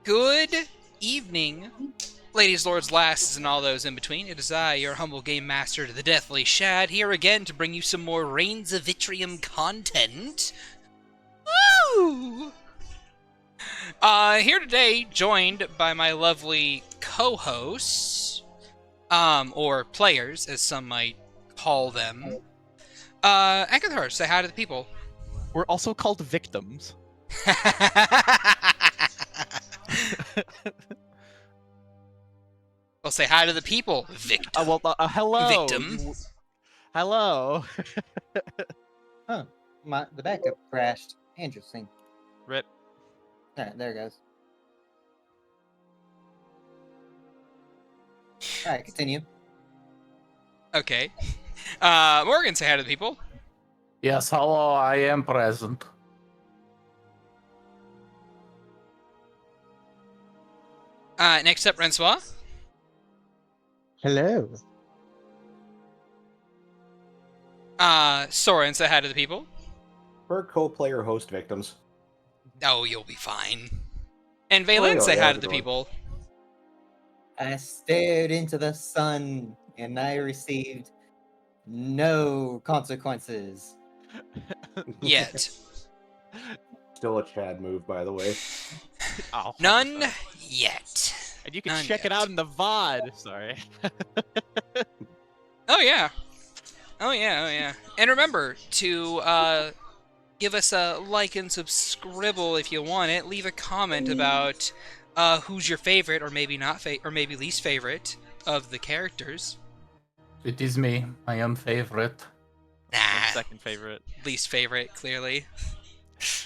Good evening, ladies, lords, lasses, and all those in between. It is I, your humble game master, the Deathly Shad, here again to bring you some more Rains of Vitrium content. Woo! Here today, joined by my lovely co-hosts, or players, as some might call them. Agathar, say hi to the people. We're also called victims. Well, say hi to the people, victim. Hello. Victim. Hello. Huh. The backup crashed. Interesting. Rip. Alright, there it goes. Alright, continue. Okay. Morgan, say hi to the people. Yes, hello, I am present. Next up, Francois. Hello. Soren, say hi to the people. We're co-player host victims. Oh, you'll be fine. And Valen, say hi to the people. I stared into the sun and I received no consequences. Yet. Still a Chad move, by the way. Oh, None yet. And you can None check it yet. out in the VOD. Sorry. Oh, yeah. Oh, yeah. And remember to, give us a like and subscribble if you want it. Leave a comment about, who's your favorite, or maybe not or maybe least favorite of the characters. It is me, I am favorite. Nah, Second favorite. least favorite, clearly.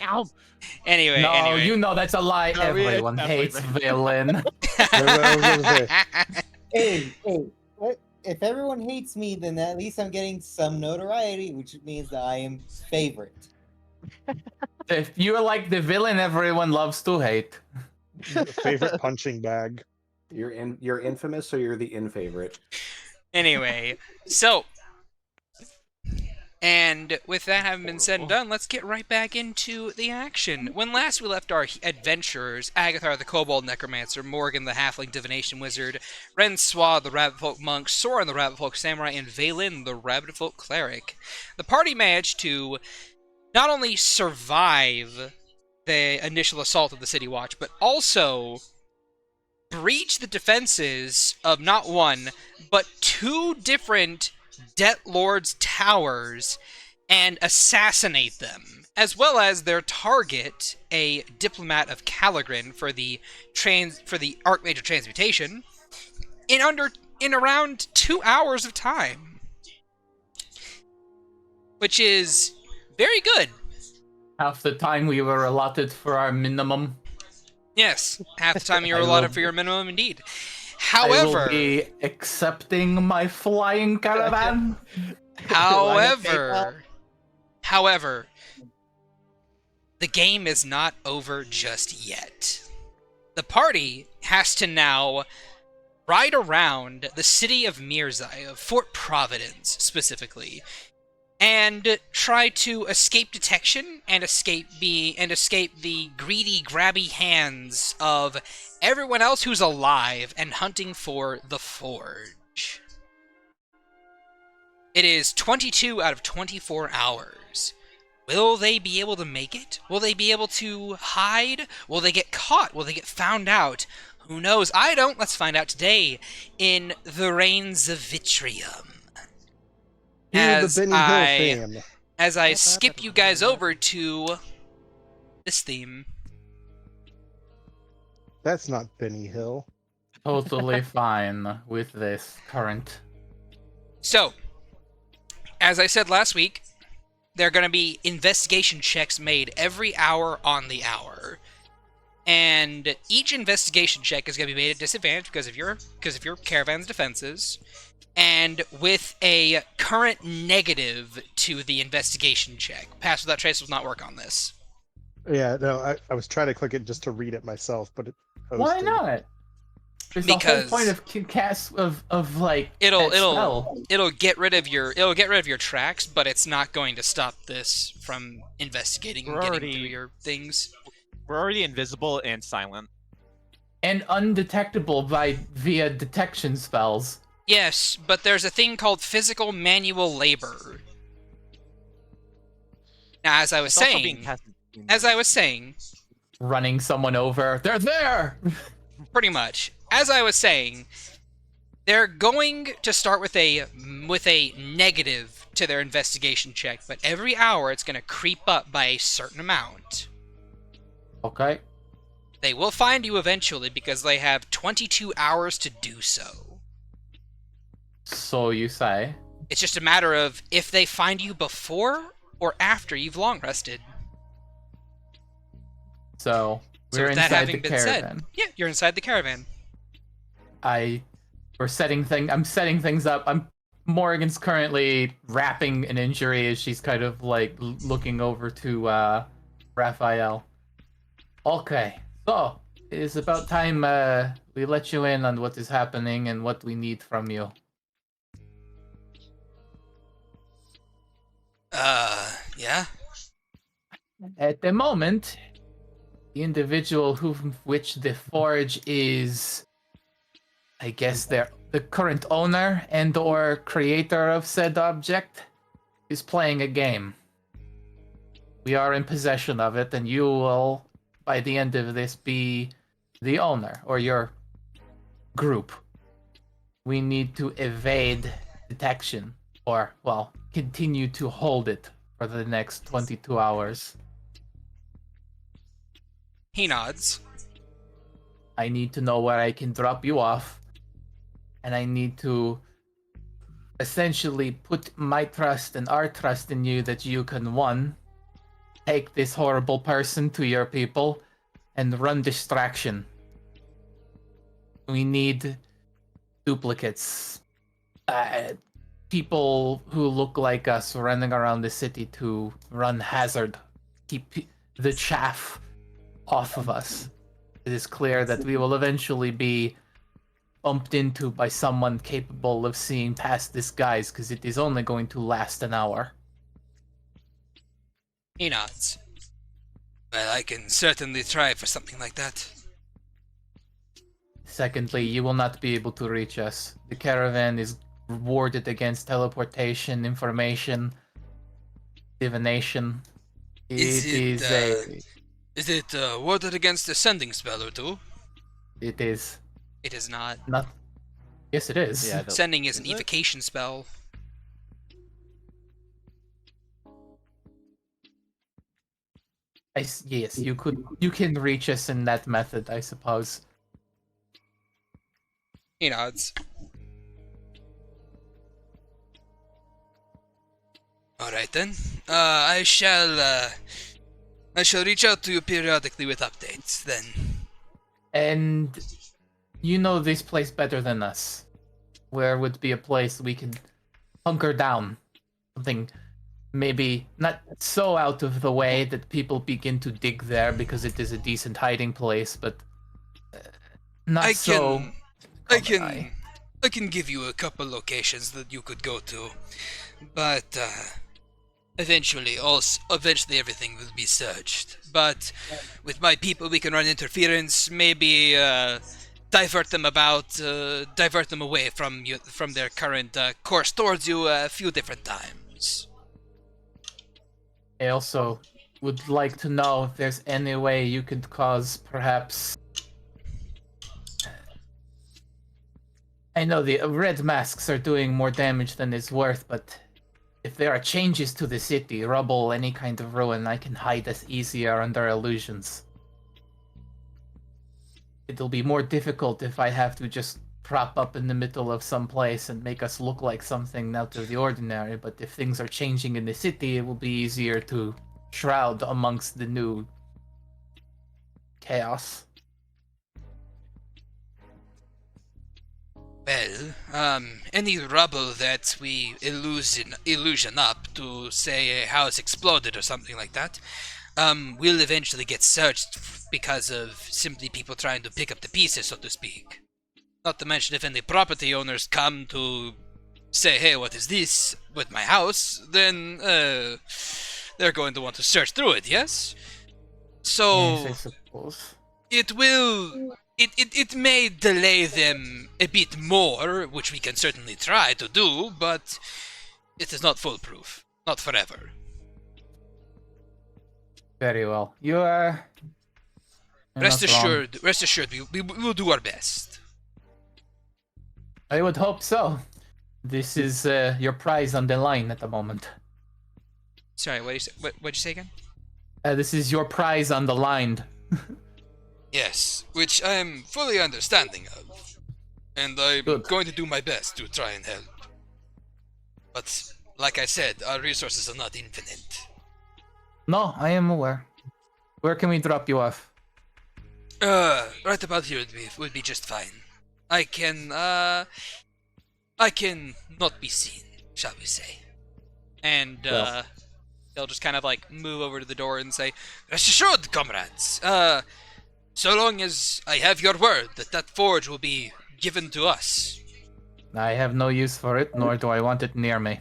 Ow. Anyway, No, anyway. you know that's a lie. No, it's Everyone definitely hates me. villain. Hey, what? If everyone hates me, then at least I'm getting some notoriety, which means that I am favorite. If you're like the villain everyone loves to hate. Favorite punching bag. You're infamous, or you're the in-favorite? Anyway, so, and with that having been said and done, let's get right back into the action. When last we left our adventurers, Agathar the Kobold Necromancer, Morgan the Halfling Divination Wizard, Rensois the Rabbit Folk Monk, Soren the Rabbit Folk Samurai, and Valen the Rabbit Folk Cleric, the party managed to not only survive the initial assault of the City Watch, but also breach the defenses of not one, but two different Debt Lord's towers and assassinate them, as well as their target, a diplomat of Caligrin for the Archmage of Transmutation, in around 2 hours of time, which is very good. Half the time we were allotted for our minimum. Yes, half the time you're I allotted will- for your minimum, indeed. I will However, be accepting my flying caravan. However, the game is not over just yet. The party has to now ride around the city of Mirzai, of Fort Providence specifically, and try to escape detection and escape the greedy, grabby hands of everyone else who's alive and hunting for the Forge. It is 22 out of 24 hours. Will they be able to make it? Will they be able to hide? Will they get caught? Will they get found out? Who knows? I don't. Let's find out today in the Rains of Vitrium. Hear the Benny Hill fan. As I skip you guys over to this theme. That's not Benny Hill. Totally fine with this current. So, as I said last week, there are going to be investigation checks made every hour on the hour. And each investigation check is going to be made at disadvantage because of your caravan's defenses, and with a current negative to the investigation check. Pass without trace will not work on this. Yeah, no, I was trying to click it just to read it myself, but it posted. Why not? There's Because the whole point of cast of like it'll get rid of your tracks, but it's not going to stop this from investigating and getting through your things. We're already invisible and silent. And undetectable via detection spells. Yes, but there's a thing called physical manual labor. Now, as I was It's also being saying, casted. Running someone over. They're there! pretty much, as I was saying, they're going to start with a negative to their investigation check, but every hour it's going to creep up by a certain amount. Okay. They will find you eventually because they have 22 hours to do so. So you say. It's just a matter of if they find you before or after you've long rested. So So we're with that inside having the been caravan. said, yeah, you're inside the caravan. I'm setting things up. Morgan's currently wrapping an injury as she's kind of like looking over to Raphael. Okay, so it is about time we let you in on what is happening and what we need from you. Yeah? At the moment, the individual which the forge is, I guess they're the current owner and or creator of said object, is playing a game. We are in possession of it, and you will, by the end of this, be the owner, or your group. We need to evade detection, or, well, continue to hold it for the next 22 hours. He nods. I need to know where I can drop you off, and I need to essentially put my trust and our trust in you that you can, one, take this horrible person to your people and run distraction. We need duplicates. People who look like us running around the city to run hazard. Keep the chaff off of us. It is clear that we will eventually be bumped into by someone capable of seeing past disguise, because it is only going to last an hour. He nods. Well, I can certainly try for something like that. Secondly, you will not be able to reach us. The caravan is warded against teleportation, information, divination. Is it a... warded against a sending spell or two? It is It is not. not... Yes, it is. Yeah, Sending is an Is it? evocation spell. Yes, you can reach us in that method, I suppose. He nods. Alright then. I shall reach out to you periodically with updates then. And you know this place better than us. Where would be a place we could hunker down? Something maybe not so out of the way that people begin to dig there because it is a decent hiding place, but not I so... can give you a couple locations that you could go to, but eventually everything will be searched. But with my people, we can run interference, maybe divert them away from their current course towards you a few different times. I also would like to know if there's any way you could cause perhaps... I know the red masks are doing more damage than is worth, but if there are changes to the city, rubble, any kind of ruin, I can hide us easier under illusions. It'll be more difficult if I have to just prop up in the middle of some place and make us look like something out of the ordinary, but if things are changing in the city, it will be easier to shroud amongst the new chaos. Well, any rubble that we illusion up to say a house exploded or something like that, will eventually get searched because of simply people trying to pick up the pieces, so to speak. Not to mention if any property owners come to say, hey, what is this with my house, then they're going to want to search through it, yes? So Yes, I suppose. it will It may delay them a bit more, which we can certainly try to do, but it is not foolproof. Not forever. Very well. You are. you're Rest not wrong. assured, we will do our best. I would hope so. This is your prize on the line at the moment. Sorry, what'd you say again? This is your prize on the line. Yes, which I am fully understanding of. And I'm Good. going to do my best to try and help. But, like I said, our resources are not infinite. No, I am aware. Where can we drop you off? Right about here would be just fine. I can not be seen, shall we say. And, Well. they'll just kind of, like, move over to the door and say, Rest assured, comrades, so long as I have your word that that forge will be given to us. I have no use for it, nor do I want it near me.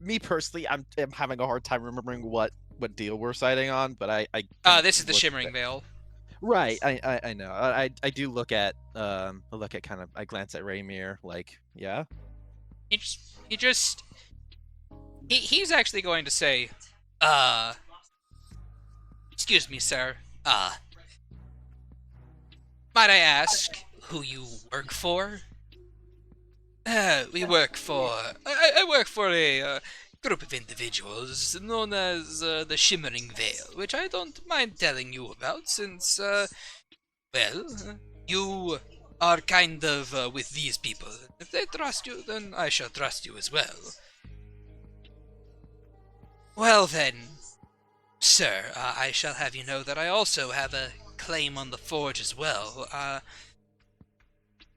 Me personally, I'm having a hard time remembering what deal we're siding on, but I This is the look Shimmering at- Veil. Right, I know. I do look at I glance at Raymir, like, yeah. He's actually going to say, excuse me, sir, might I ask who you work for? We work for, I work for a group of individuals known as the Shimmering Veil, which I don't mind telling you about since, you are kind of with these people. If they trust you, then I shall trust you as well. Well then, sir, I shall have you know that I also have a claim on the forge as well.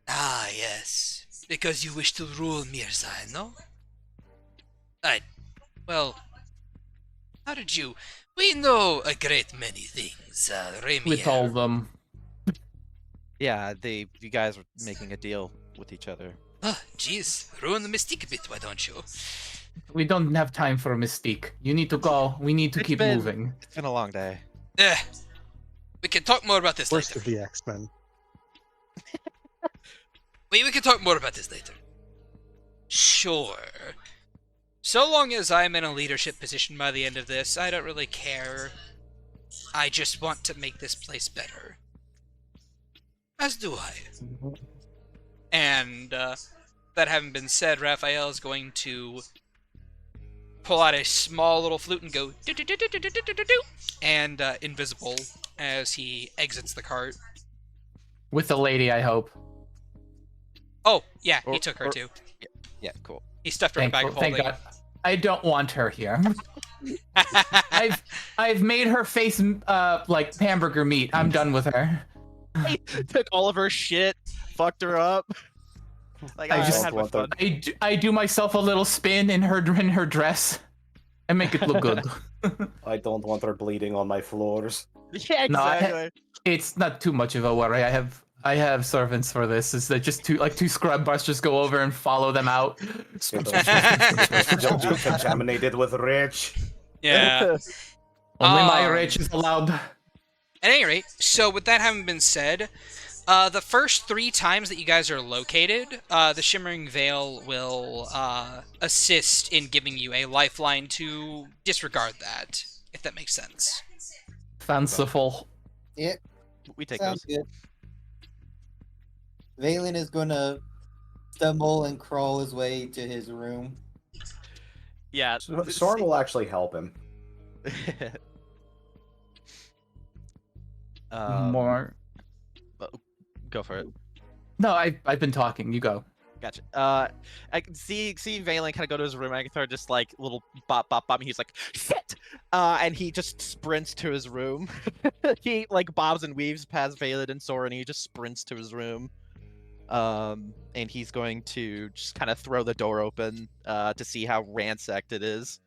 Yes. Because you wish to rule Mirzai, no? Well, how did you... We know a great many things, Raimier. We told them. Yeah, you guys are making a deal with each other. Jeez, ruin the mystique a bit, why don't you? We don't have time for a mystique. You need to go. We need to It's keep been- moving. It's been a long day. We can talk more about this Worst later. of the X-Men. We can talk more about this later. Sure. So long as I'm in a leadership position by the end of this, I don't really care. I just want to make this place better. As do I. And, that having been said, Raphael is going to pull out a small little flute and go do-do-do-do-do-do-do-do, and invisible as he exits the cart. With the lady, I hope. Oh, yeah, he Or- took her or- too. Yeah, cool. He stuffed her in a bag of Thank holding. God. I don't want her here. I've made her face like hamburger meat. I'm done with her. Took all of her shit, fucked her up. Like, I I just had my want the- fun. I do myself a little spin in her dress, and make it look good. I don't want her bleeding on my floors. Yeah, No, exactly. It's not too much of a worry. I have servants for this. Is that just two scrub bars just go over and follow them out? Still be contaminated with rich. Yeah. Only my Um, rich is allowed. At any rate, so with that having been said, the first 3 times that you guys are located, the Shimmering Veil will assist in giving you a lifeline to disregard that, if that makes sense. Fanciful. Yeah, We take sounds those. good. Valen is gonna stumble and crawl his way to his room. Yeah. Soren will actually help him. More. Go for it. No, I've been talking. You go. Gotcha. I can see Valen kind of go to his room. I can throw just like little bop bop bop. And he's like, shit! And he just sprints to his room. He like bobs and weaves past Valen and Soren. And he just sprints to his room. And he's going to just kind of throw the door open to see how ransacked it is.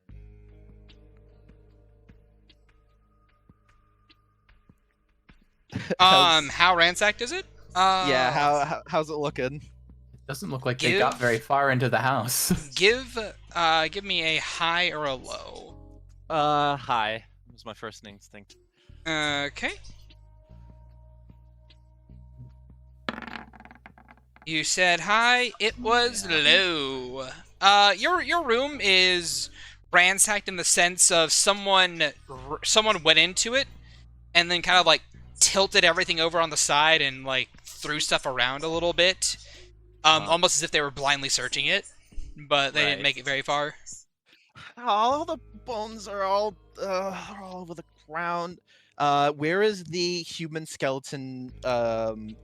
How ransacked is it? Yeah, how's it looking? Doesn't look like they got very far into the house. Give me a high or a low. High was my first instinct. Okay. You said hi. It was low. Your room is ransacked in the sense of someone went into it and then kind of like tilted everything over on the side and like threw stuff around a little bit, almost as if they were blindly searching it, but they didn't Right. make it very far. All the bones are all over the ground. Where is the human skeleton? I'm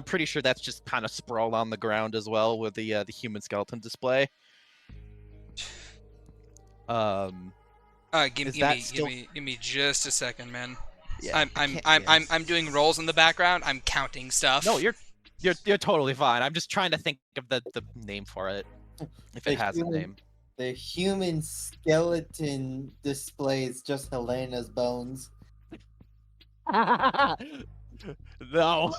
pretty sure that's just kind of sprawled on the ground as well with the human skeleton display. Give, Is give that me, still? give me just a second, man. Yeah, I'm, I I'm, can't- I'm, yeah. I'm, I'm doing rolls in the background. I'm counting stuff. No, you're totally fine. I'm just trying to think of the name for it, if it The has a human- name. The human skeleton displays just Helena's bones. No,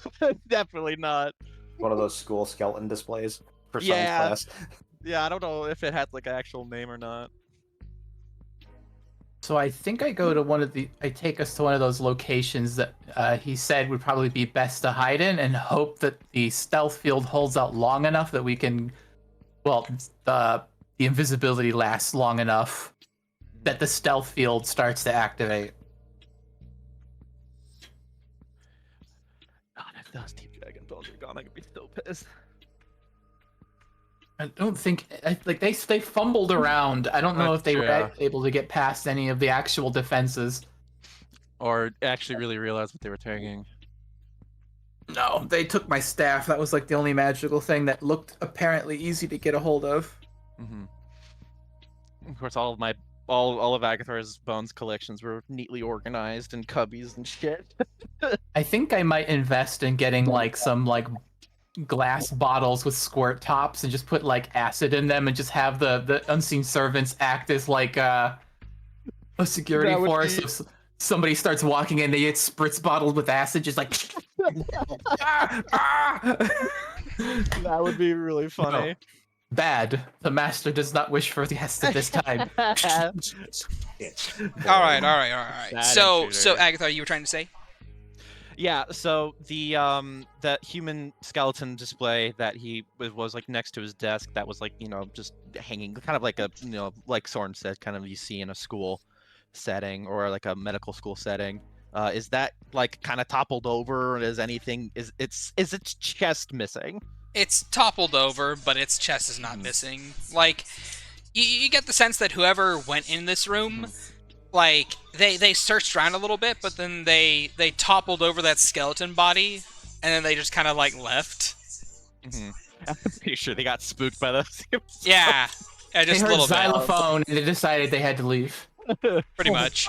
definitely not. One of those school skeleton displays for science Yeah. class. Yeah, I don't know if it has like an actual name or not. So I think I go to I take us to one of those locations that he said would probably be best to hide in, and hope that the stealth field holds out long enough that we can, well, the invisibility lasts long enough that the stealth field starts to activate. God, if those deep dragon bones are gone, I could be so pissed. I don't think like they fumbled around. I don't know That's if they true. were able to get past any of the actual defenses. Or actually really realize what they were taking. No, they took my staff. That was like the only magical thing that looked apparently easy to get a hold of. Mm-hmm. Of course, all of Agathar's bones collections were neatly organized in cubbies and shit. I think I might invest in getting like some like glass bottles with squirt tops and just put like acid in them and just have the unseen servants act as like a security That would force. be- If somebody starts walking in, they get spritz bottled with acid, just like ah, ah! That would be really funny. Bad. The master does not wish for guests at this time. It's All right. Bad So intruder. Agatha, you were trying to say? Yeah, so the that human skeleton display that he was like next to his desk, that was like, just hanging, kind of like a, like Soren said, kind of you see in a school setting or like a medical school setting. Is that like kind of toppled over? Is its chest missing? It's toppled over, but its chest is not missing. Like, you get the sense that whoever went in this room, like, they searched around a little bit, but then they toppled over that skeleton body, and then they just kind of, like, left. Mm-hmm. I'm pretty sure they got spooked by those. Yeah, They just a heard little bit. xylophone and they decided they had to leave. Pretty much.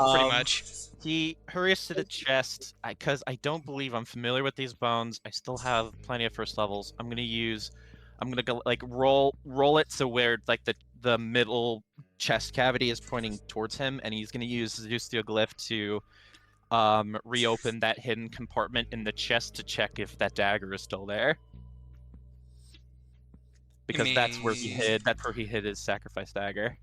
He hurries to the chest, because I don't believe I'm familiar with these bones. I still have plenty of first levels. I'm gonna go like roll it so where like the middle chest cavity is pointing towards him, and he's gonna use Zeus Glyph to reopen that hidden compartment in the chest to check if that dagger is still there. Because that's where he hid his sacrifice dagger.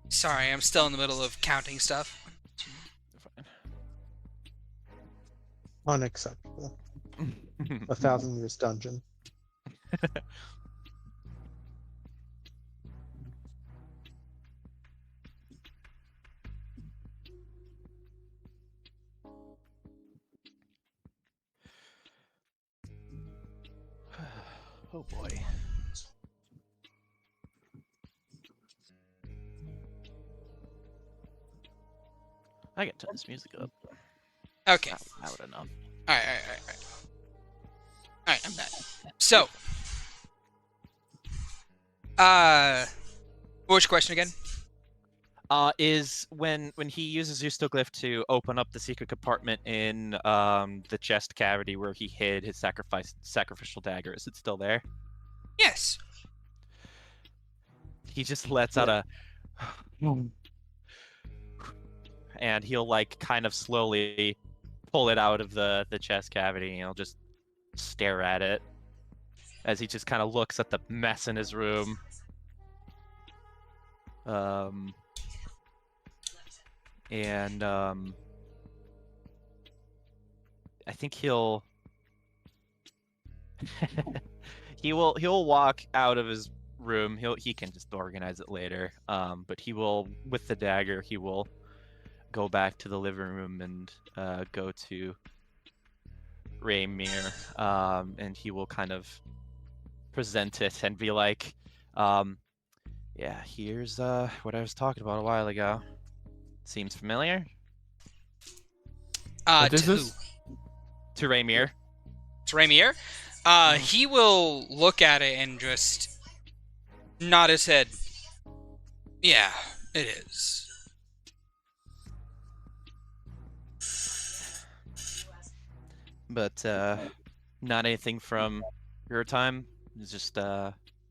Sorry, I'm still in the middle of counting stuff. Unacceptable. 1,000 years dungeon. Oh boy. I can turn this music up. Okay. I would have known. Alright. Alright, I'm back. So, what was your question again? Is when he uses Zeustoglyph to open up the secret compartment in the chest cavity where he hid his sacrificial dagger, is it still there? Yes. He just lets out a and he'll like kind of slowly pull it out of the chest cavity, and he'll just stare at it as he just kind of looks at the mess in his room. And I think he'll he'll walk out of his room. He can just organize it later. But he will, with the dagger, he will go back to the living room and go to Raymir, and he will kind of present it and be like, yeah, here's what I was talking about a while ago. Seems familiar? What is To who? this? To Raymir. To Raimier? He will look at it and just nod his head. Yeah, it is. But not anything from your time. It's just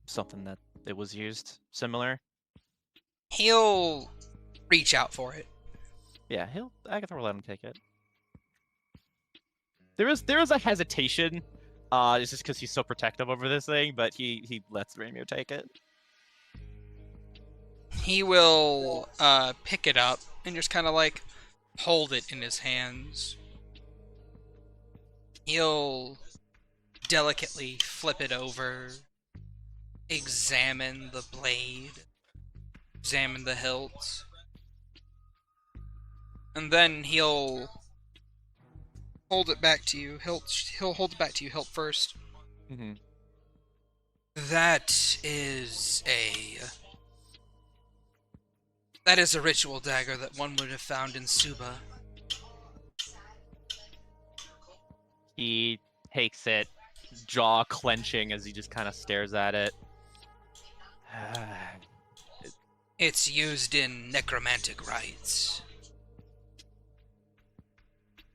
something that it was used similar. He'll reach out for it. Yeah, Agatha will let him take it. There is a hesitation. It's just because he's so protective over this thing, but he lets Raymir take it. He will pick it up and just kind of like hold it in his hands. He'll delicately flip it over, examine the blade, examine the hilt, and then he'll hold it back to you. He'll hold it back to you, hilt first. Mm-hmm. That is a ritual dagger that one would have found in Suba. He takes it, jaw clenching as he just kind of stares at it. It's used in necromantic rites.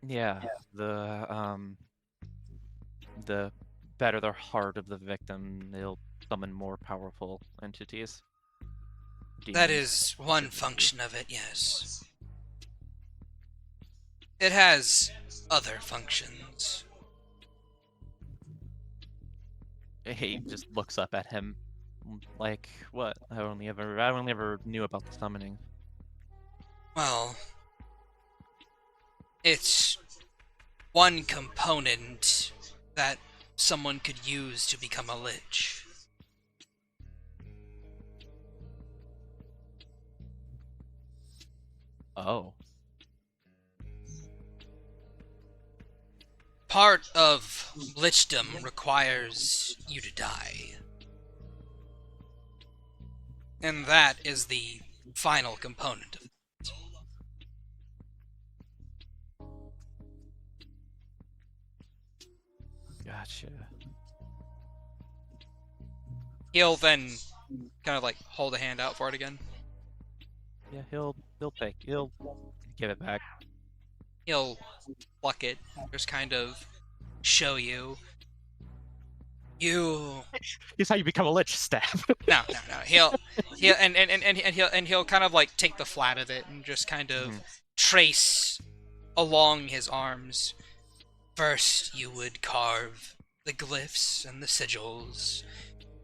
Yeah, the better the heart of the victim, they'll summon more powerful entities. That Demons. is one function of it, yes. It has other functions. He just looks up at him, like, what? I only ever knew about the summoning. Well, it's one component that someone could use to become a lich. Oh. Part of lichdom requires you to die. And that is the final component of it. Gotcha. He'll then kind of like hold a hand out for it again. Yeah, he'll give it back. He'll pluck it, just kind of show you. Here's how you become a lich. Stab. No. He'll kind of like take the flat of it and just kind of trace along his arms. First, you would carve the glyphs and the sigils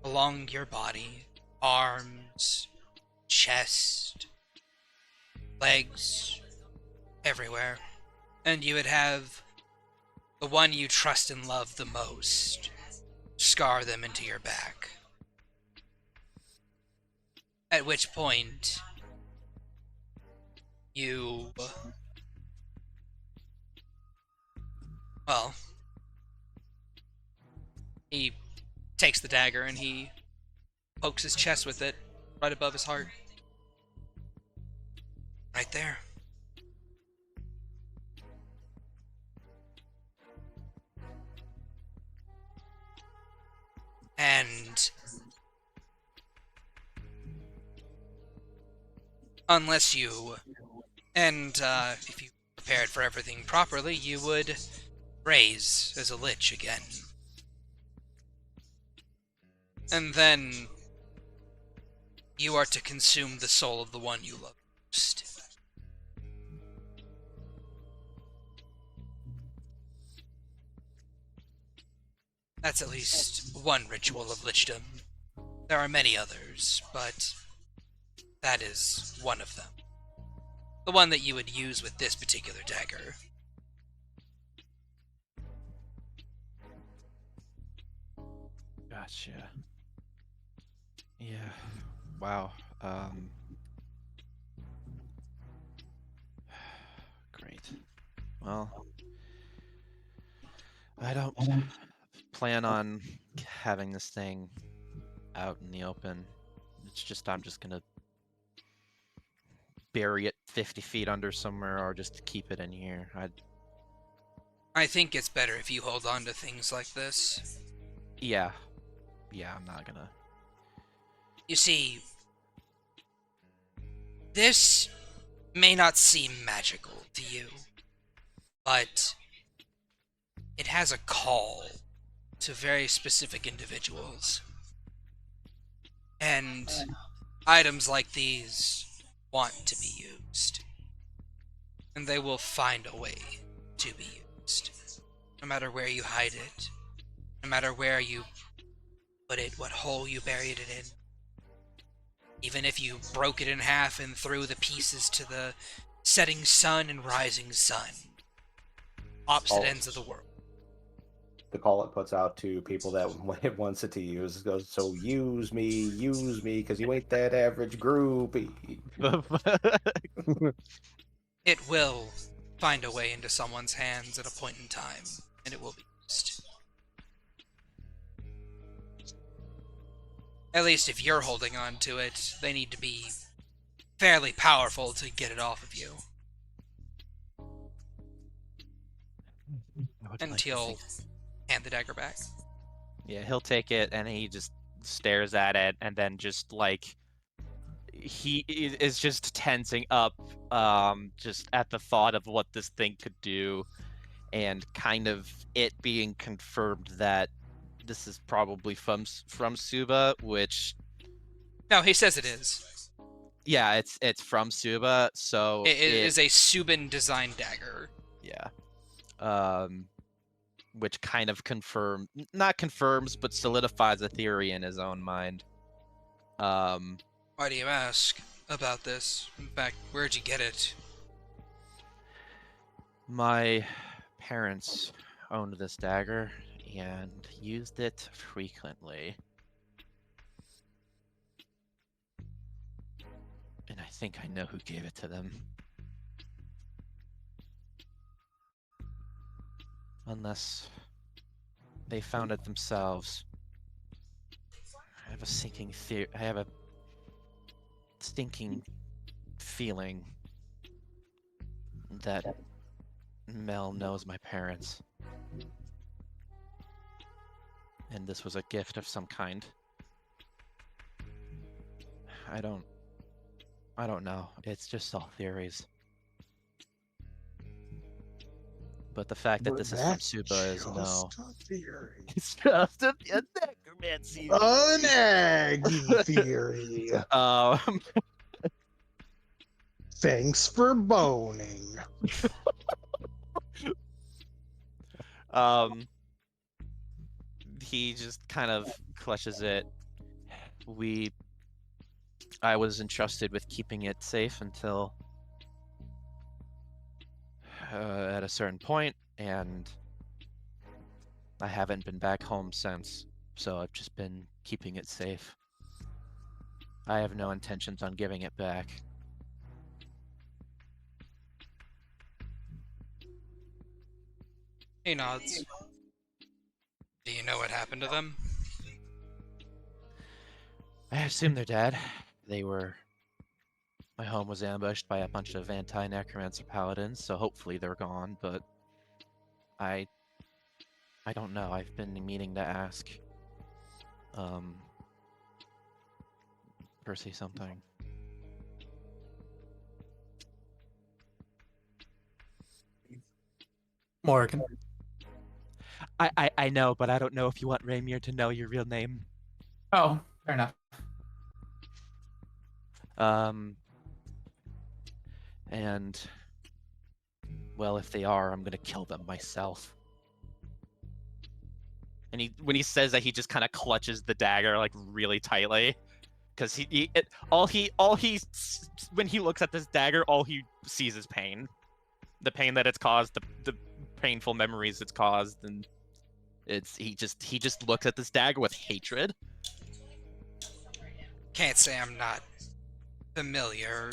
along your body, arms, chest, legs, everywhere. And you would have the one you trust and love the most scar them into your back. At which point, you... Well, he takes the dagger and he pokes his chest with it right above his heart. Right there. And unless you, if you prepared for everything properly, you would raise as a lich again. And then you are to consume the soul of the one you love most. That's at least one ritual of lichdom. There are many others, but that is one of them. The one that you would use with this particular dagger. Gotcha. Yeah. Wow. Great. Well, I don't plan on having this thing out in the open. It's just I'm just gonna bury it 50 feet under somewhere, or just keep it in here. I think it's better if you hold on to things like this. Yeah. Yeah, I'm not gonna. You see, this may not seem magical to you, but it has a call to very specific individuals. And items like these want to be used. And they will find a way to be used. No matter where you hide it, no matter where you put it, what hole you buried it in. Even if you broke it in half and threw the pieces to the setting sun and rising sun. Opposite ends of the world. The call it puts out to people that it wants it to use goes, so use me, because you ain't that average groupie. It will find a way into someone's hands at a point in time, and it will be used. At least if you're holding on to it, they need to be fairly powerful to get it off of you. And he'll hand the dagger back. Yeah, he'll take it and he just stares at it, and then just like he is just tensing up just at the thought of what this thing could do, and kind of it being confirmed that this is probably from Suba, which No, he says it is. yeah, it's from Suba, so It is a Suban design dagger. yeah. Which kind of not confirms, but solidifies a theory in his own mind. Why do you ask about this? In fact, where'd you get it? My parents owned this dagger and used it frequently. And I think I know who gave it to them. Unless they found it themselves. I have a sinking I have a stinking feeling that Mel knows my parents. And this was a gift of some kind. I don't know. It's just all theories. But the fact that this is from Suba is no. Theory. It's just a necromancy. An Aggie theory. Thanks for boning. He just kind of clutches it. I was entrusted with keeping it safe until at a certain point, and I haven't been back home since, so I've just been keeping it safe. I have no intentions on giving it back. He nods. Do you know what happened to them? I assume they're dead. My home was ambushed by a bunch of anti-necromancer paladins, so hopefully they're gone, but I don't know. I've been meaning to ask Percy something. Morgan. I know, but I don't know if you want Raimier to know your real name. Oh, fair enough. And well, if they are, I'm gonna kill them myself. And when he says that, he just kind of clutches the dagger like really tightly, because when he looks at this dagger, all he sees is pain, the pain that it's caused, the painful memories it's caused, and he just looks at this dagger with hatred. Can't say I'm not familiar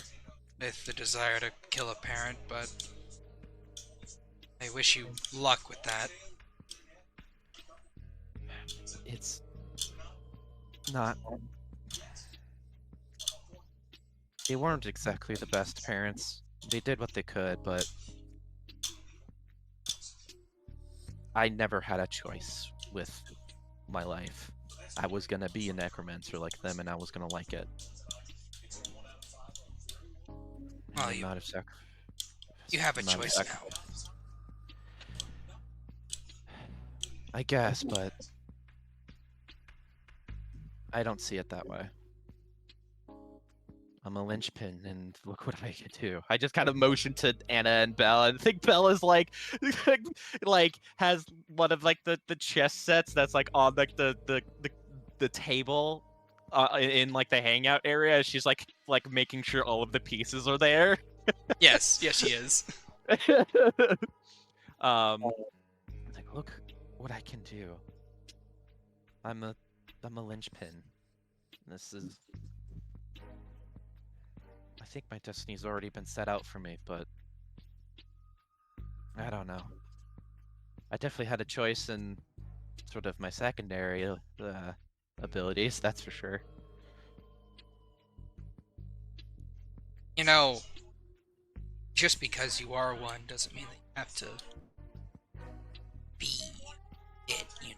with the desire to kill a parent, but I wish you luck with that. It's not. They weren't exactly the best parents. They did what they could, but I never had a choice with my life. I was gonna be a necromancer like them, and I was gonna like it. Well, And you you have a choice now. I guess, but I don't see it that way. I'm a linchpin, and look what I can do. I just kind of motion to Anna and Bella, and I think Bella's like, like has one of like the chess sets that's like on like the table, in like the hangout area. She's like making sure all of the pieces are there. Yes, yes, she is. Like, look what I can do. I'm a linchpin. This is. I think my destiny's already been set out for me, but I don't know. I definitely had a choice in sort of my secondary abilities, that's for sure. You know, just because you are one doesn't mean that you have to be it, you know.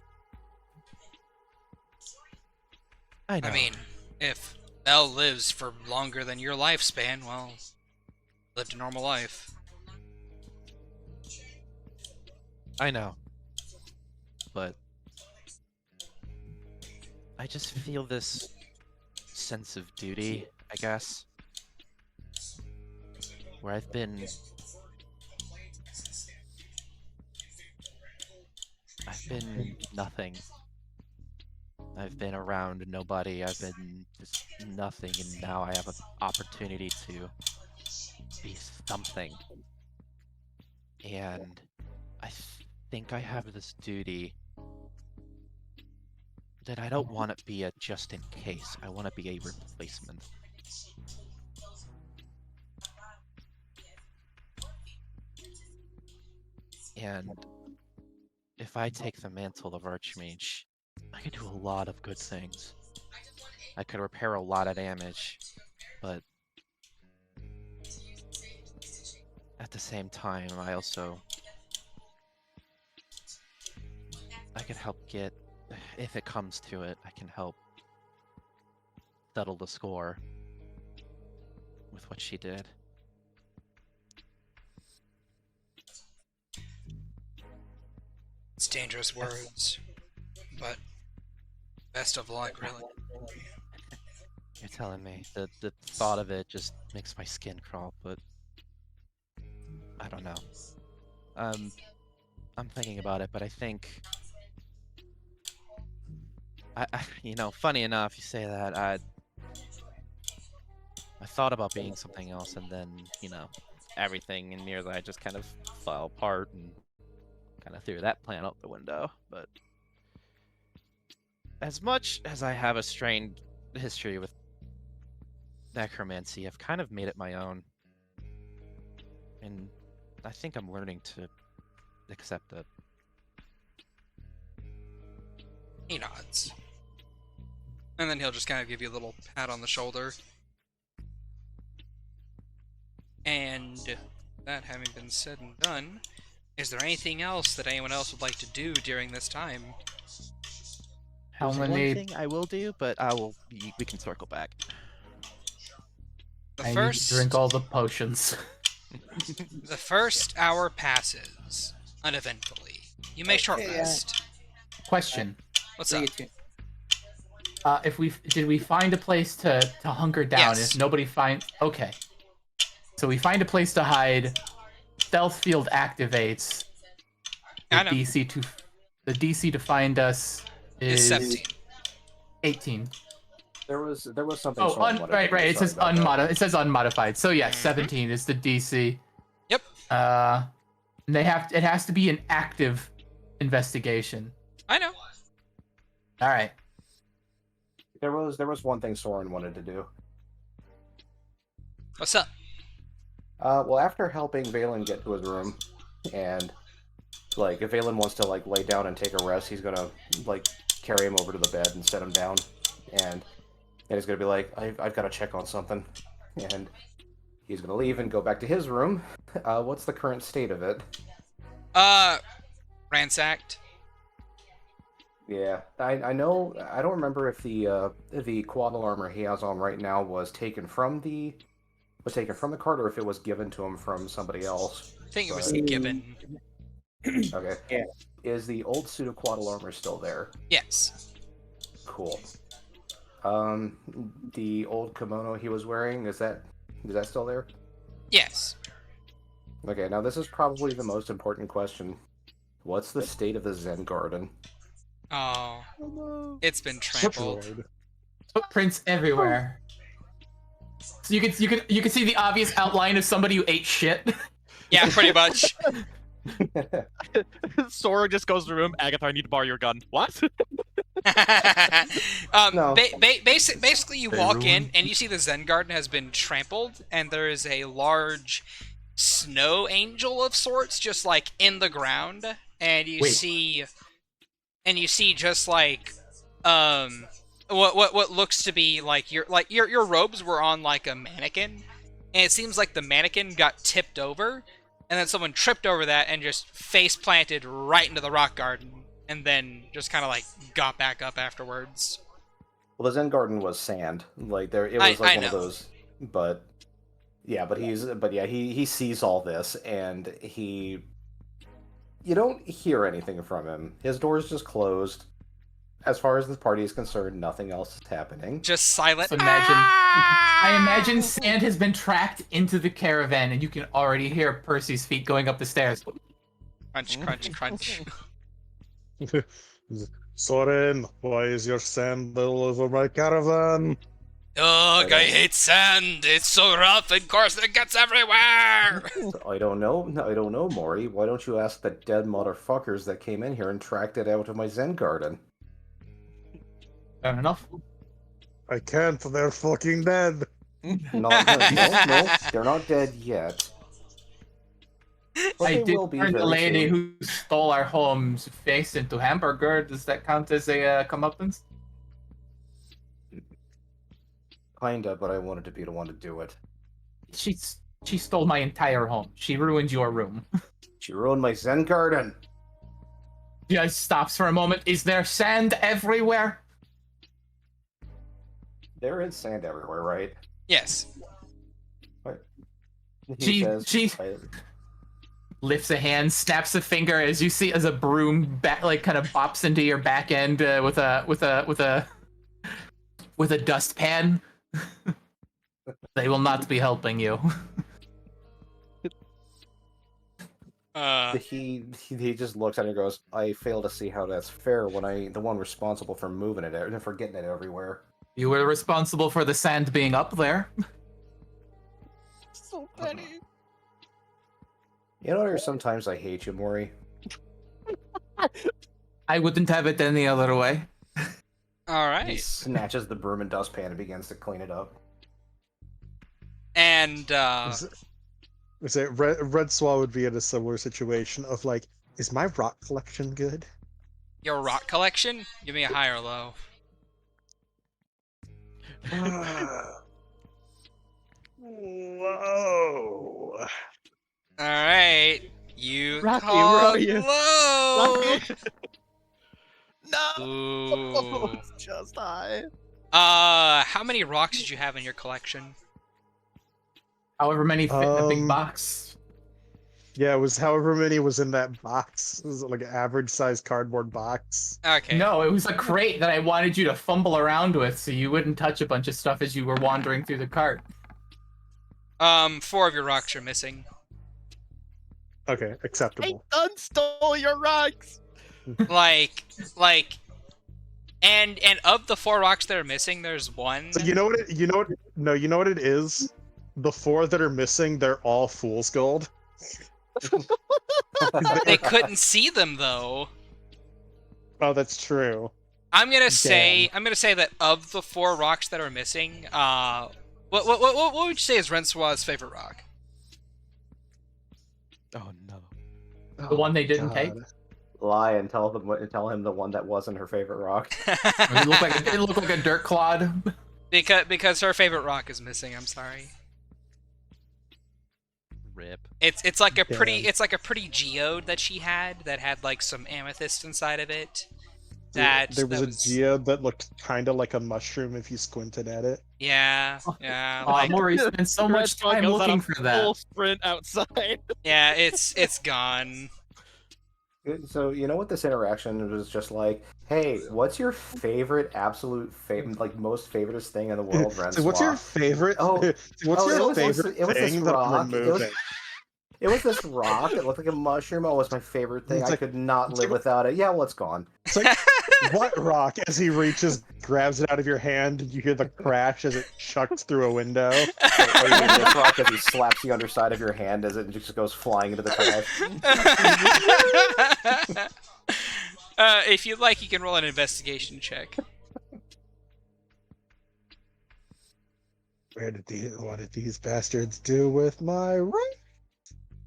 I know. I mean, if Belle lives for longer than your lifespan, well, lived a normal life. I know. But I just feel this sense of duty, I guess. Where I've been nothing. I've been around nobody, I've been just nothing, and now I have an opportunity to be something. And I think I have this duty that I don't want to be a just in case. I want to be a replacement. And if I take the mantle of Archmage, I could do a lot of good things. I could repair a lot of damage, but at the same time, I could help get, if it comes to it, I can help settle the score with what she did. It's dangerous words, but best of luck, really. You're telling me. The thought of it just makes my skin crawl, but I don't know. I'm thinking about it, but I think you know, funny enough, you say that. I thought about being something else, and then, you know, everything in near that just kind of fell apart and kind of threw that plan out the window. But as much as I have a strained history with necromancy, I've kind of made it my own, and I think I'm learning to accept it. He nods. And then he'll just kind of give you a little pat on the shoulder. And that having been said and done, is there anything else that anyone else would like to do during this time? How There's many? one thing I will do, but we can circle back. The I need first to drink all the potions. The first hour passes uneventfully. You may short Okay, rest. Question: What's up? Did we find a place to hunker down? Yes. If nobody finds, okay. So we find a place to hide. Stealth field activates. I know. The DC to find us It's is 17. 18. There was something. Oh, someone wanted to right. do, It sorry says about that. unmodified. It says unmodified. So yes, Mhm. 17 is the DC. Yep. And it has to be an active investigation. I know. All right. There was one thing Soren wanted to do. What's up? Well, after helping Valen get to his room, and like if Valen wants to like lay down and take a rest, he's gonna like carry him over to the bed and set him down, and he's gonna be like, I've got to check on something, and he's gonna leave and go back to his room. What's the current state of it? Ransacked. Yeah, I know. I don't remember if the quad armor he has on right now was taken from the cart, or if it was given to him from somebody else. I think it was But- given. Okay. Yeah. Is the old suit of quad armor still there? Yes. Cool. The old kimono he was wearing, is that still there? Yes. Okay, now this is probably the most important question. What's the state of the Zen Garden? Oh. It's been trampled. Destroyed. Footprints everywhere. So you can see the obvious outline of somebody who ate shit. Yeah, pretty much. Sora just goes to the room. Agatha, I need to borrow your gun. What? No. Basically, you They walk in ruined- and you see the Zen Garden has been trampled, and there is a large snow angel of sorts just like in the ground, and you Wait. see just like what looks to be like your robes were on like a mannequin, and it seems like the mannequin got tipped over, and then someone tripped over that and just face planted right into the rock garden, and then just kind of like got back up afterwards. Well, the Zen Garden was sand. Like there, it was like I one of know. those. But he sees all this, and you don't hear anything from him. His door's just closed. As far as this party is concerned, nothing else is happening. Just silent. So I imagine sand has been tracked into the caravan, and you can already hear Percy's feet going up the stairs. Crunch, crunch, crunch. Soren, why is your sandal over my caravan? Ugh, I hate sand. It's so rough and coarse it gets everywhere. I don't know, Maury. Why don't you ask the dead motherfuckers that came in here and tracked it out of my Zen Garden? Fair enough. I can't, they're fucking dead. No, they're not dead yet. But I they did will be turn the very lady soon. who stole our home's face into hamburger. Does that count as a comeuppance? Kinda, but I wanted to be the one to do it. She stole my entire home. She ruined your room. She ruined my Zen Garden. Just stops for a moment. Is there sand everywhere? There is sand everywhere, right? Yes. He She lifts a hand, snaps a finger as you see as a broom kind of bops into your back end with a dustpan. They will not be helping you. He just looks at it and goes, I fail to see how that's fair when I the one responsible for moving it and for getting it everywhere. You were responsible for the sand being up there. So petty. You know, there's sometimes I hate you, Maury. I wouldn't have it any other way. All He right. snatches the broom and dustpan and begins to clean it up. And Red Swan would be in a similar situation of like, is my rock collection good? your rock collection? Give me a high or low. Whoa. All right. You Rocky, where called are you? low. No. Ooh. Just high. How many rocks did you have in your collection? However many fit in a big Um, box. Yeah, it was however many was in that box. It was like an average sized cardboard box. Okay. No, it was a crate that I wanted you to fumble around with so you wouldn't touch a bunch of stuff as you were wandering through the cart. 4 of your rocks are missing. Okay, I acceptable. done stole your rocks. like And of the 4 rocks that are missing, there's one. So you know what? You know what it is. The 4 that are missing, they're all fool's gold. They couldn't see them though. Oh, that's true. I'm gonna say that of the 4 rocks that are missing, what would you say is Rensoir's favorite rock? Oh no. The one they didn't take? Lie and tell him the one that wasn't her favorite rock. It looked like a dirt clod. Because her favorite rock is missing. I'm sorry. Rip. It's like a pretty geode that she had that had like some amethyst inside of it. There was a geode that looked kind of like a mushroom if you squinted at it. Yeah. Like, Maury spent so much time looking for that. Full sprint outside. yeah, it's gone. So you know what this interaction was just like? Hey, what's your favorite, like most favoriteest thing in the world, Rensoir? So what's your favorite? What's your favorite thing that I'm removing? It was this rock. It looked like a mushroom. Oh, it was my favorite thing. It's I like- could not live without it. Yeah, well, it's gone. It's like, what rock? As he reaches, grabs it out of your hand, and you hear the crash as it chucks through a window. Or you mean this rock as he slaps the underside of your hand as it just goes flying into the trash. If you'd like, you can roll an investigation check. What did these bastards do with my ring?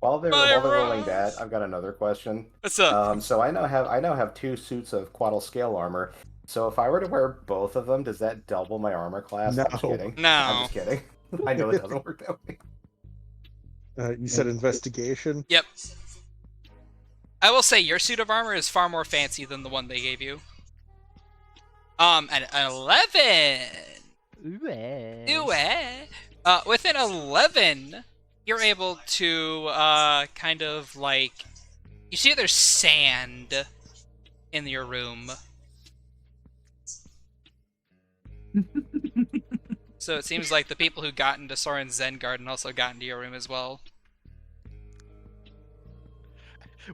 While they're rolling that, I've got another question. What's up? So I now have 2 suits of quaddle scale armor. So if I were to wear both of them, does that double my armor class? No. I'm just kidding. No. I'm just kidding. I know it doesn't work that way. You said investigation? Yep. I will say your suit of armor is far more fancy than the one they gave you. An 11. With an 11, you're able to kind of like you see there's sand in your room. So it seems like the people who got into Soren's Zen garden also got into your room as well.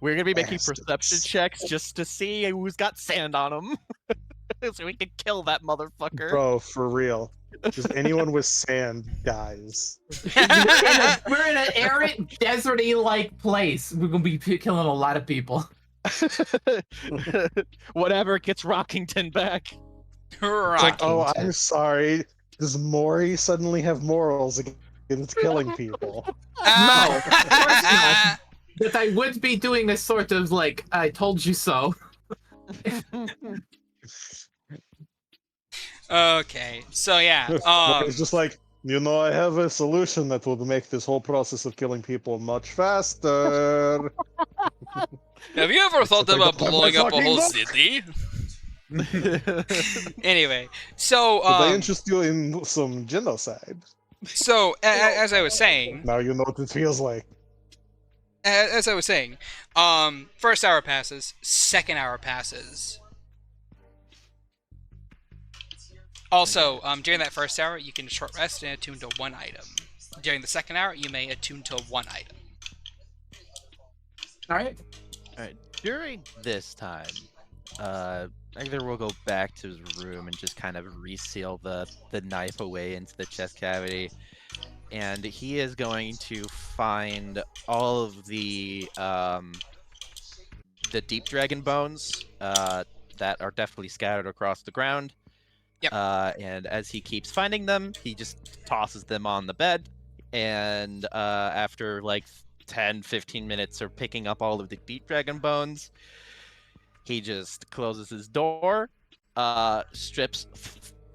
We're gonna be making Bastards. perception checks just to see who's got sand on them, so we can kill that motherfucker. Bro, for real. Just anyone with sand dies. We're in an arid, deserty-like place. We're gonna be killing a lot of people. Whatever gets Rockington back. It's like, oh, I'm sorry. Does Maury suddenly have morals against killing people? No, of course not. But I would be doing this sort of like, I told you so. Okay, so yeah. It's just like, I have a solution that will make this whole process of killing people much faster. Have you ever thought like about the blowing up a fucking whole book. city? Anyway, so Did they interest you in some genocide? as I was saying, Now you know what it feels like. as I was saying, first hour passes, second hour passes. Also, during that first hour, you can short rest and attune to 1 item. During the second hour, you may attune to 1 item. All right. During this time, either we'll go back to his room and just kind of reseal the knife away into the chest cavity, and he is going to find all of the deep dragon bones that are definitely scattered across the ground. Yep. And as he keeps finding them, he just tosses them on the bed, and after like 10-15 minutes of picking up all of the deep dragon bones, he just closes his door, strips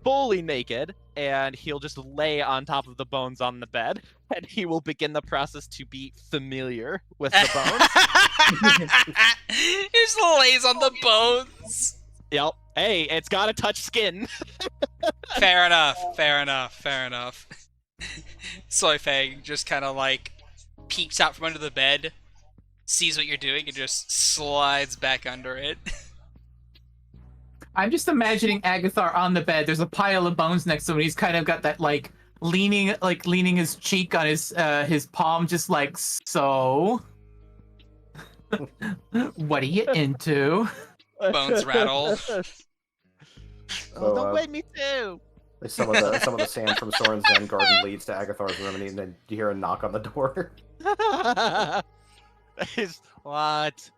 fully naked, and he'll just lay on top of the bones on the bed, and he will begin the process to be familiar with the bones. He just lays on the bones. Yep. Hey, it's gotta touch skin. Fair enough. Soy Fang just kind of like peeks out from under the bed, sees what you're doing, and just slides back under it. I'm just imagining Agathar on the bed. There's a pile of bones next to him. And he's kind of got that leaning his cheek on his palm, just like so. What are you into? Bones rattle. Oh, don't So, wait, me too. some of the sand from Soren's Zen garden leads to Agathar's room, and then you hear a knock on the door. What?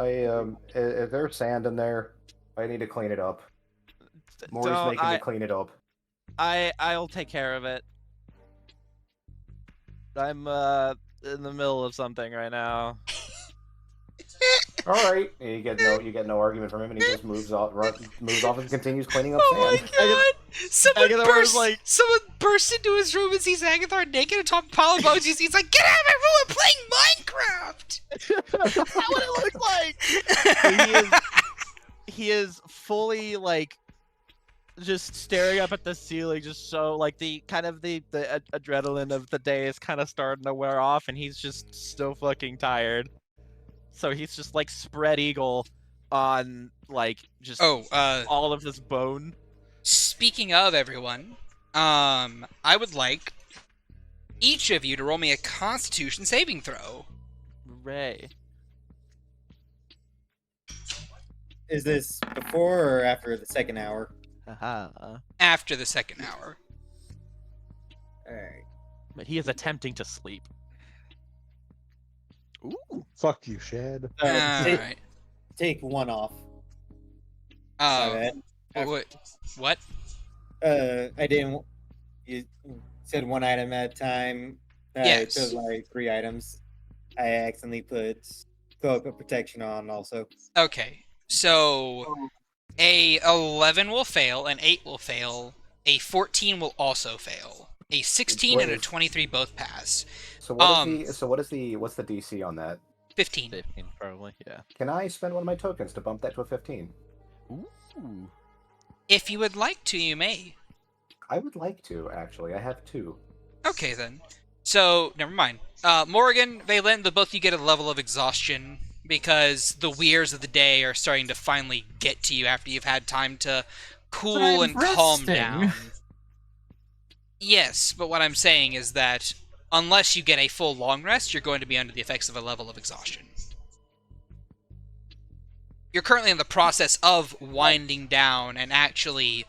Is there sand in there? I need to clean it up. Maury's Don't- making me clean it up. I'll take care of it. I'm in the middle of something right now. All right, you get no argument from him, and he just moves off and continues cleaning up Oh sand. my god! Agathar Someone bursts into his room and sees Agathar naked atop a pile of emojis. He's like, "Get out of my room! I'm playing Minecraft!" That's not what it looks like. He is fully like just staring up at the ceiling, just so like the adrenaline of the day is kind of starting to wear off, and he's just so fucking tired. So he's just like spread eagle on like just all of this bone. Speaking of everyone, I would like each of you to roll me a Constitution saving throw. Ray. Is this before or after the second hour? Haha. After the second hour. Alright. But he is attempting to sleep. Ooh. Fuck you, Shad. Alright. Take one off. My bad. What? I didn't. You said one item at a time. Yes. It chose like 3 items. I accidentally put cloak of protection on also. Okay. So, a 11 will fail, an 8 will fail, a 14 will also fail, a 16 and a 23 both pass. So what's the DC on that? 15. 15 probably, yeah. Can I spend one of my tokens to bump that to a 15? Ooh. If you would like to, you may. I would like to, actually. I have 2. Okay, then. So, never mind. Morgan, Valen, both of you get a level of exhaustion because the weirs of the day are starting to finally get to you after you've had time to cool and calm down. Yes, but what I'm saying is that unless you get a full long rest, you're going to be under the effects of a level of exhaustion. You're currently in the process of winding down and actually,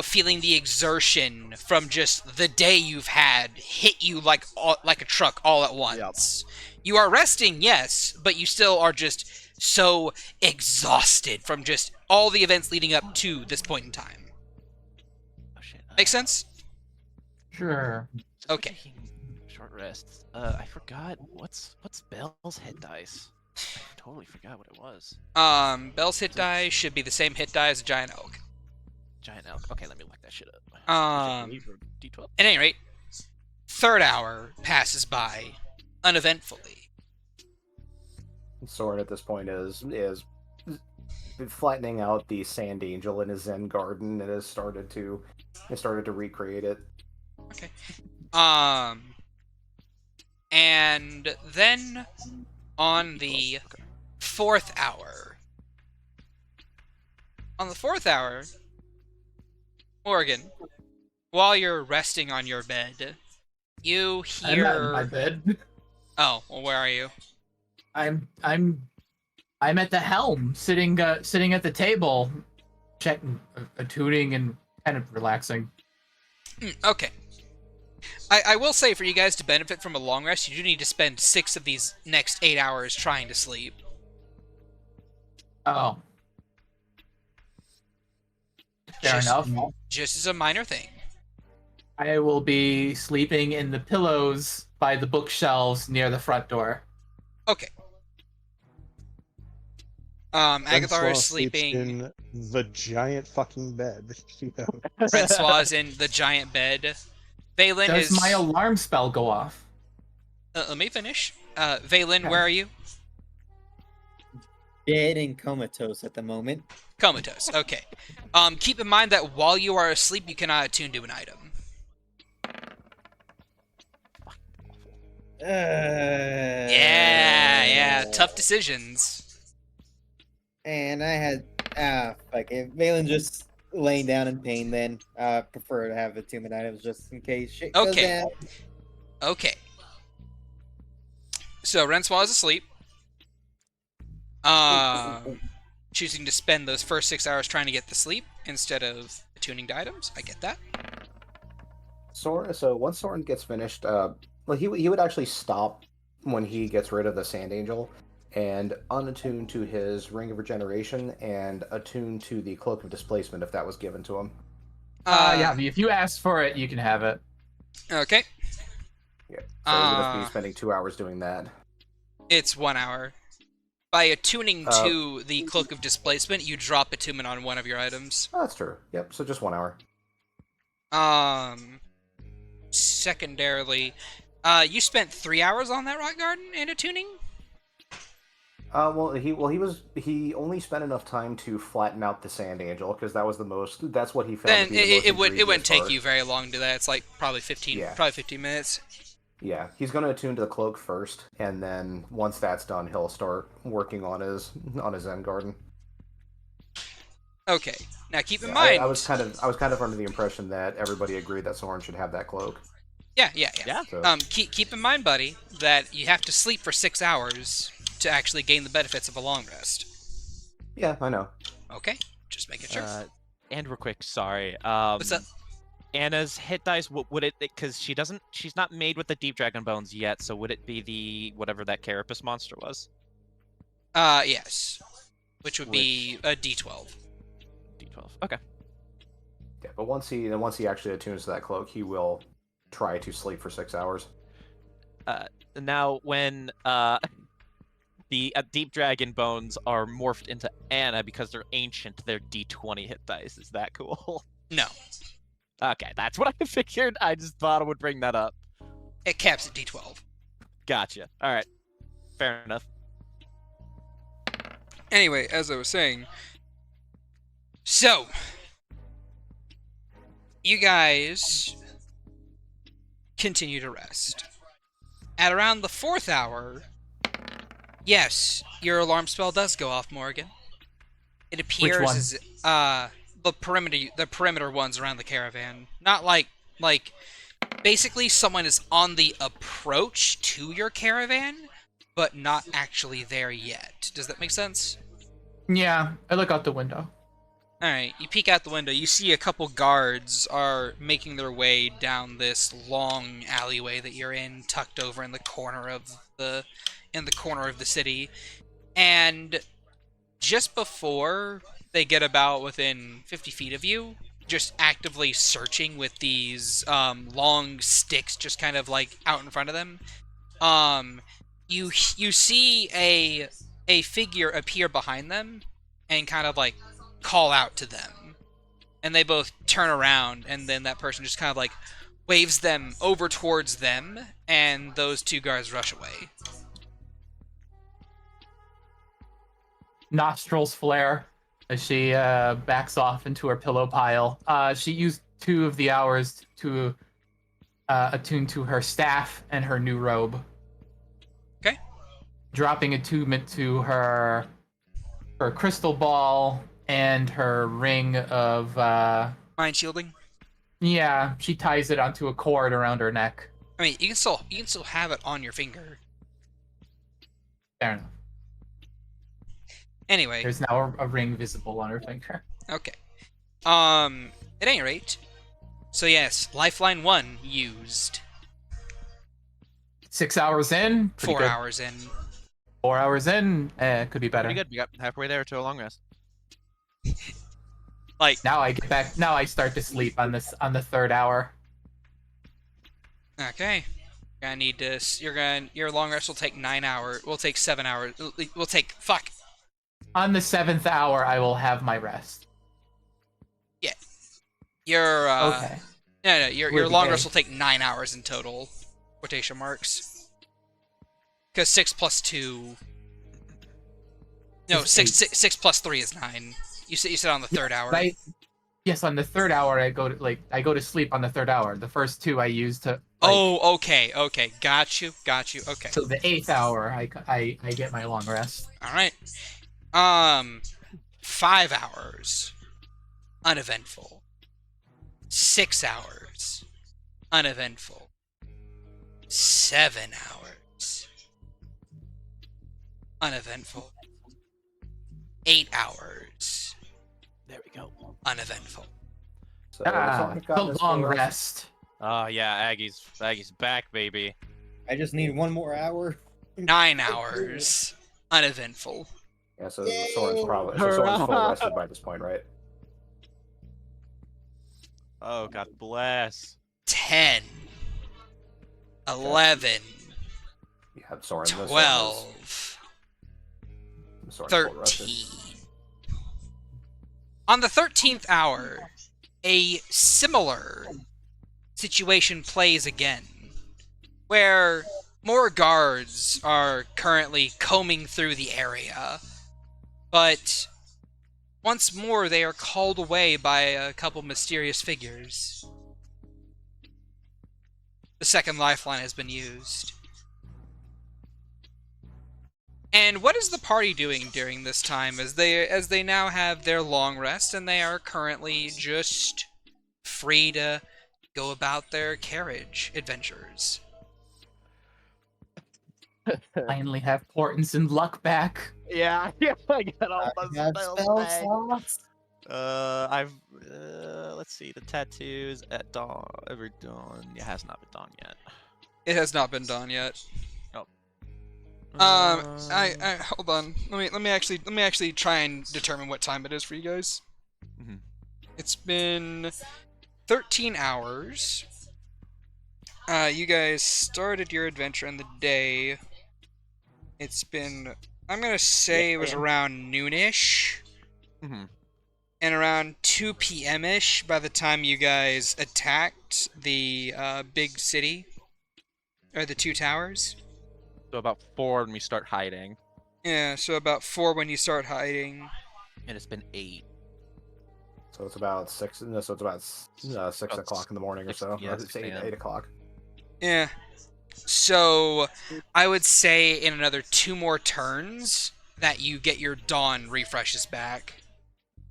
feeling the exertion from just the day you've had hit you like a truck all at once. Yep. You are resting, yes, but you still are just so exhausted from just all the events leading up to this point in time. Oh shit. Make sense? Sure. Just Okay. taking short rests. I forgot what's Bell's hit dice. I totally forgot what it was. Bell's hit die should be the same hit die as a giant elk. Giant elk. Okay, let me look that shit up. D12. At any rate, third hour passes by uneventfully. Soren at this point is flattening out the sand angel in his Zen garden and has started to recreate it. Okay. And then on the fourth hour. On the fourth hour, Morgan, while you're resting on your bed, you hear... I'm not in my bed. Oh, well, where are you? I'm at the helm, sitting at the table, checking, tuning, and kind of relaxing. Okay. I will say, for you guys to benefit from a long rest, you do need to spend 6 of these next 8 hours trying to sleep. Oh. Fair enough. Just as a minor thing. I will be sleeping in the pillows by the bookshelves near the front door. Okay. Agathar is sleeping in the giant fucking bed. Francois is in the giant bed. Valen Does is... my alarm spell go off? let me finish. Valen, where are you? Dead and comatose at the moment. Comatose. Okay. Keep in mind that while you are asleep, you cannot attune to an item. Yeah. Tough decisions. And I had fuck it. Valen just laying down in pain. Then prefer to have attunement items just in case shit goes down. Okay. So Rensois is asleep. choosing to spend those first 6 hours trying to get the sleep instead of attuning to items. I get that. So once Soren gets finished, well, he would actually stop when he gets rid of the Sand Angel and unattune to his Ring of Regeneration and attune to the Cloak of Displacement if that was given to him. Yeah, if you ask for it, you can have it. Okay. Yeah. So he would just be spending 2 hours doing that. It's 1 hour. By attuning to the Cloak of Displacement, you drop attunement on one of your items. Oh, that's true. Yep. So just 1 hour. Secondarily, you spent 3 hours on that rock garden and attuning? He only spent enough time to flatten out the Sand Angel because that was that's what he found. Then to be the most it wouldn't egregious take part. you very long to do that. It's like probably 15 minutes. Yeah, he's going to attune to the cloak first, and then once that's done, he'll start working on his Zen garden. Okay. Now keep in mind, I was kind of under the impression that everybody agreed that Soren should have that cloak. Yeah. So, Keep in mind, buddy, that you have to sleep for 6 hours to actually gain the benefits of a long rest. yeah, I know. Okay, just making sure. And real quick, sorry. What's up? Anna's hit dice, would it, because she's not made with the deep dragon bones yet, so would it be the whatever that carapace monster was? Yes, which would be a D12. D12. Okay. Yeah, but once he actually attunes to that cloak, he will try to sleep for 6 hours. Now, when the deep dragon bones are morphed into Anna because they're ancient, they're D20 hit dice. Is that cool? No, Okay, that's what I figured. I just thought I would bring that up. it caps at D12. Gotcha. All right. Fair enough. Anyway, as I was saying, so you guys continue to rest. At around the 4th hour, yes, your alarm spell does go off, Morgan. It appears one? as the perimeter ones around the caravan. Not like basically someone is on the approach to your caravan, but not actually there yet. Does that make sense? Yeah, I look out the window. Alright, you peek out the window, you see a couple guards are making their way down this long alleyway that you're in, tucked over in the corner of the city. And just before they get about within 50 feet of you, just actively searching with these long sticks just kind of like out in front of them, you see a figure appear behind them and kind of like call out to them, and they both turn around, and then that person just kind of like waves them over towards them, and those two guards rush away. Nostrils flare as she backs off into her pillow pile. She used 2 of the hours to attune to her staff and her new robe. Okay. Dropping attunement to her crystal ball and her ring of Mind shielding. yeah, she ties it onto a cord around her neck. I mean, you can still have it on your finger. Fair enough. Anyway, There's now a ring visible on her finger. okay. At any rate, so yes, Lifeline 1 used. 6 hours in. pretty 4 good. hours in. 4 hours in. Could be better. Pretty good. We got halfway there to a long rest. Like, Now I get back. Now I start to sleep on the 3rd hour. okay. You're gonna need to. Your long rest will take 9 hours. Will take 7 hours. Will take. Fuck. On the 7th hour, I will have my rest. Yeah. Your Okay. No, your With long a- rest will take 9 hours in total. Quotation marks. Because 6 plus 2. No, Is 6 plus 3 is 9. You said on the 3rd hour. Yes, on the 3rd hour, I go to sleep on the 3rd hour. The first 2 I use to. Oh, okay. Got you. Okay. So the 8th hour, I get my long rest. All right. 5 hours, uneventful. 6 hours, uneventful. 7 hours, uneventful. 8 hours. There we go. Uneventful. So that's all I've got The as long far as- rest. Oh yeah, Aggie's back, baby. I just need 1 more hour. 9 hours. Uneventful. Yeah, so Yay! Soren's full rested by this point, right? Oh, God bless. 10. 11. Yeah, Soren's 12. full rested. 13. On the 13th hour, a similar situation plays again, where more guards are currently combing through the area, but once more they are called away by a couple mysterious figures. The second lifeline has been used. And what is the party doing during this time as they now have their long rest and they are currently just free to go about their carriage adventures? Finally have Portents and Luck back. Yeah, I got all I my have spells spell back. slots. I've let's see, the tattoos at dawn. Every dawn. It has not been done yet. It has not been done yet. Oh. I hold on. Let me actually try and determine what time it is for you guys. Mhm. It's been 13 hours. You guys started your adventure in the day. It's been, I'm gonna say it was around noonish, Mhm. and around 2 p.m.ish by the time you guys attacked the big city, or the 2 towers. So about 4 when we start hiding, Yeah, so about 4 when you start hiding. and it's been 8. So it's about 6. No, so it's about 6 o'clock in the morning or 6, so. yeah, Or it's 6 a.m. 8 o'clock. Yeah. So, I would say in another 2 more turns that you get your dawn refreshes back.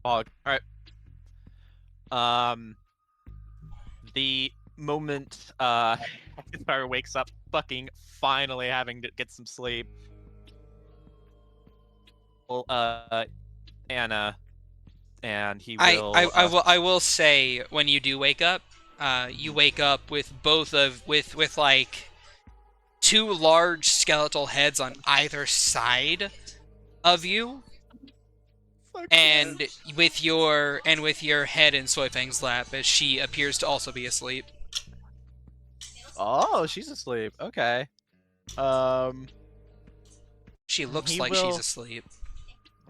All right. The moment Fire wakes up, fucking finally having to get some sleep. Well, Anna, and he will. I will say when you do wake up, you wake up with with like 2 large skeletal heads on either side of you, and with your head in Soifang's lap as she appears to also be asleep. Oh, she's asleep. Okay. She looks He like will- she's asleep.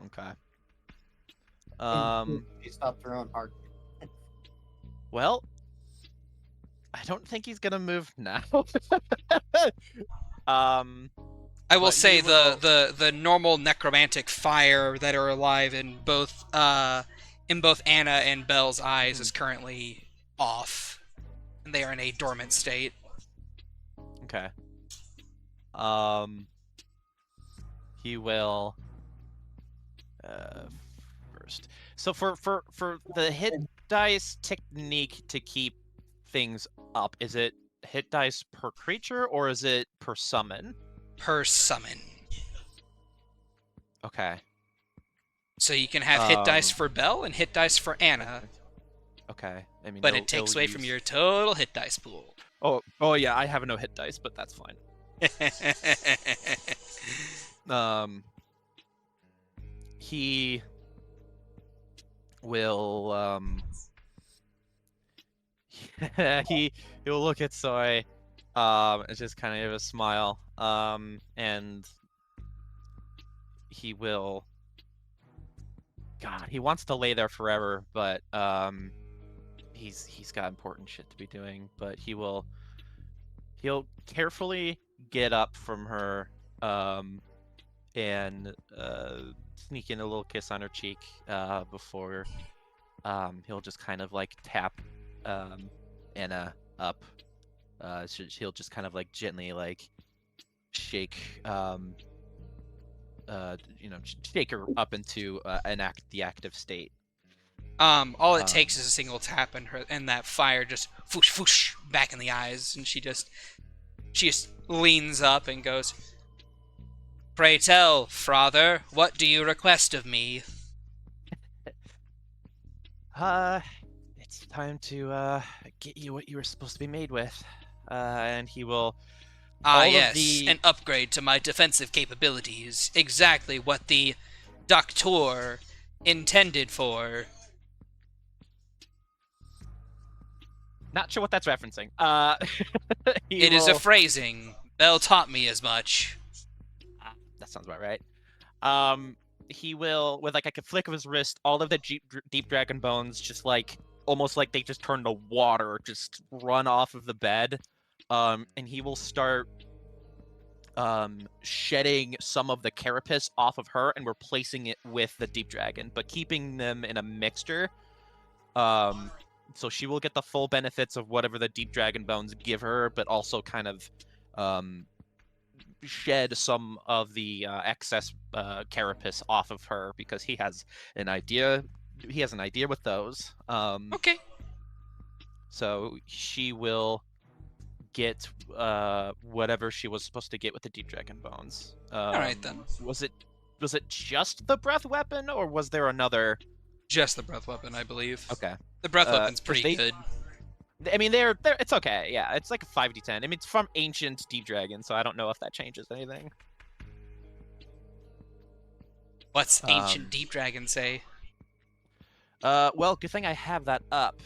Okay. She stopped her own heart. Well, I don't think he's gonna move now. I will But say you will- the normal necromantic fire that are alive in both Anna and Belle's eyes is currently off, and they are in a dormant state. Okay. He will. First. So for the hit dice technique to keep things up, is it hit dice per creature or is it per summon? Per summon. Okay. So you can have hit dice Um, for Belle and hit dice for Anna, Okay. I mean, but he'll- it takes he'll away from use- your total hit dice pool. Oh yeah, I have no hit dice, but that's fine. He will he will look at Soy and just kind of give a smile and he will he wants to lay there forever, but he's got important shit to be doing, but he'll carefully get up from her and sneak in a little kiss on her cheek before he'll just kind of like tap Anna up. He'll just kind of like gently like shake shake her up into the active state. All it takes is a single tap, and that fire just whoosh whoosh back in the eyes, and she just leans up and goes, Pray tell, Father, what do you request of me? It's time to get you what you were supposed to be made with. And he will. Ah, All of yes, the- an upgrade to my defensive capabilities. Exactly what the Doctor intended for. Not sure what that's referencing. He It is a will. phrasing. Bell taught me as much. That sounds about right. He will, with like a flick of his wrist, all of the deep dragon bones just like almost like they just turn to water, just run off of the bed. And he will start shedding some of the carapace off of her and replacing it with the deep dragon, but keeping them in a mixture. So she will get the full benefits of whatever the deep dragon bones give her, but also kind of shed some of the excess carapace off of her because he has an idea. He has an idea with those. Okay. So she will get whatever she was supposed to get with the deep dragon bones. Alright then. Was it just the breath weapon, or was there another? Just the breath weapon, I believe. Okay. The breath weapon's 'cause pretty they- good. I mean, they're it's okay. Yeah, it's like a 5d10. I mean, it's from ancient deep dragon, so I don't know if that changes anything. What's ancient Um, deep dragon say? Well, good thing I have that up.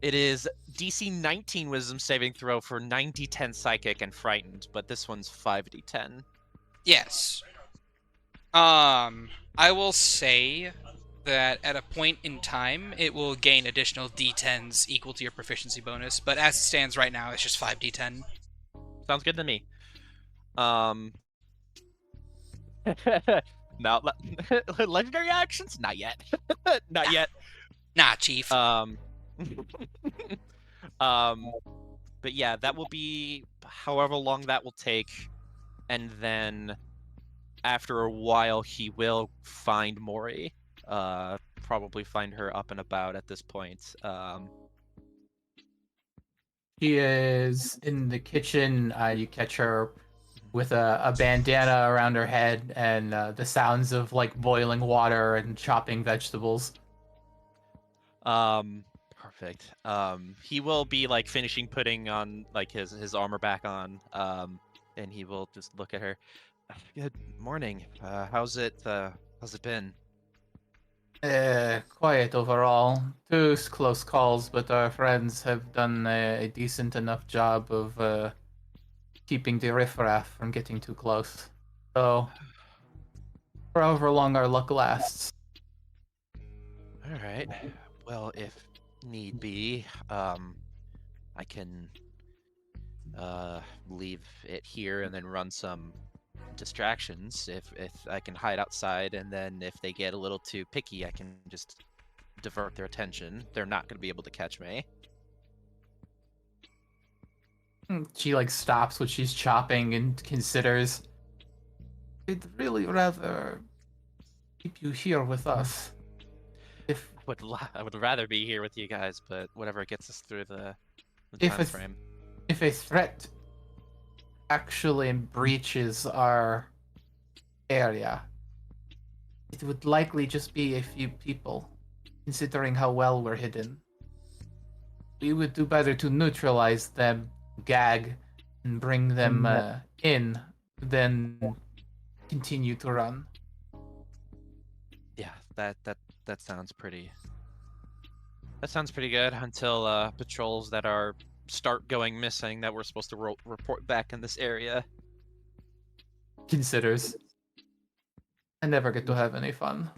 It is DC 19 Wisdom saving throw for 90-10 Psychic and Frightened, but this one's 5d10. Yes. I will say that at a point in time, it will gain additional d10s equal to your proficiency bonus, but as it stands right now, it's just 5d10. Sounds good to me. No, legendary actions? Not yet. Not yet. Nah, Chief. But yeah, that will be however long that will take, and then after a while, he will find Mori. Probably find her up and about at this point. She is in the kitchen. You catch her with a bandana around her head and the sounds of like boiling water and chopping vegetables. Perfect. He will be like finishing putting on like his armor back on. And he will just look at her. Good morning. How's it been? Quiet overall. Two close calls, but our friends have done a decent enough job of keeping the riffraff from getting too close. So, for however long our luck lasts. All right. Well, if need be, I can leave it here and then run some distractions if I can hide outside, and then if they get a little too picky, I can just divert their attention. They're not going to be able to catch me. She like stops what she's chopping and considers. I'd really rather keep you here with us. If I would rather be here with you guys, but whatever gets us through the If time it's- frame. if a threat actually breaches our area, it would likely just be a few people, considering how well we're hidden. We would do better to neutralize them, gag, and bring them in than continue to run. Yeah, that sounds pretty. That sounds pretty good until patrols that start going missing that we're supposed to report back in this area. Considers. I never get to have any fun.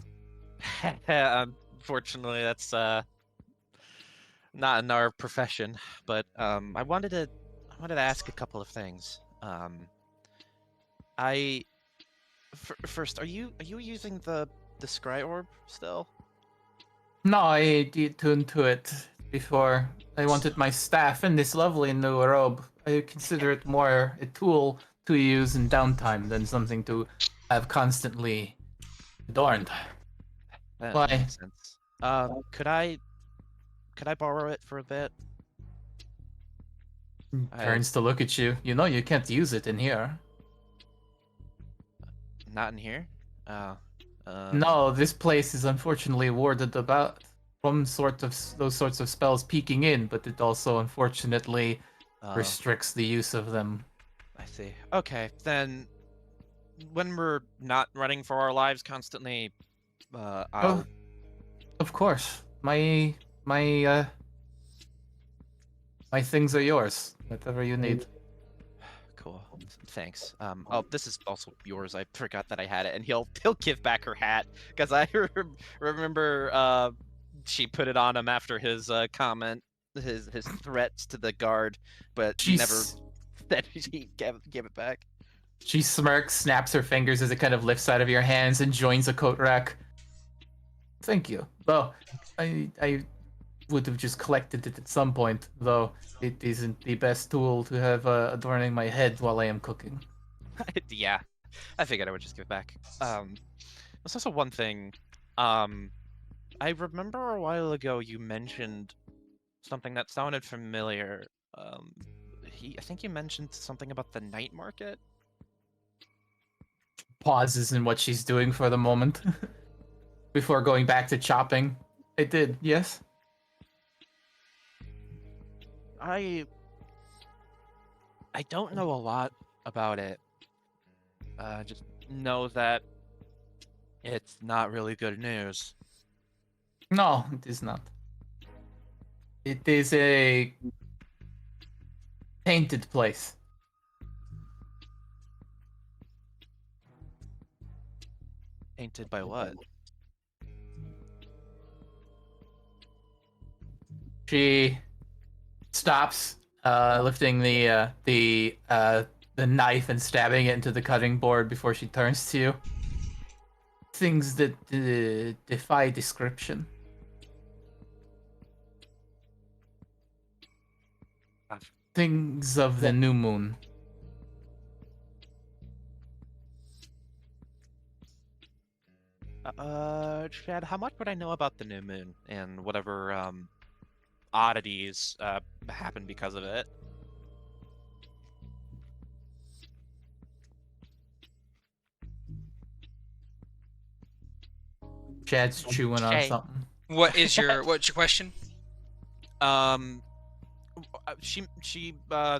Unfortunately, that's not in our profession. But I wanted to ask a couple of things. First, are you using the scry orb still? No, I did tune to it before. I wanted my staff in this lovely new robe. I consider it more a tool to use in downtime than something to have constantly adorned. That Why? makes sense. Could I borrow it for a bit? Turns to look at you. You know you can't use it in here. Not in here? Oh. No, this place is unfortunately warded about from those sorts of spells peeking in, but it also unfortunately Oh, restricts the use of them. I see. Okay, then when we're not running for our lives constantly, Oh, I'll... of course. My my things are yours. Whatever you need. Cool. Thanks. Oh, this is also yours. I forgot that I had it, and he'll give back her hat because I remember she put it on him after his comment, his threats to the guard, but he never She's said he gave it back. She smirks, snaps her fingers as it kind of lifts out of your hands and joins the coat rack. Thank you. Though, I would have just collected it at some point, though it isn't the best tool to have adorning my head while I am cooking. Yeah, I figured I would just give it back. There's also one thing. I remember a while ago you mentioned something that sounded familiar. I think you mentioned something about the night market. Pauses in what she's doing for the moment before going back to chopping. I did, yes? I don't know a lot about it. Just know that it's not really good news. No, it is not. It is a tainted place. Tainted by what? She stops, lifting the knife and stabbing it into the cutting board before she turns to you. Things that defy description. Things of the new moon. Shad, how much would I know about the new moon and whatever oddities happen because of it? Chad's chewing on Shay. something. What's your question? She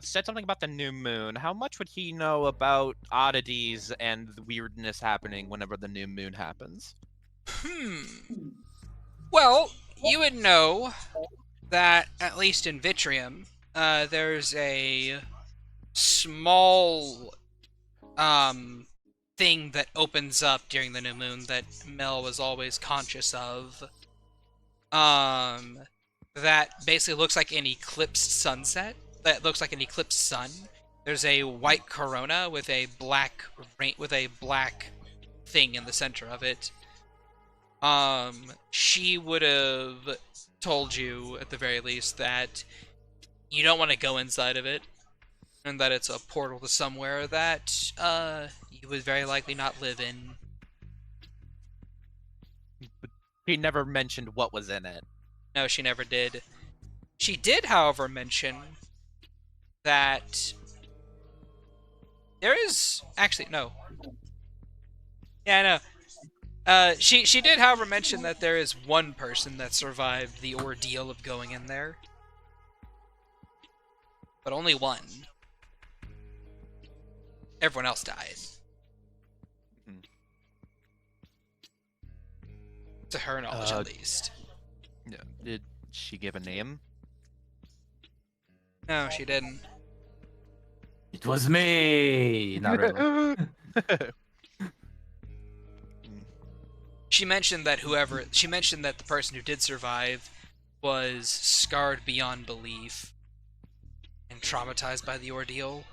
said something about the new moon. How much would he know about oddities and the weirdness happening whenever the new moon happens? Well, you would know that at least in Vitrium, there's a small thing that opens up during the new moon that Mel was always conscious of. That basically looks like an eclipsed sunset. That looks like an eclipsed sun. There's a white corona with a black thing in the center of it. She would have told you at the very least that you don't want to go inside of it, and that it's a portal to somewhere that you would very likely not live in. He never mentioned what was in it. No, she never did. She did, however, mention that there is actually no. Yeah, I know. She did, however, mention that there is one person that survived the ordeal of going in there, but only one. Everyone else died. Mhm. To her knowledge, at least. Yeah. Did she give a name? No, she didn't. It was me. Not really. She mentioned that the person who did survive was scarred beyond belief and traumatized by the ordeal.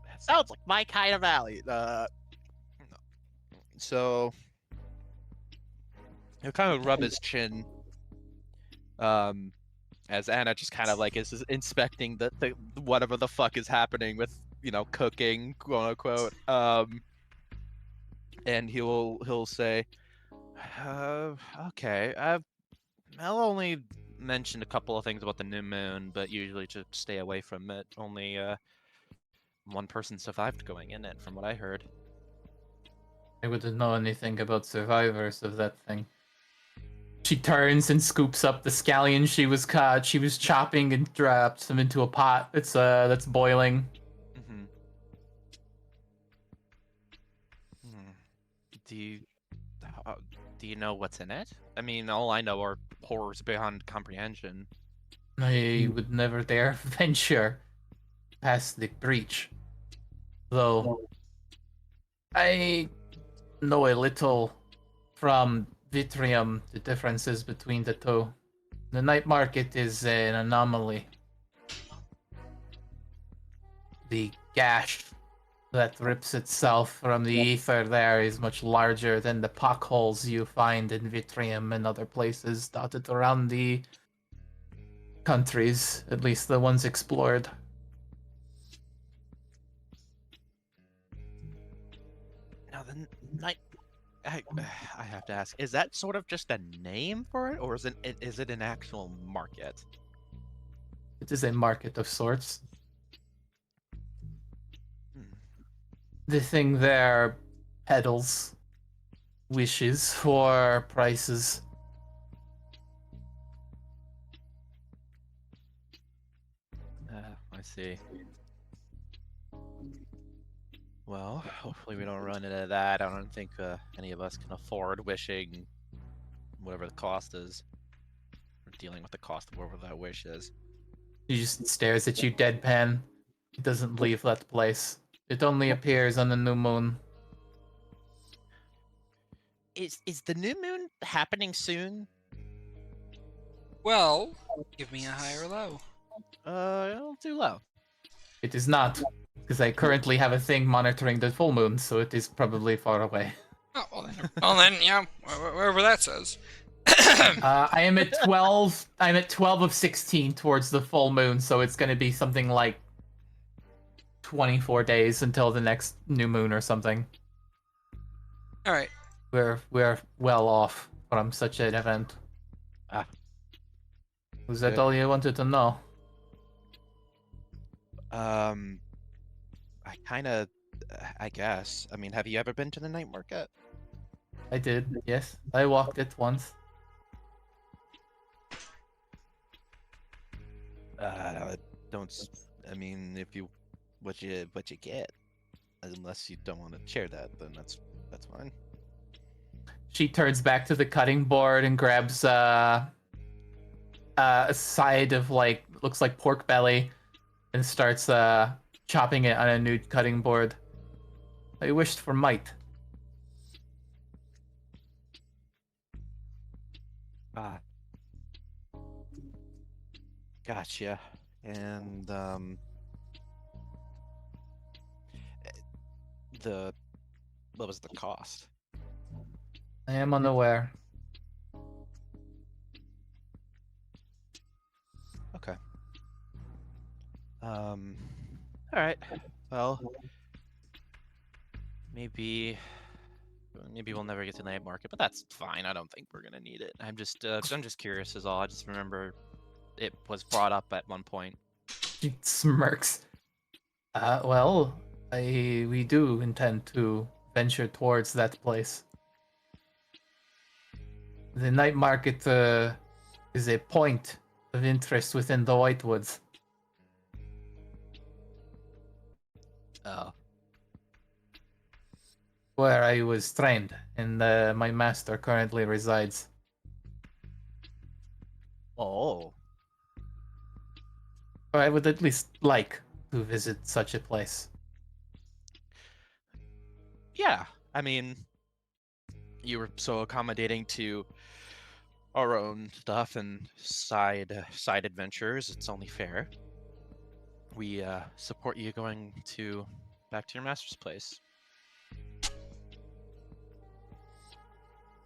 That sounds like my kind of alley. So he'll kind of rub his chin. As Anna just kind of like is inspecting the whatever the fuck is happening with, you know, cooking, quote unquote. And he'll say, okay, I'll only mention a couple of things about the new moon, but usually to stay away from it. Only one person survived going in it, from what I heard. I wouldn't know anything about survivors of that thing. She turns and scoops up the scallion she was caught. She was chopping and drops them into a pot that's boiling. Mm-hmm. Do you do you know what's in it? I mean, all I know are horrors beyond comprehension. I would never dare venture past the breach. Though I know a little from Vitrium, the differences between the two. The night market is an anomaly. The gash that rips itself from the ether there is much larger than the pockholes you find in Vitrium and other places dotted around the countries, at least the ones explored. Now the night. I have to ask: is that sort of just a name for it, or is it an actual market? It is a market of sorts. The thing there peddles wishes for prices. I see. Well, hopefully we don't run into that. I don't think any of us can afford wishing whatever the cost is. Or dealing with the cost of whatever that wish is. He just stares at you deadpan. He doesn't leave that place. It only appears on the new moon. Is the new moon happening soon? Well, give me a high or low. It'll do low. It is not, because I currently have a thing monitoring the full moon, so it is probably far away. Oh, well then, yeah, wherever that says. I am at 12. I'm at 12 of 16 towards the full moon, so it's going to be something like 24 days until the next new moon or something. All right. We're well off from such an event. Ah. Was that Good. all you wanted to know? I guess. I mean, have you ever been to the night market? I did, yes. I walked it once. Don't. I mean, if you what you get, unless you don't want to share that, then that's fine. She turns back to the cutting board and grabs a side of like looks like pork belly and starts chopping it on a new cutting board. I wished for might. Ah, gotcha. And the what was the cost? I am unaware. Okay. All right. Well, maybe we'll never get to the night market, but that's fine. I don't think we're gonna need it. I'm just curious, is all. I just remember it was brought up at one point. She smirks. Well, we do intend to venture towards that place. The night market is a point of interest within the Whitewoods. Oh. Where I was trained, and my master currently resides. Oh. I would at least like to visit such a place. Yeah. I mean, you were so accommodating to our own stuff and side adventures. It's only fair. We support you going back to your master's place.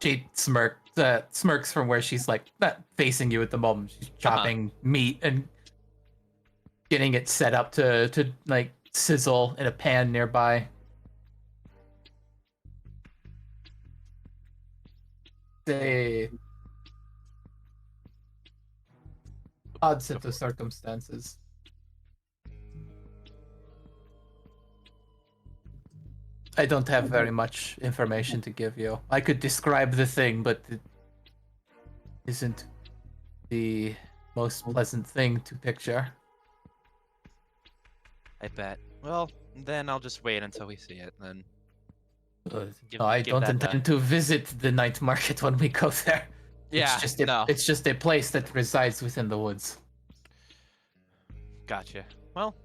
She smirks from where she's like not facing you at the moment. She's chopping meat and getting it set up to like sizzle in a pan nearby. The odd set of circumstances. I don't have very much information to give you. I could describe the thing, but it isn't the most pleasant thing to picture. I bet. Well, then I'll just wait until we see it. Then No, I give don't that intend to visit the night market when we go there. Yeah, It's just a place that resides within the woods. Gotcha. Well,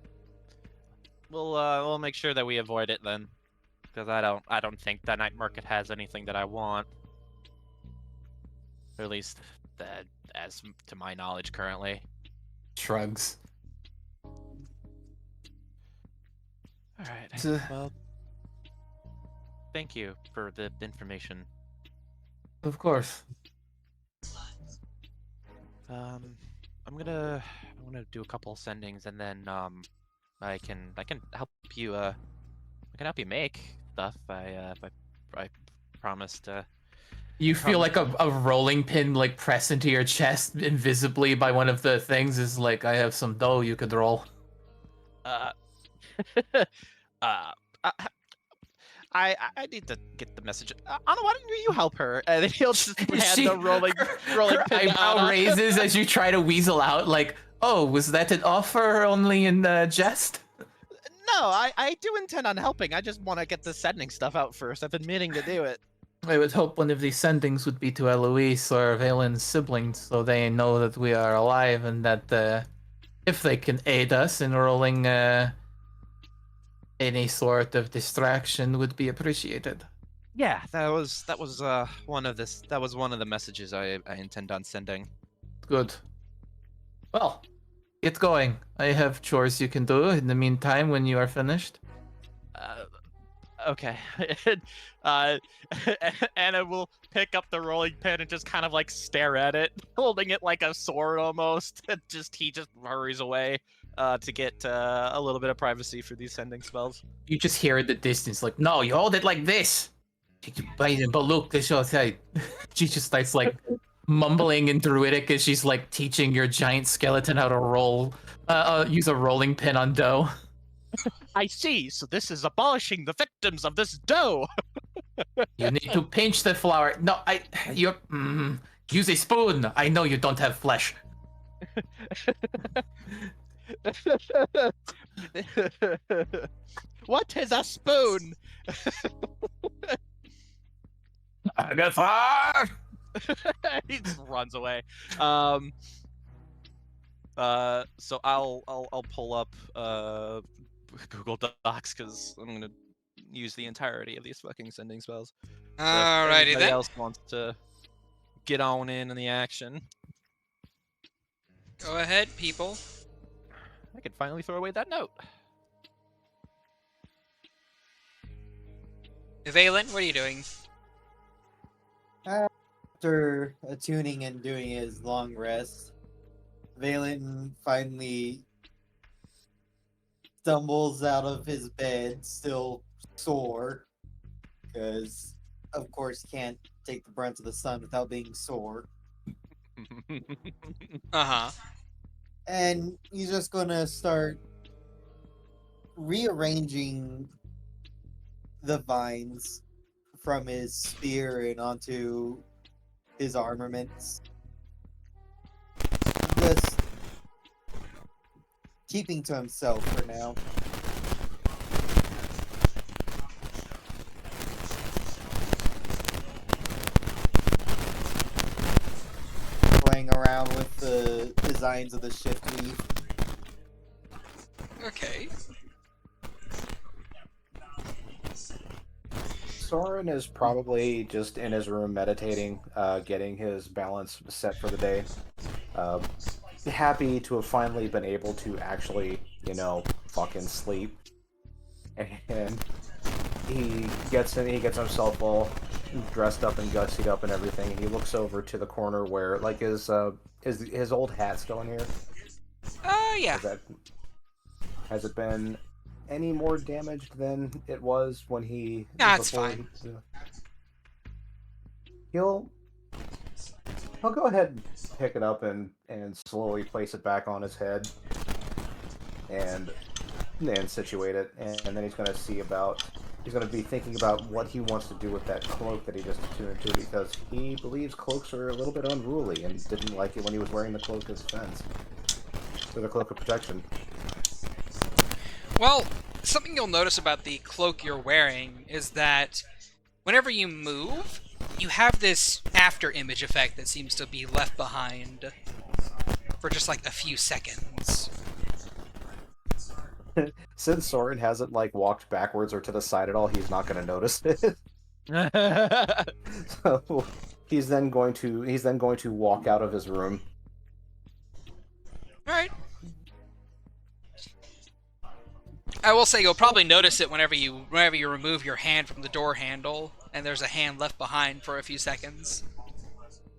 we'll make sure that we avoid it then, because I don't think that night market has anything that I want, or at least that, as to my knowledge currently. Shrugs. All right. So- Well, thank you for the information. Of course. I'm gonna do a couple sendings, and then I can help you make stuff. I promised. You feel like a rolling pin like press into your chest invisibly by one of the things is like, I have some dough you could roll. Uh, I need to get the message. Anna, why don't you help her? And then he'll just hand the rolling her pin to eyebrow Anna. raises as you try to weasel out, like, oh, was that an offer only in jest? No, I do intend on helping. I just want to get the sending stuff out first. I've been meaning to do it. I would hope one of these sendings would be to Eloise or Valen's siblings, so they know that we are alive and that if they can aid us in rolling any sort of distraction would be appreciated. Yeah, that was one of the messages I intend on sending. Good. Well, get going. I have chores you can do in the meantime when you are finished. Okay. Anna will pick up the rolling pin and just kind of like stare at it, holding it like a sword almost. He just hurries away to get a little bit of privacy for these sending spells. You just hear in the distance, like, no, you hold it like this. But look, this outside. She just starts like mumbling in Druidic as she's like teaching your giant skeleton how to roll, use a rolling pin on dough. I see. So this is abolishing the victims of this dough. You need to pinch the flour. No, use a spoon. I know you don't have flesh. What is a spoon? Agatha! He just runs away. So I'll pull up Google Docs because I'm gonna use the entirety of these fucking sending spells. So if Alrighty anybody then. else wants to get on in the action, Go ahead, people. I can finally throw away that note. Valen, what are you doing? After attuning and doing his long rest, Valen finally stumbles out of his bed, still sore, because of course can't take the brunt of the sun without being sore. Uh-huh. And he's just gonna start rearranging the vines from his spear and onto his armaments. Just keeping to himself for now. Playing around with the designs of the shift leaf. Okay. Soren is probably just in his room meditating, getting his balance set for the day. Happy to have finally been able to actually, fucking sleep. And he gets himself all dressed up and gussied up and everything. He looks over to the corner where, like, is his old hat still in here? Yeah. Has it been any more damaged than it was when he? Nah, it's fine. He'll go ahead and pick it up and slowly place it back on his head and situate it, and then he's going to see about He's going to be thinking about what he wants to do with that cloak that he just tuned into, because he believes cloaks are a little bit unruly and didn't like it when he was wearing the cloak of defense. Or the cloak of protection. Well, something you'll notice about the cloak you're wearing is that whenever you move, you have this after image effect that seems to be left behind for just like a few seconds. Since Soren hasn't like walked backwards or to the side at all, he's not going to notice it. So he's then going to walk out of his room. All right. I will say you'll probably notice it whenever you remove your hand from the door handle and there's a hand left behind for a few seconds.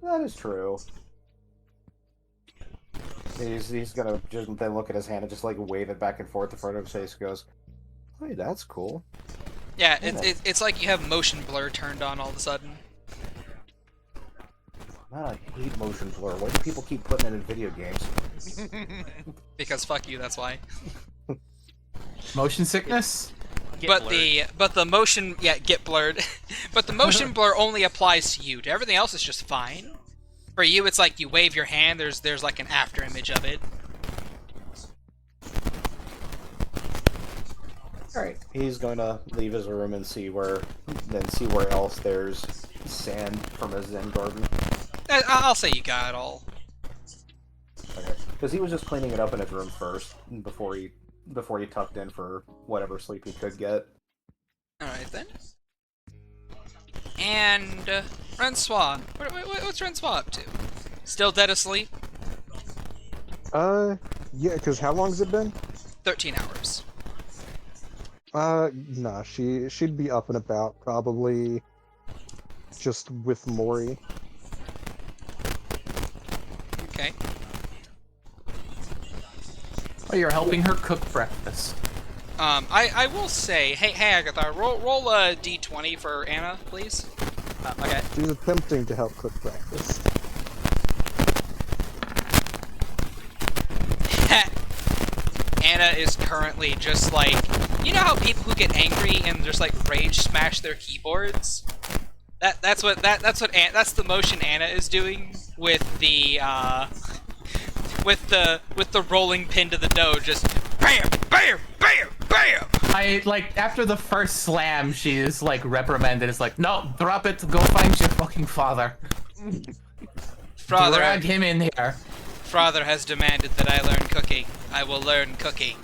That is true. He's gonna just then look at his hand and just like wave it back and forth in front of his face. Goes, "Hey, that's cool." Yeah, it's like you have motion blur turned on all of a sudden. Man, I hate motion blur. Why do people keep putting it in video games? Because fuck you, that's why. Motion sickness? But the motion get blurred. But the motion blur only applies to you. To everything else it's just fine. For you it's like you wave your hand, there's like an after image of it. Alright. He's going to leave his room and see where else there's sand from his Zen garden. I'll say you got it all. Okay. Because he was just cleaning it up in his room first before he tucked in for whatever sleep he could get. Alright then. And Francois. What's Francois up to? Still dead asleep? Yeah, because how long's it been? 13 hours. Nah, she'd be up and about, probably just with Mori. Okay. Oh, you're helping her cook breakfast. I will say, hey Agatha, roll a d20 for Anna, please. Okay. She's attempting to help cook breakfast. Anna is currently just like, you know how people who get angry and just like rage smash their keyboards? That's the motion Anna is doing with the with the rolling pin to the dough, just bam, bam, bam, bam. After the first slam, she is like reprimanded. It's like, no, drop it, go find your fucking father. Drag him in here. Father has demanded that I learn cooking. I will learn cooking.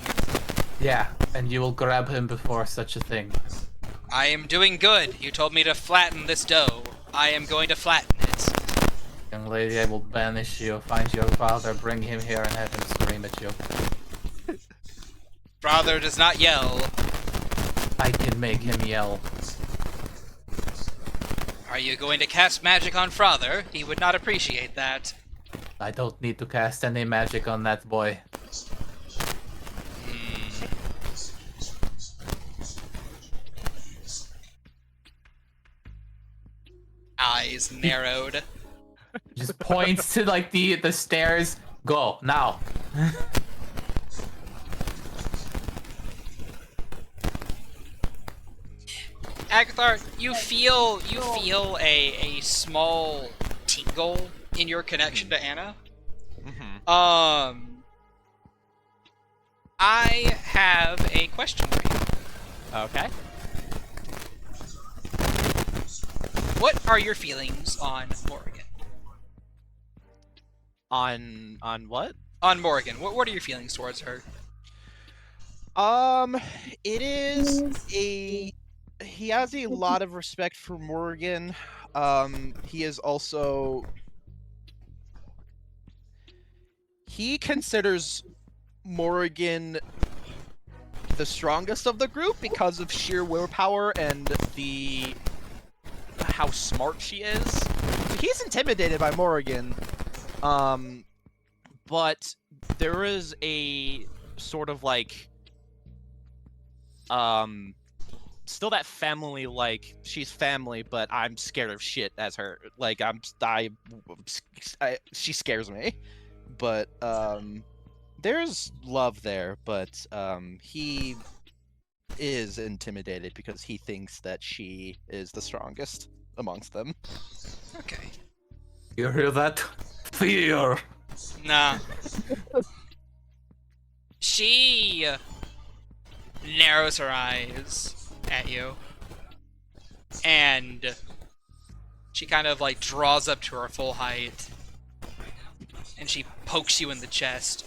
Yeah, and you will grab him before such a thing. I am doing good. You told me to flatten this dough. I am going to flatten it. Young lady, I will banish you, find your father, bring him here, and have him scream at you. Father does not yell. I can make him yell. Are you going to cast magic on Father? He would not appreciate that. I don't need to cast any magic on that boy. Eyes narrowed. Just points to like the stairs. Go now. Agathar, you feel a small tingle in your connection to Anna. I have a question for you. Okay. What are your feelings on Morrigan? On what? On Morrigan, what are your feelings towards her? It is he has a lot of respect for Morgan. He is also he considers Morrigan the strongest of the group because of sheer willpower and how smart she is. So he's intimidated by Morrigan. But there is a sort of like still that family, like she's family, but I'm scared of shit as her. Like she scares me. But there's love there, but he is intimidated because he thinks that she is the strongest amongst them. Okay. You hear that? Fear. Nah. She narrows her eyes at you, and she kind of like draws up to her full height, and she pokes you in the chest.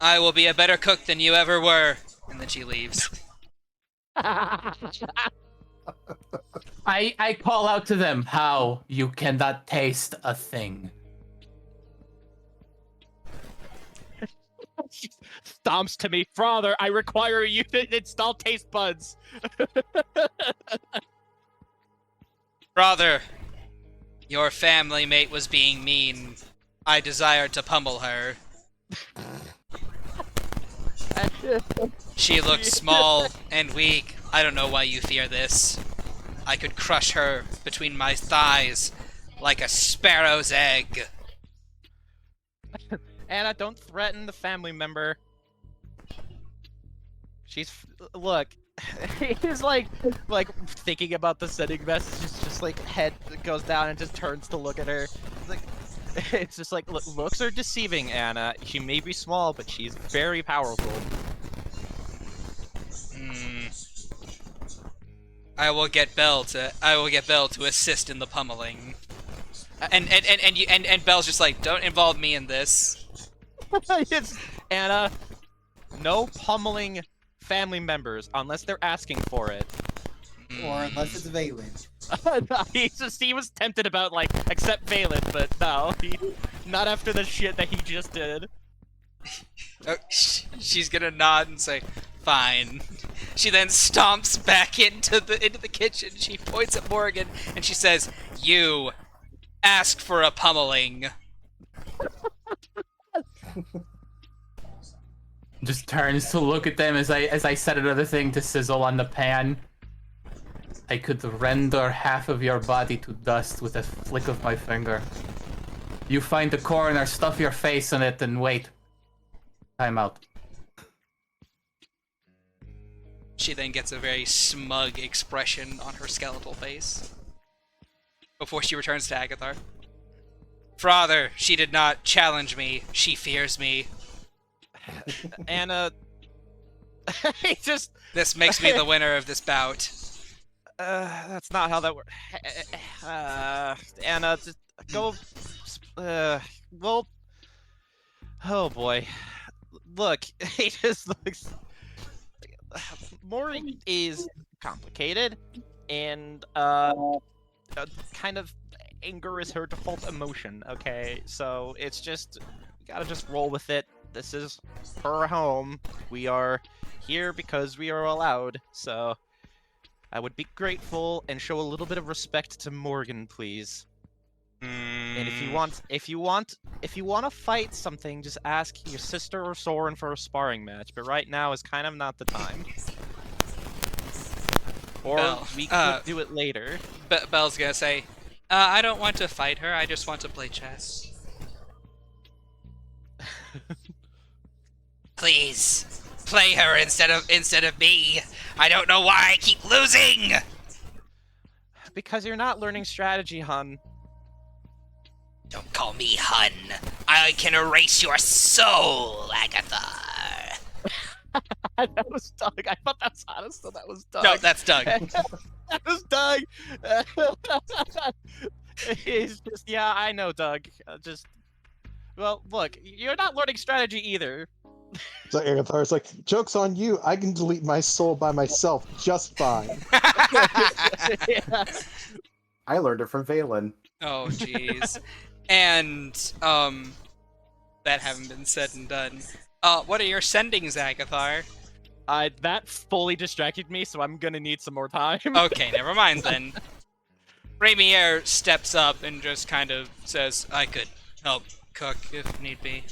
I will be a better cook than you ever were, and then she leaves. I call out to them, how you cannot taste a thing. She stomps to me, Father, I require you to install taste buds. Brother, your family mate was being mean. I desired to pummel her. She looked small and weak. I don't know why you fear this. I could crush her between my thighs like a sparrow's egg. Anna, don't threaten the family member. Look, he's like thinking about the sending message. Just like head goes down and just turns to look at her. It's like, it's just like, look, looks are deceiving, Anna. She may be small, but she's very powerful. I will get Belle to assist in the pummeling. And Belle's just like, don't involve me in this. It's Anna. No pummeling family members unless they're asking for it. Or unless it's Valen. He was tempted about like accept Valen, but no, not after the shit that he just did. Oh, she's gonna nod and say, "Fine." She then stomps back into the kitchen. She points at Morgan and she says, "You ask for a pummeling." Just turns to look at them as I set another thing to sizzle on the pan. I could render half of your body to dust with a flick of my finger. You find the coroner, stuff your face in it, and wait. Time out. She then gets a very smug expression on her skeletal face before she returns to Agathar. Father, she did not challenge me. She fears me. Anna, he just. This makes me the winner of this bout. That's not how that works. Anna, just go. Well. Oh boy. Look, he just looks. Maury is complicated, and kind of anger is her default emotion. Okay, so it's just you gotta just roll with it. This is her home. We are here because we are allowed. So I would be grateful and show a little bit of respect to Morgan, please. And if you want to fight something, just ask your sister or Soren for a sparring match. But right now is kind of not the time. Or we could do it later. Belle's gonna say, I don't want to fight her, I just want to play chess. Please, play her instead of me. I don't know why I keep losing! Because you're not learning strategy, hun. Don't call me hun. I can erase your soul, Agathar. That was Doug. I thought that's honest, so that was Doug. No, that's Doug. That was Doug. He's just, yeah, I know, Doug. Well, look, you're not learning strategy either. So Agathar's like, joke's on you. I can delete my soul by myself just fine. Yeah. I learned it from Valen. Oh, jeez. And, that having been said and done, what are your sendings, Agathar? That fully distracted me, so I'm gonna need some more time. Okay, never mind then. Ramier steps up and just kind of says, I could help cook if need be.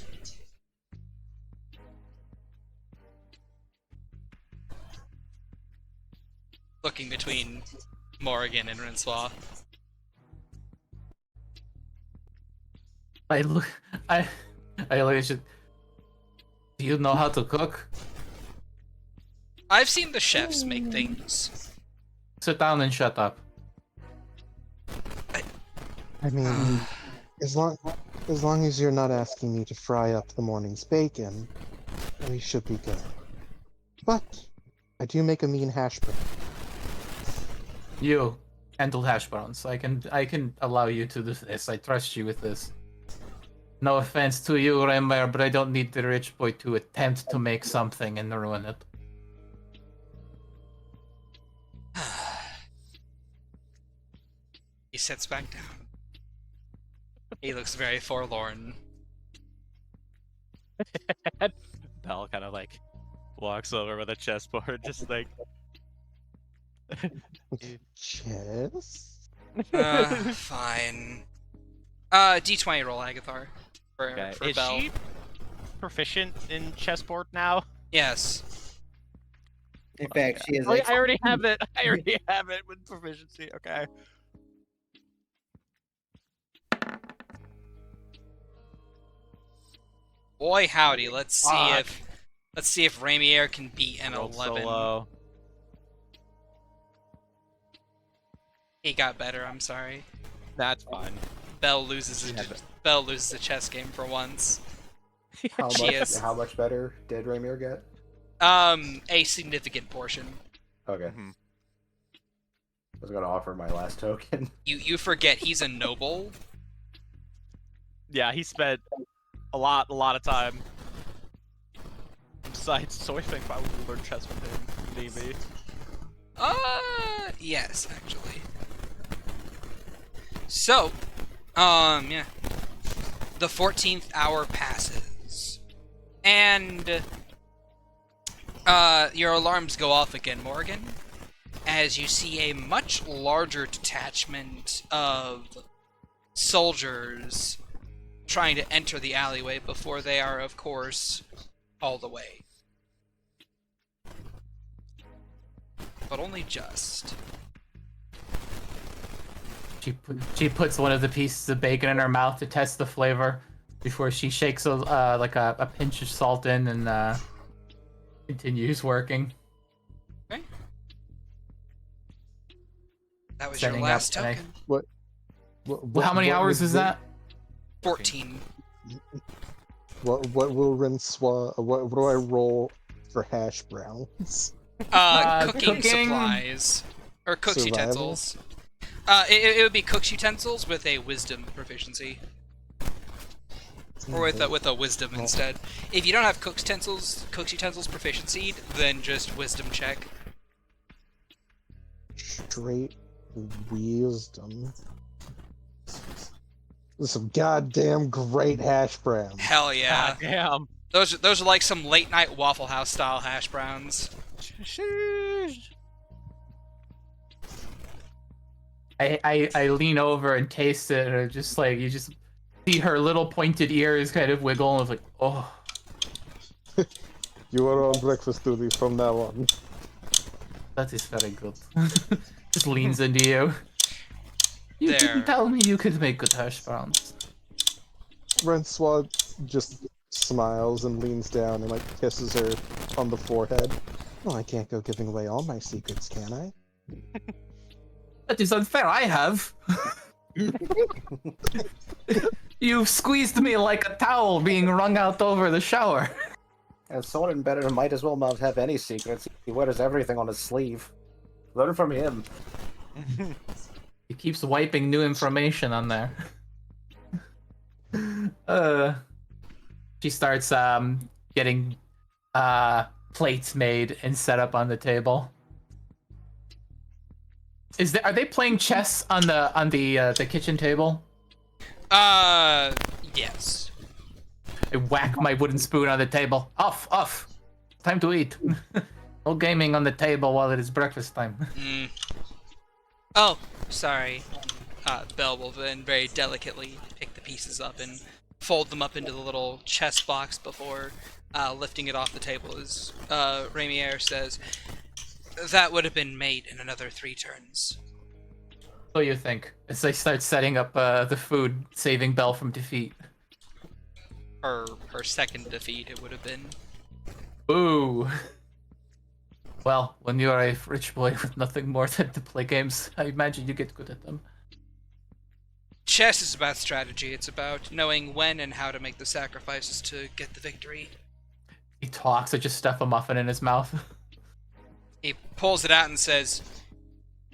Looking between Morgan and Rinsois. I look at you. Do you know how to cook? I've seen the chefs make things. Sit down and shut up. I mean, as long as you're not asking me to fry up the morning's bacon, we should be good. But I do make a mean hash brown. You handle hash browns. I can allow you to do this. I trust you with this. No offense to you, Rember, but I don't need the rich boy to attempt to make something and ruin it. He sits back down. He looks very forlorn. Bell kind of like walks over with a chessboard, just like. Chess? Fine. D20 roll, Agathar. For Is Bell. she proficient in chessboard now? Yes. In fact, she is. Oh, yeah, I already have it. I already have it with proficiency. Okay. Boy howdy, let's see if Ramier can beat an Rolled 11. so low. He got better, I'm sorry. That's fine. Bell loses a chess game for once. How She much? is. How much better did Raymir get? A significant portion. Okay. Mhm. I was gonna offer my last token. You forget he's a noble. Yeah, he spent a lot of time. Besides, so I think I would learn chess with him, maybe. Yes, actually. So, yeah. The 14th hour passes. And, your alarms go off again, Morgan, as you see a much larger detachment of soldiers trying to enter the alleyway before they are, of course, hauled away. But only just. She puts one of the pieces of bacon in her mouth to test the flavor before she shakes a pinch of salt in and continues working. Okay. That was Setting your up last an ex- token. Well, how many hours is that? 14. What will Rinsois? What do I roll for hash browns? Cooking supplies. Or cook's Survival? utensils. It would be cook's utensils with a wisdom proficiency. Or with a wisdom instead. If you don't have cook's utensils proficiency, then just wisdom check. Straight wisdom. Some goddamn great hash browns. Hell yeah. God damn. Those are like some late night Waffle House style hash browns. I lean over and taste it, and just like you just see her little pointed ears kind of wiggle, and I was like, oh. You are on breakfast duty from now on. That is very good. Just leans into you. You There. didn't tell me you could make good hash browns. Rinsois just smiles and leans down and like kisses her on the forehead. Well, I can't go giving away all my secrets, can I? That is unfair. I have. You've squeezed me like a towel being wrung out over the shower. And Soren better might as well not have any secrets. He wears everything on his sleeve. Learn from him. He keeps wiping new information on there. She starts getting plates made and set up on the table. Are they playing chess on the kitchen table? Yes. I whack my wooden spoon on the table. Off. Time to eat. No gaming on the table while it is breakfast time. Oh, sorry. Belle will then very delicately pick the pieces up and fold them up into the little chess box before lifting it off the table. As Ramier says, that would have been made in another 3 turns. What do you think? As I start setting up the food, saving Belle from defeat. Her second defeat, it would have been. Ooh. Well, when you're a rich boy with nothing more than to play games, I imagine you get good at them. Chess is about strategy. It's about knowing when and how to make the sacrifices to get the victory. He talks, I just stuff a muffin in his mouth. He pulls it out and says,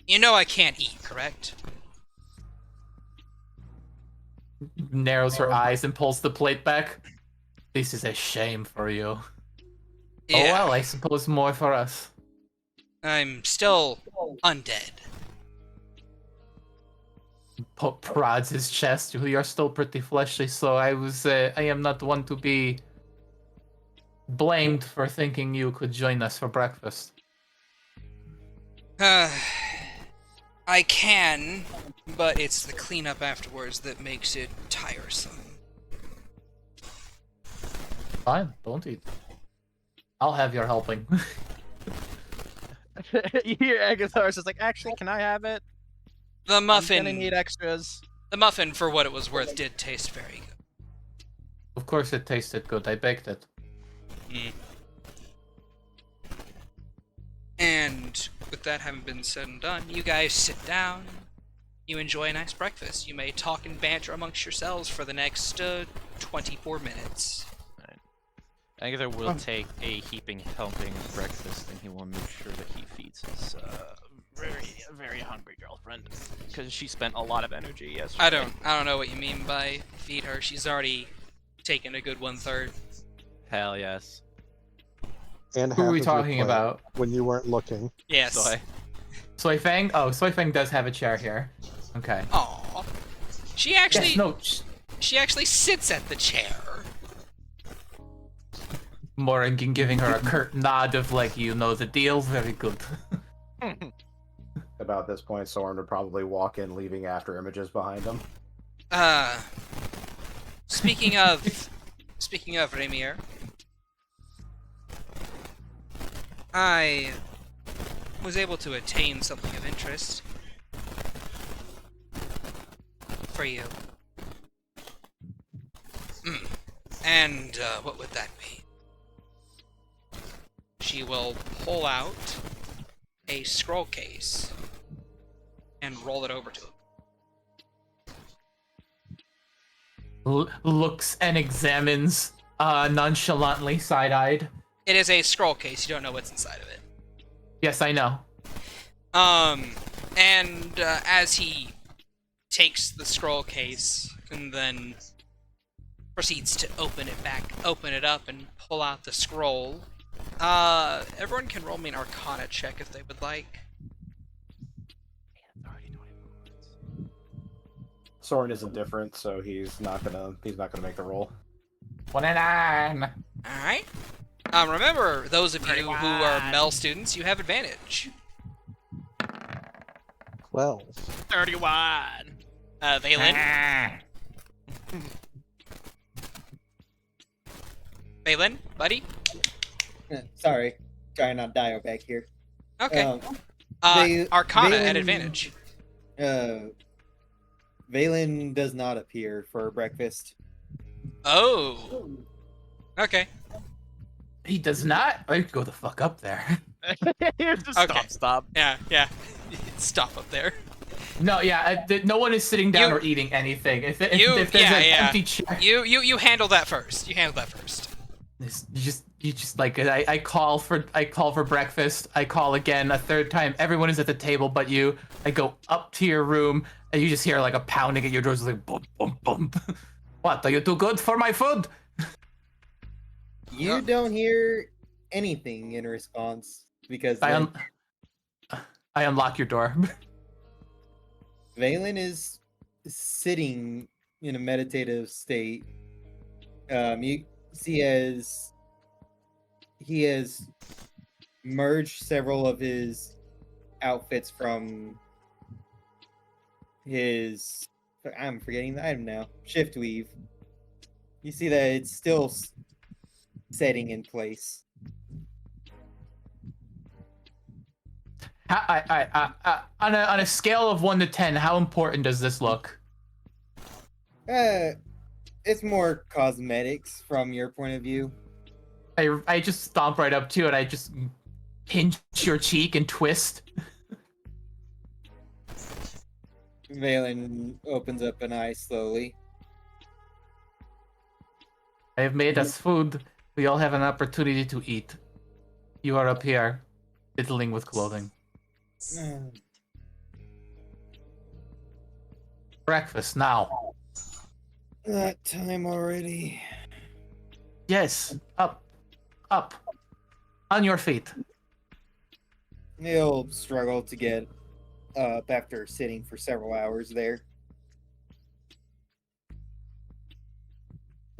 "You know I can't eat, correct?" Narrows her eyes and pulls the plate back. This is a shame for you. Oh Yeah, well, I suppose more for us. I'm still undead. Prods his chest. We are still pretty fleshy, so I am not one to be blamed for thinking you could join us for breakfast. I can, but it's the cleanup afterwards that makes it tiresome. Fine, don't eat. I'll have your helping. You hear Agathar's just like, actually, can I have it? The I'm gonna muffin, need extras. the muffin, for what it was worth, did taste very good. Of course it tasted good, I baked it. And with that having been said and done, you guys sit down. You enjoy a nice breakfast. You may talk and banter amongst yourselves for the next 24 minutes. Agathar will take a heaping helping of breakfast, and he will make sure that he feeds his very hungry girlfriend, because she spent a lot of energy yesterday. I don't know what you mean by feed her. She's already taken a good 1/3. Hell yes. And Who are half we of your talking plate about? when you weren't looking? Yes. Soy. Soy Fang? Oh, Soy Fang does have a chair here. Okay. Aww. She actually, Yes, no. she actually sits at the chair. Morrigan giving her a curt nod of like, you know the deal, very good. About this point, Soren would probably walk in, leaving after images behind him. Speaking of Raimier, I was able to attain something of interest for you. And what would that be? She will pull out a scroll case and roll it over to him. Looks and examines nonchalantly, side-eyed. It is a scroll case. You don't know what's inside of it. Yes, I know. And as he takes the scroll case and then proceeds to open it up and pull out the scroll, everyone can roll me an Arcana check if they would like. Soren isn't different, so he's not gonna make the roll. 29. All right. Remember, those of you who are Mel students, you have advantage. 12. 31. Valen. Valen, buddy. Sorry, trying not die back here. Okay. They- Arcana at Valen- advantage. Valen does not appear for breakfast. Oh. Okay. He does not? I go the fuck up there. Just Okay. Stop. Yeah. Stop up there. No, yeah, no one is sitting down You- or eating anything. If there's yeah, an yeah. empty chair, You handle that first. you just like I call for breakfast. I call again a third time. Everyone is at the table but you. I go up to your room and you just hear like a pounding at your doors, like boom, boom, boom. What? Are you too good for my food? You don't hear anything in response because I unlock your door. Valen is sitting in a meditative state. You see as he has merged several of his outfits from his, I'm forgetting the item now, shift weave. You see that it's still setting in place. On a scale of 1 to 10, how important does this look? It's more cosmetics from your point of view. I just stomp right up to it. I just pinch your cheek and twist. Valen opens up an eye slowly. I have made us food. We all have an opportunity to eat. You are up here, fiddling with clothing. Breakfast now. That time already. Yes, up, up, on your feet. He'll struggle to get up after sitting for several hours there.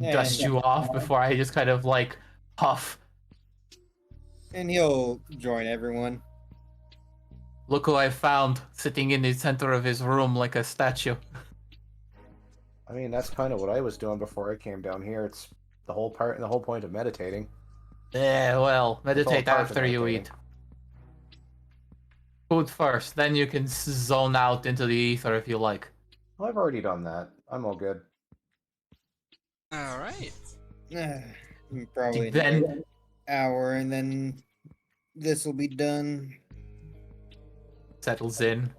Dust you off before I just kind of like huff. And he'll join everyone. Look who I found sitting in the center of his room like a statue. I mean, that's kind of what I was doing before I came down here. It's the whole point of meditating. Yeah, well, meditate part of after you meditating. eat. Food first, then you can zone out into the ether if you like. Well, I've already done that. I'm all good. All right. Probably Then- another hour, and then this will be done. Settles in,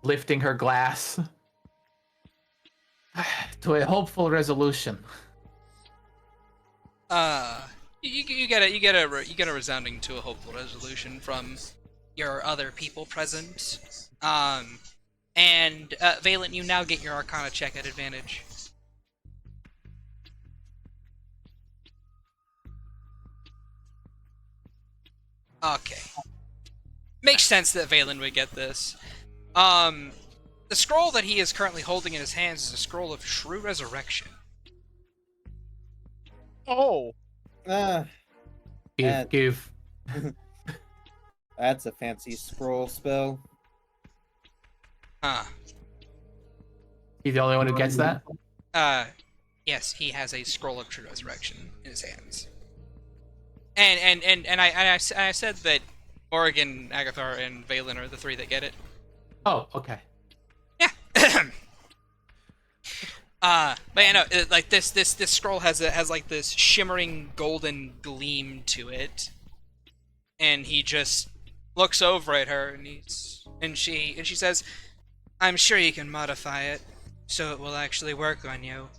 lifting her glass to a hopeful resolution. You get a resounding to a hopeful resolution from your other people present. And Valent, you now get your Arcana check at advantage. Okay. Makes sense that Valen would get this. The scroll that he is currently holding in his hands is a scroll of true resurrection. Oh, Give. That's a fancy scroll spell. He's the only one who gets that? Yes, he has a scroll of true resurrection in his hands. And I said that Morgan, Agathar, and Valen are the three that get it. Oh, okay. Yeah. But you know, like this scroll has like this shimmering golden gleam to it, and he just looks over at her, and she says, "I'm sure you can modify it, so it will actually work on you."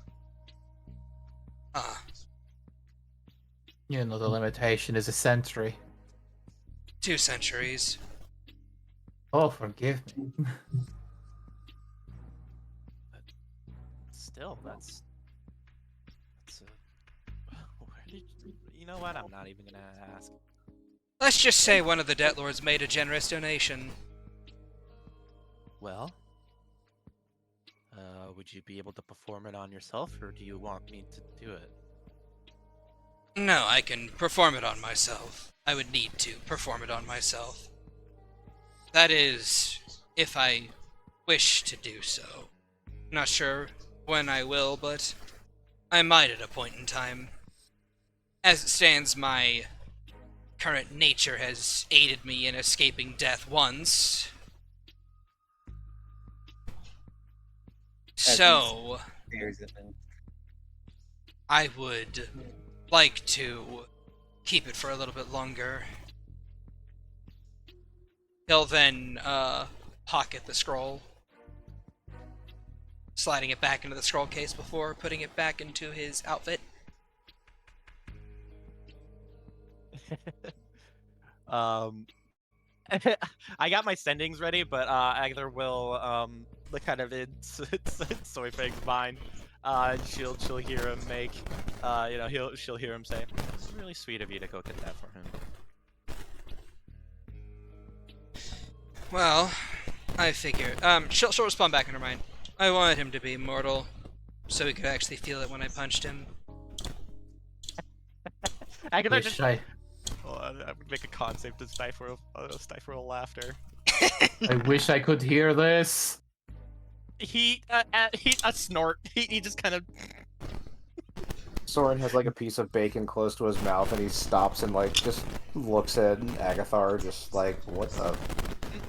You know the limitation is a century. 2 centuries. Oh, forgive me. still, that's where did you know what? I'm not even gonna ask. Let's just say one of the debt lords made a generous donation. Well, would you be able to perform it on yourself, or do you want me to do it? No, I can perform it on myself. I would need to perform it on myself. That is, if I wish to do so. Not sure when I will, but I might at a point in time. As it stands, my current nature has aided me in escaping death once. So, I would like to keep it for a little bit longer. He'll then pocket the scroll, sliding it back into the scroll case before putting it back into his outfit. I got my sendings ready, but Agatha will kind of in Soy Fang's mind. She'll hear him make, she'll hear him say, "It's really sweet of you to go get that for him." Well, I figure. She'll respond back in her mind. I wanted him to be immortal, so he could actually feel it when I punched him. Agatha Wish just. I I would make a con save to stifle laughter. I wish I could hear this. He a snort. He just kind of. Soren has like a piece of bacon close to his mouth, and he stops and like just looks at Agathar, just like, what the?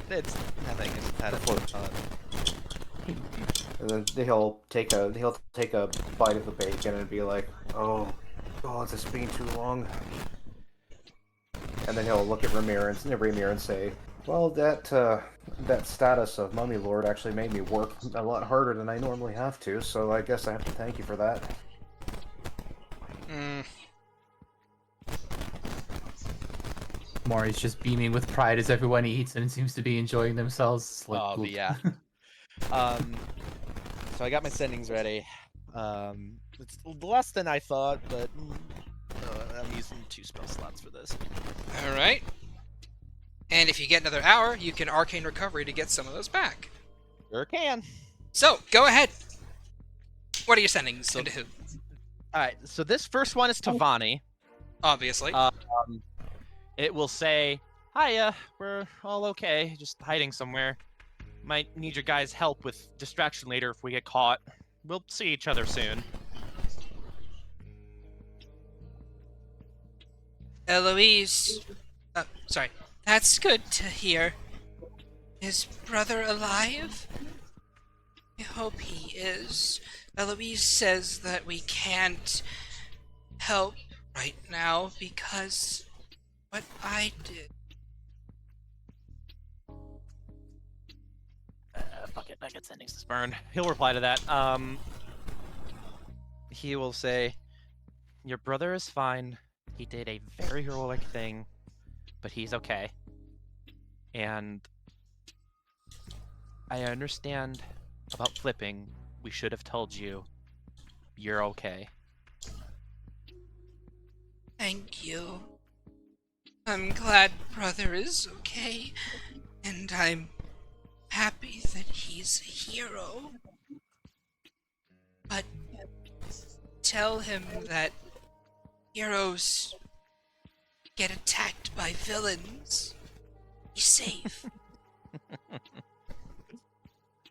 It's nothing. It's had a fun. And then he'll take a bite of the bacon and be like, oh, God, this has been too long. And then he'll look at Ramir and say, "Well, that status of Mummy Lord actually made me work a lot harder than I normally have to, so I guess I have to thank you for that." Maury's just beaming with pride as everyone eats and seems to be enjoying themselves. It's like, Oh, but yeah. So I got my sendings ready. It's less than I thought, but I'm using 2 spell slots for this. All right. And if you get another hour, you can Arcane Recovery to get some of those back. Sure can. So, go ahead. What are your sendings? So- and to who? Alright, so this first one is to Vani. Obviously. It will say, "Hiya, we're all okay, just hiding somewhere. Might need your guys' help with distraction later if we get caught. We'll see each other soon." Eloise. Sorry. That's good to hear. Is brother alive? I hope he is. Eloise says that we can't help right now because what I did. Fuck it, I got sendings to burn. He'll reply to that. He will say, "Your brother is fine. He did a very heroic thing, but he's okay. And I understand about flipping. We should have told you. You're okay." Thank you. I'm glad brother is okay, and I'm happy that he's a hero. But tell him that heroes get attacked by villains. He's safe.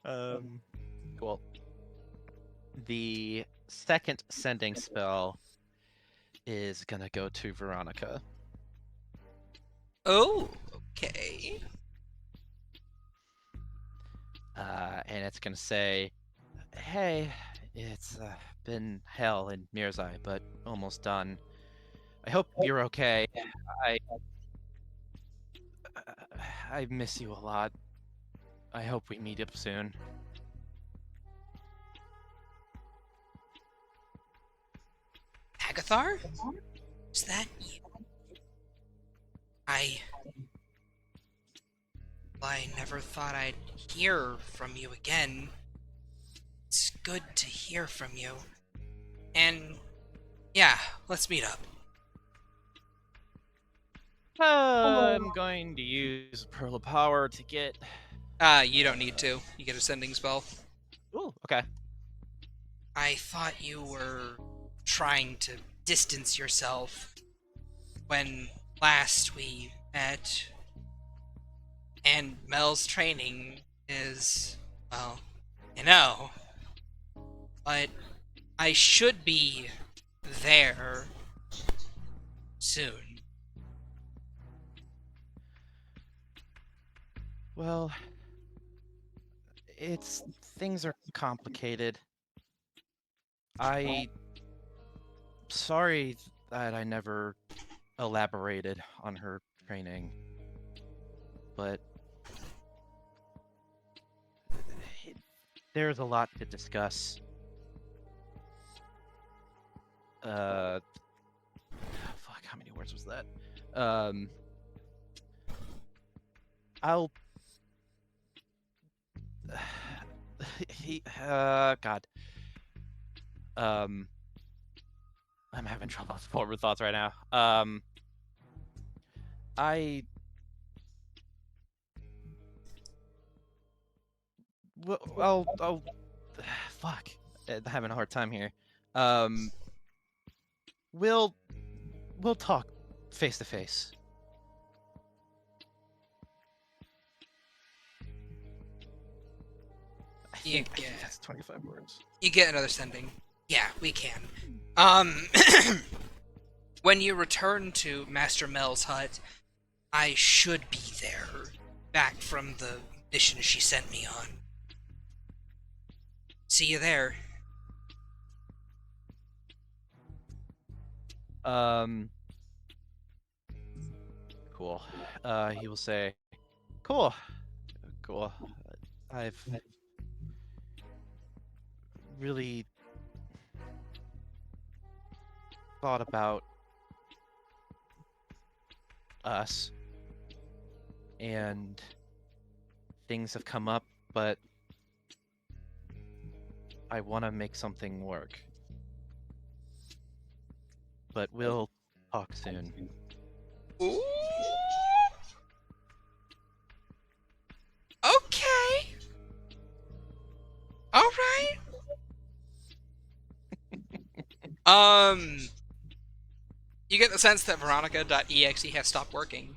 Cool. The second sending spell is gonna go to Veronica. Oh, okay. And it's gonna say, "Hey, it's been hell in Mirzai, but almost done. I hope you're okay. I I miss you a lot. I hope we meet up soon." Agathar? Is that you? I never thought I'd hear from you again. It's good to hear from you. And yeah, let's meet up. I'm going to use Pearl of Power to get... You don't need to. You get a sending spell. Ooh, okay. I thought you were trying to distance yourself when last we met. And Mel's training is, well, but I should be there soon. Well, things are complicated. Sorry that I never elaborated on her training, but there's a lot to discuss. Fuck, how many words was that? I'll... God. I'm having trouble with forward thoughts right now. I'll fuck. I'm having a hard time here. We'll talk face to face. I think that's 25 words. You get another sending. Yeah, we can. When you return to Master Mel's hut, I should be there, back from the mission she sent me on. See you there. Cool. He will say, cool. I've really thought about us, and things have come up, but I want to make something work. But we'll talk soon. Ooh. Okay. All right. You get the sense that Veronica.exe has stopped working.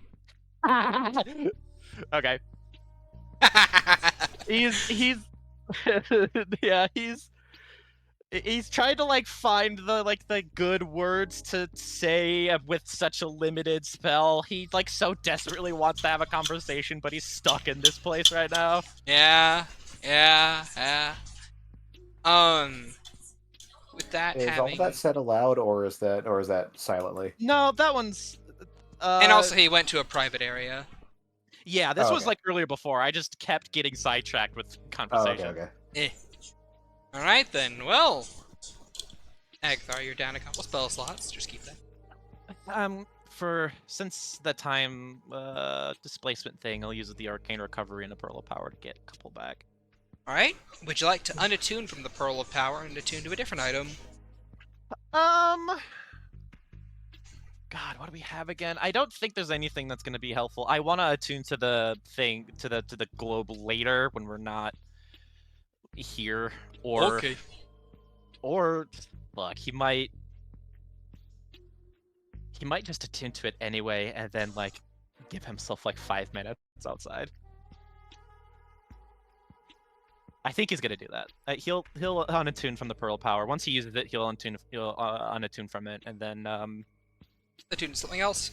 Okay. He's yeah, he's trying to like find the good words to say with such a limited spell. He like so desperately wants to have a conversation, but he's stuck in this place right now. Yeah. With that Is all having, that said aloud, or is that silently? No, that one's and also he went to a private area. yeah, this Oh, was okay. like earlier before. I just kept getting sidetracked with Oh, conversation. okay. Eh. All right then. Well, Agatha, you're down a couple spell slots. Just keep that. Since the time displacement thing, I'll use the arcane recovery and a pearl of power to get a couple back. All right. Would you like to unattune from the Pearl of Power and attune to a different item? God, what do we have again? I don't think there's anything that's gonna be helpful. I want to attune to the thing, to the globe later when we're not here, or Okay. or look, he might just attune to it anyway, and then like give himself like 5 minutes outside. I think he's gonna do that. He'll unattune from the pearl power. Once he uses it, he'll unattune from it, and then Attune to something else.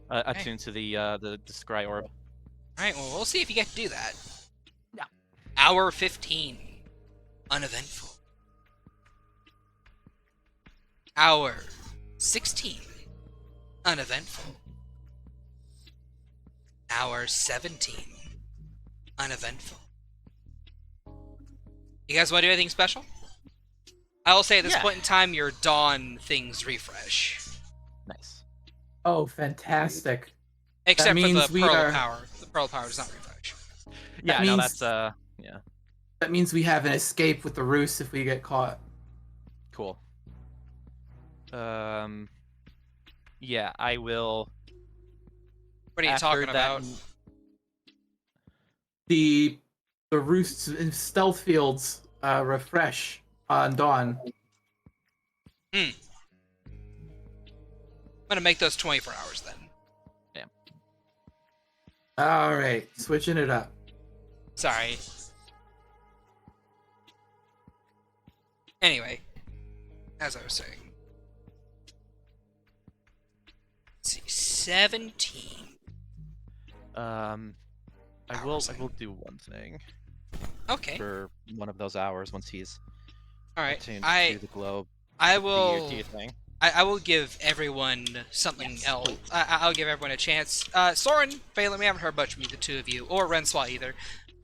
attune to the scry orb. All right. Well, we'll see if you get to do that. Yeah. Hour 15. Uneventful. Hour 16. Uneventful. Hour 17. Uneventful. You guys want to do anything special? I will say at this Yeah. point in time, your dawn things refresh. Nice. Oh, fantastic. Except for the means we Pearl are- of Power. The Pearl of Power does not refresh. Yeah, no, means- that's yeah, That means we have an escape with the roost if we get caught. cool. Yeah, I will. What are you after talking that about? The roost's stealth fields refresh on dawn. I'm gonna make those 24 hours then. All right, switching it up. Sorry. Anyway, as I was saying. Let's see, 17. I will Hours. do one thing Okay. for one of those hours once he's All right. attuned I to the globe. I Do will. your thing. I will give everyone something else. I'll give everyone a chance. Soren, Phelan, we haven't heard much from you, the two of you, or Renswa either.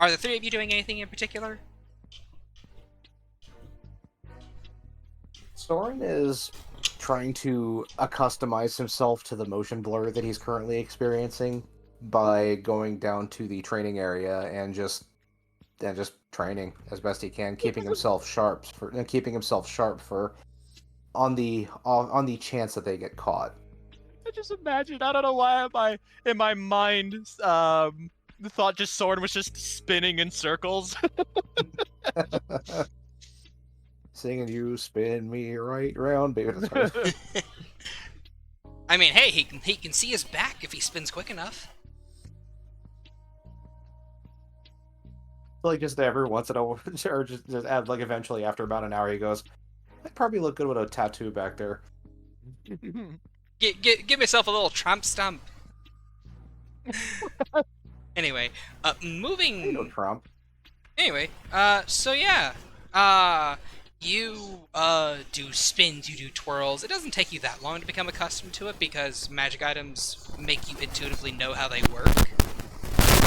Are the three of you doing anything in particular? Soren is trying to accustomize himself to the motion blur that he's currently experiencing by going down to the training area and just training as best he can, keeping himself sharp for on the chance that they get caught. I just imagine. I don't know why in my mind the thought just Sword was just spinning in circles. Singing you spin me right round, baby. I mean, hey, he can see his back if he spins quick enough. Like just every once in a while, or just add like eventually after about an hour he goes, I'd probably look good with a tattoo back there. Give myself a little Trump stump. Anyway, Ain't no moving. Trump. Anyway, so yeah, You do spins, you do twirls. It doesn't take you that long to become accustomed to it because magic items make you intuitively know how they work.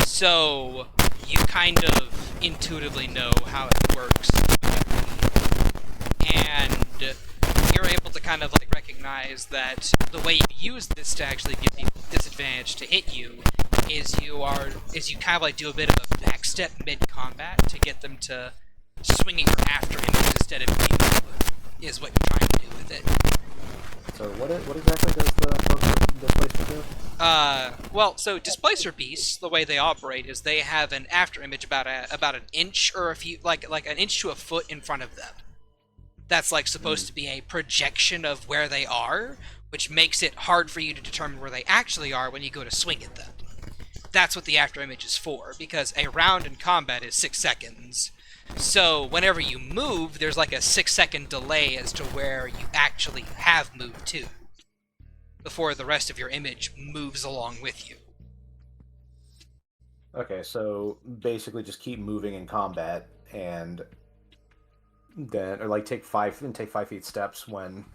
So you kind of intuitively know how it works. And you're able to kind of like recognize that the way you use this to actually give people disadvantage to hit you is you kind of like do a bit of a backstep mid-combat to get them to swing at your after image instead of you, is what you're trying to do with it. So what exactly does the displacer do? Well, so displacer beasts, the way they operate is they have an after image about an inch or a few like an inch to a foot in front of them. That's like supposed to be a projection of where they are, which makes it hard for you to determine where they actually are when you go to swing at them. That's what the after image is for, because a round in combat is 6 seconds. So whenever you move, there's like a 6-second delay as to where you actually have moved to, before the rest of your image moves along with you. Okay, so basically just keep moving in combat, and then or like take 5 feet steps when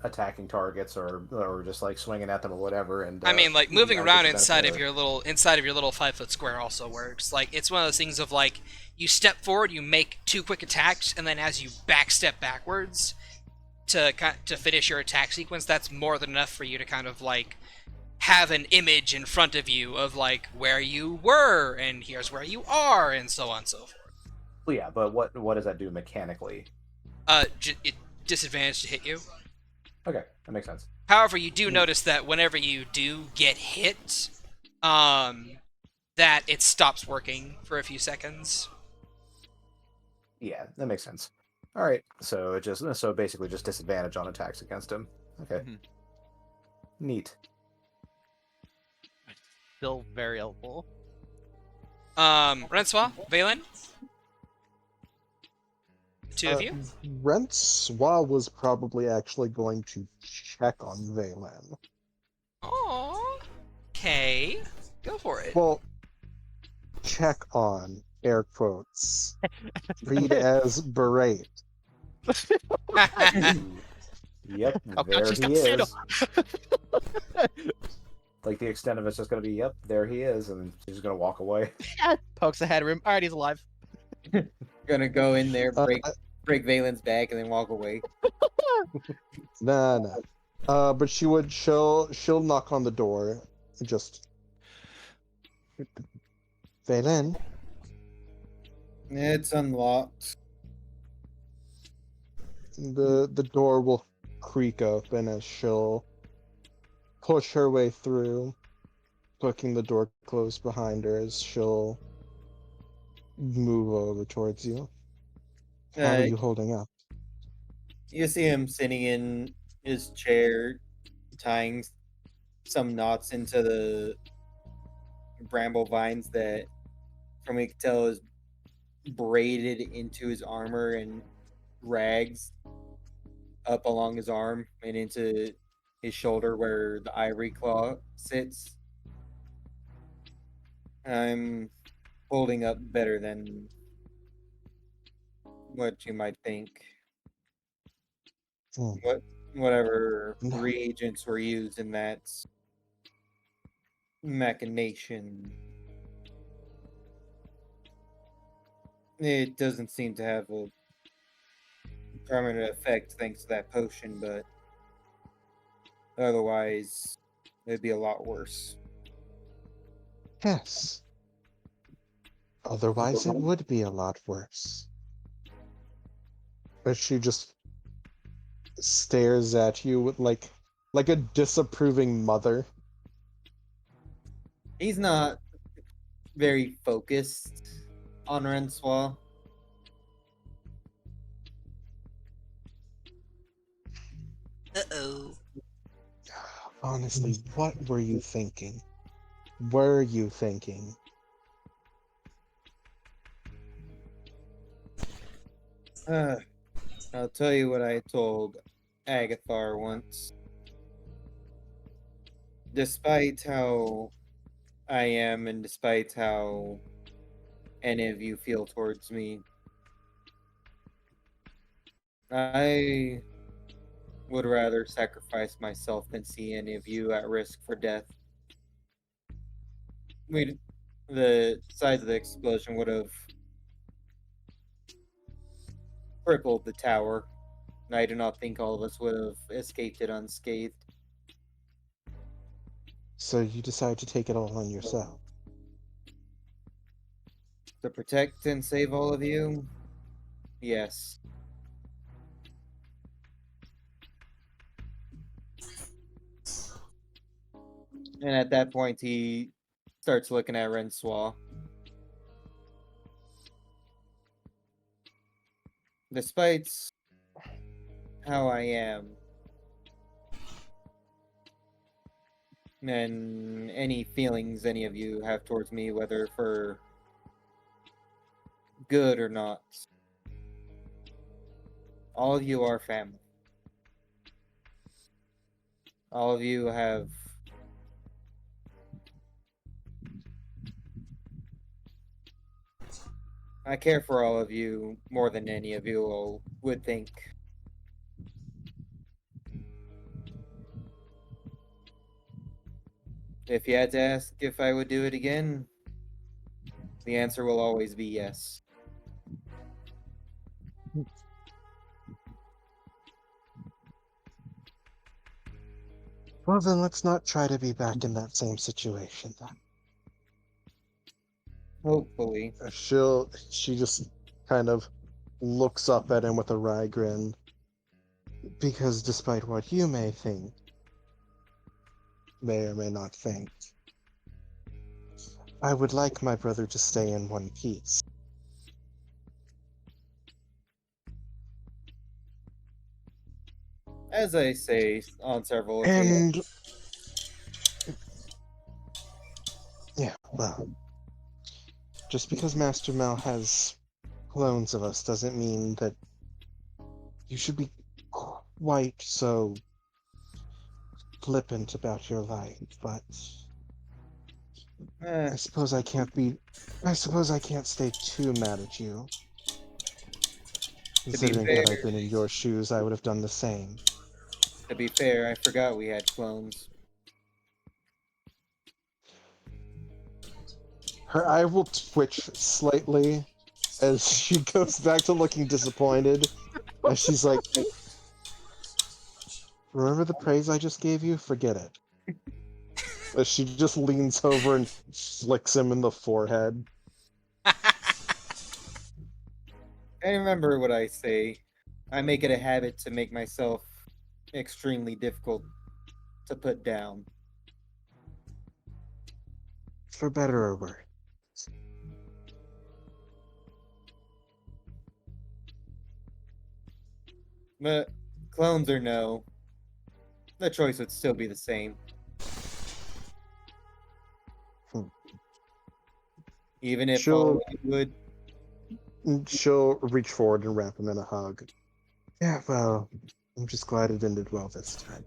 attacking targets or just like swinging at them or whatever. And I mean, like moving get around the inside benefit of your little 5-foot square also works. Like it's one of those things of like you step forward, you make 2 quick attacks, and then as you backstep backwards to finish your attack sequence, that's more than enough for you to kind of like have an image in front of you of like where you were and here's where you are and so on and so forth. Well, yeah, but what does that do mechanically? It disadvantage to hit you. Okay, that makes sense. However, you do notice that whenever you do get hit, that it stops working for a few seconds. Yeah, that makes sense. All right, so basically just disadvantage on attacks against him. Okay, neat. Still very helpful. Rensois, Valen? The two of you? Rensois was probably actually going to check on Valen. Oh, okay. Go for it. Well, check on, air quotes. Read as berate. Yep, Oh, there she's he got Sandal. is. Like the extent of it's just gonna be, yep, there he is, and she's just gonna walk away. Pokes the head of him. All right, he's alive. Gonna go in there, Uh, break Valen's back, and then walk away. Nah. But she'll knock on the door. Just Valen. It's unlocked. The door will creak open as she'll push her way through, clicking the door closed behind her as she'll move over towards you. How are you holding up? You see him sitting in his chair, tying some knots into the bramble vines that, from what you can tell, is braided into his armor and rags up along his arm and into his shoulder where the ivory claw sits. I'm holding up better than what you might think. Hmm. Whatever No. reagents were used in that machination, it doesn't seem to have a permanent effect thanks to that potion, but otherwise it'd be a lot worse. Yes. Otherwise, it would be a lot worse. But she just stares at you with like a disapproving mother. He's not very focused on Rensois. Uh-oh. Honestly, what were you thinking? Were you thinking? I'll tell you what I told Agathar once. Despite how I am and despite how any of you feel towards me, I would rather sacrifice myself than see any of you at risk for death. The size of the explosion would have crippled the tower. I do not think all of us would have escaped it unscathed. So you decide to take it all on yourself. To protect and save all of you? Yes. And at that point, he starts looking at Rensois. Despite how I am, and any feelings any of you have towards me, whether for good or not, all of you are family. All of you have I care for all of you more than any of you would think. If you had to ask if I would do it again, the answer will always be yes. Well, then let's not try to be back in that same situation then. Hopefully. She just kind of looks up at him with a wry grin. Because despite what you may think, may or may not think, I would like my brother to stay in one piece. As I say on several occasions. And yeah, well, just because Master Mel has clones of us doesn't mean that you should be quite so flippant about your life, but I suppose I can't stay too mad at you. Considering had I been in your shoes, I would have done the same. To be fair, I forgot we had clones. Her eye will twitch slightly as she goes back to looking disappointed. As she's like, remember the praise I just gave you? Forget it. As she just leans over and flicks him in the forehead. I remember what I say. I make it a habit to make myself extremely difficult to put down. For better or worse. But clones or no, the choice would still be the same. Even if all of you would. She'll reach forward and wrap him in a hug. Yeah, well, I'm just glad it ended well this time.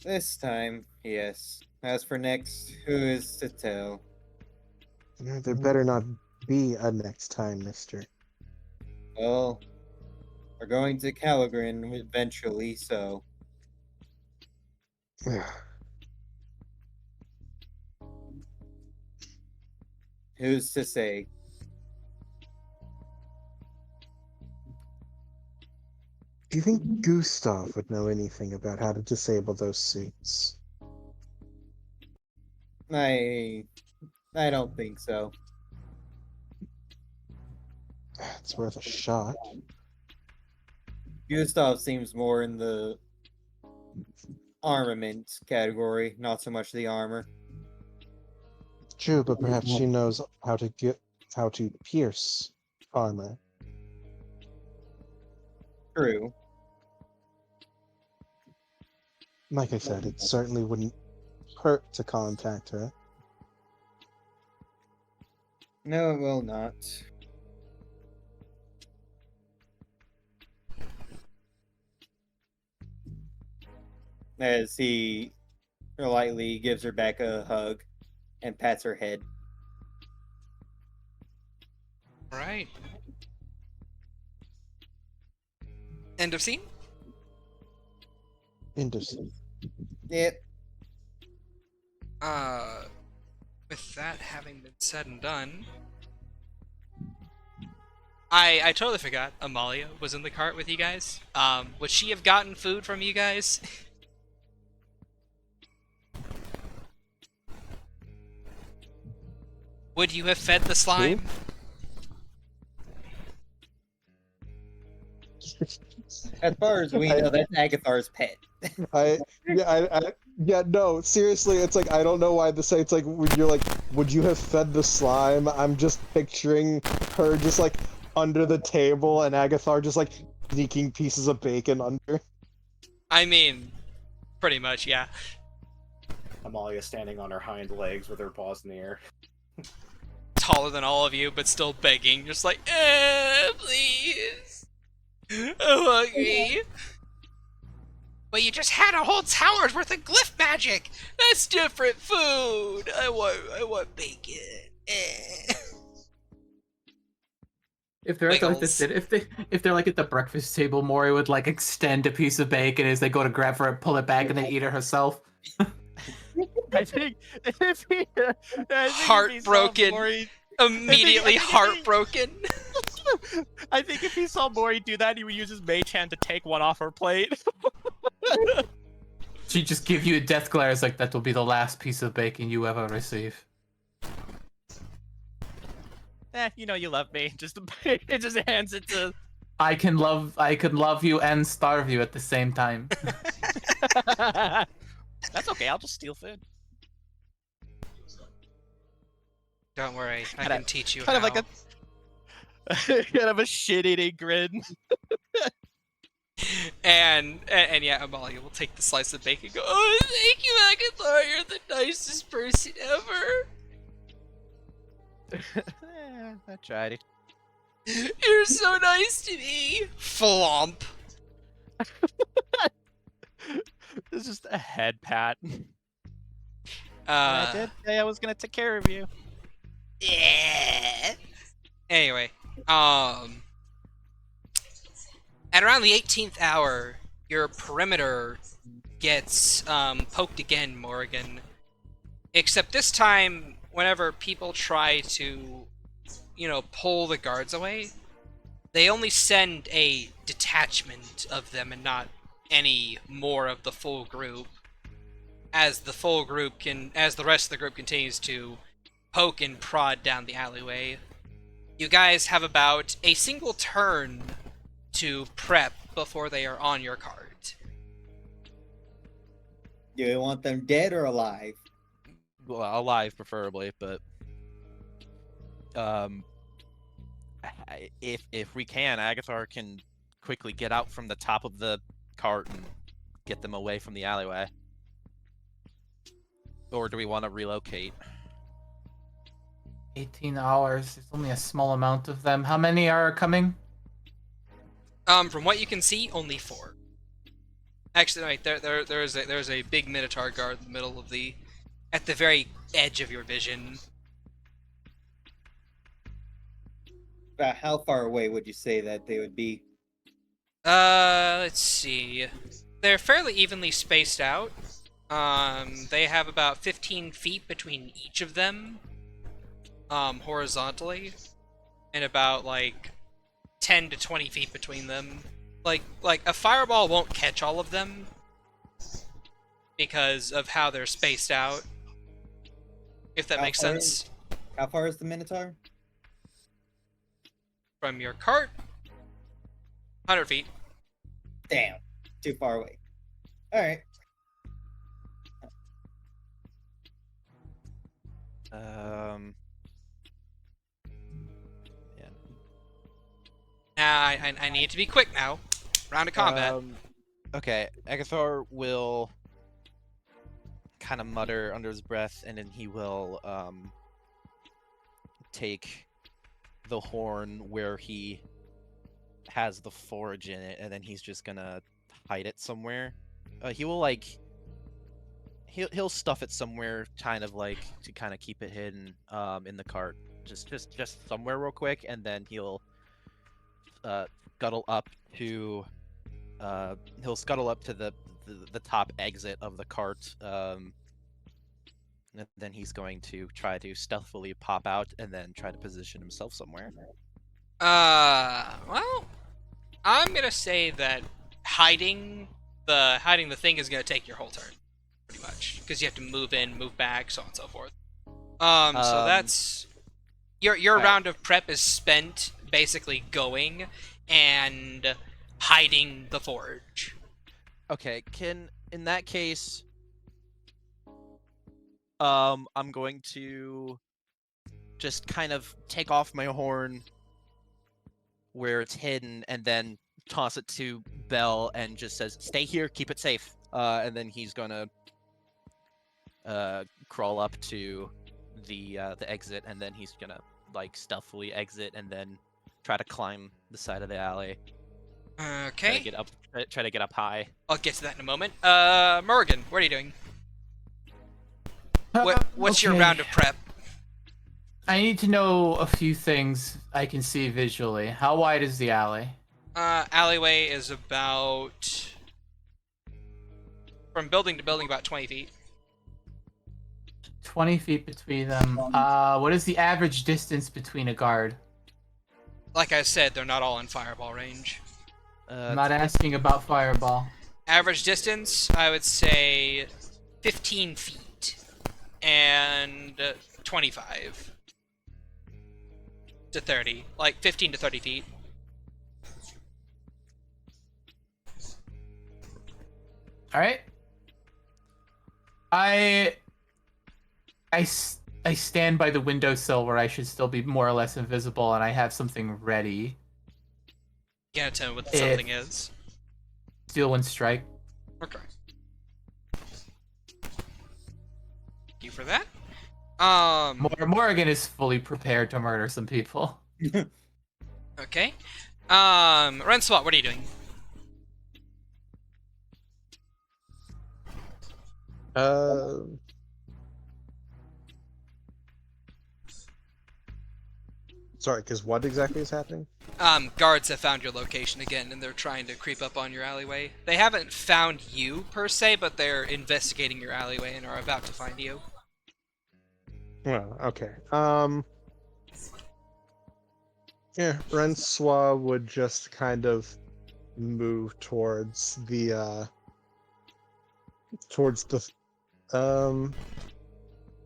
This time, yes. As for next, who is to tell? There better not be a next time, mister. Well, we're going to ch-ldr-n eventually, so. Who's to say? Do you think Gustav would know anything about how to disable those suits? I don't think so. It's worth a shot. Gustav seems more in the armament category, not so much the armor. True, but perhaps she knows how to pierce armor. True. Like I said, it certainly wouldn't hurt to contact her. No, it will not. As he lightly gives her back a hug and pats her head. Right. End of scene. Interesting. Yep. With that having been said and done, I totally forgot Amalia was in the cart with you guys. Would she have gotten food from you guys? Would you have fed the slime? As far as we know, that's Agathar's pet. Yeah, no, seriously, it's like I don't know why the site's like when you're like, would you have fed the slime? I'm just picturing her just like under the table and Agathar just like sneaking pieces of bacon under. I mean, pretty much, yeah. Amalia standing on her hind legs with her paws in the air. Taller than all of you, but still begging, just like, please, I'm hungry. But you just had a whole tower's worth of glyph magic. That's different food. I want bacon. If they're at like Wiggles. if they're like at the breakfast table, Mori would like extend a piece of bacon as they go to grab for it, pull it back, and then eat it herself. I think if he, Heartbroken. Immediately heartbroken. I think if he saw Mori do that, he would use his mage hand to take one off her plate. She'd just give you a death glare. It's like, that will be the last piece of bacon you ever receive. You know you love me. It just hands it to. I could love you and starve you at the same time. That's okay. I'll just steal food. Don't worry, I can teach you Kind how. of like kind of a shit-eating grin. And yeah, Amalia will take the slice of bacon and go, oh, thank you, Agathar, you're the nicest person ever. I tried it. You're so nice to me. Flomp. It's just a head pat. Uh, I did say I was gonna take care of you. Yeah. Anyway, at around the 18th hour, your perimeter gets poked again, Morgan. Except this time, whenever people try to, pull the guards away, they only send a detachment of them and not any more of the full group. As the rest of the group continues to poke and prod down the alleyway. You guys have about a single turn to prep before they are on your cart. Do you want them dead or alive? Well, alive preferably, but if we can, Agathar can quickly get out from the top of the cart and get them away from the alleyway. Or do we want to relocate? 18 hours. There's only a small amount of them. How many are coming? From what you can see, only 4. Actually, wait, there's a big Minotaur guard in the middle of at the very edge of your vision. About how far away would you say that they would be? Let's see. They're fairly evenly spaced out. They have about 15 feet between each of them, horizontally, and about, 10 to 20 feet between them. Like a fireball won't catch all of them because of how they're spaced out. If that makes sense. How far is the Minotaur? From your cart, 100 feet. Damn, too far away. All right. Yeah. Now, I need to be quick now. Round of combat. Okay, Agathar will kind of mutter under his breath, and then he will take the horn where he has the forge in it, and then he's just gonna hide it somewhere. He will he'll stuff it somewhere, kind of to kind of keep it hidden in the cart, just somewhere real quick, and then he'll scuttle up to he'll scuttle up to the top exit of the cart, and then he's going to try to stealthily pop out and then try to position himself somewhere. Well, I'm gonna say that hiding the thing is gonna take your whole turn, pretty much, because you have to move in, move back, so on and so forth. So that's your right. round of prep is spent basically going and hiding the forge. Okay, in that case, I'm going to just kind of take off my horn where it's hidden and then toss it to Bell and just says, "Stay here, keep it safe." And then he's gonna crawl up to the exit, and then he's gonna like stealthily exit and then try to climb the side of the alley. Okay. Try to get up high. I'll get to that in a moment. Morgan, what are you doing? What's your Okay. round of prep? I need to know a few things I can see visually. How wide is the alley? Alleyway is about from building to building about 20 feet. 20 feet between them. What is the average distance between a guard? Like I said, they're not all in fireball range. I'm not asking about fireball. Average distance, I would say 15 feet and 25 to 30, like 15 to 30 feet. All right. I stand by the windowsill where I should still be more or less invisible, and I have something ready. You gotta tell me what something is. Steal one strike. Okay. Thank you for that. Morgan is fully prepared to murder some people. Okay. Renswat, what are you doing? Sorry, because what exactly is happening? Guards have found your location again, and they're trying to creep up on your alleyway. They haven't found you, per se, but they're investigating your alleyway and are about to find you. Well, okay. Yeah, Francois would just kind of move towards the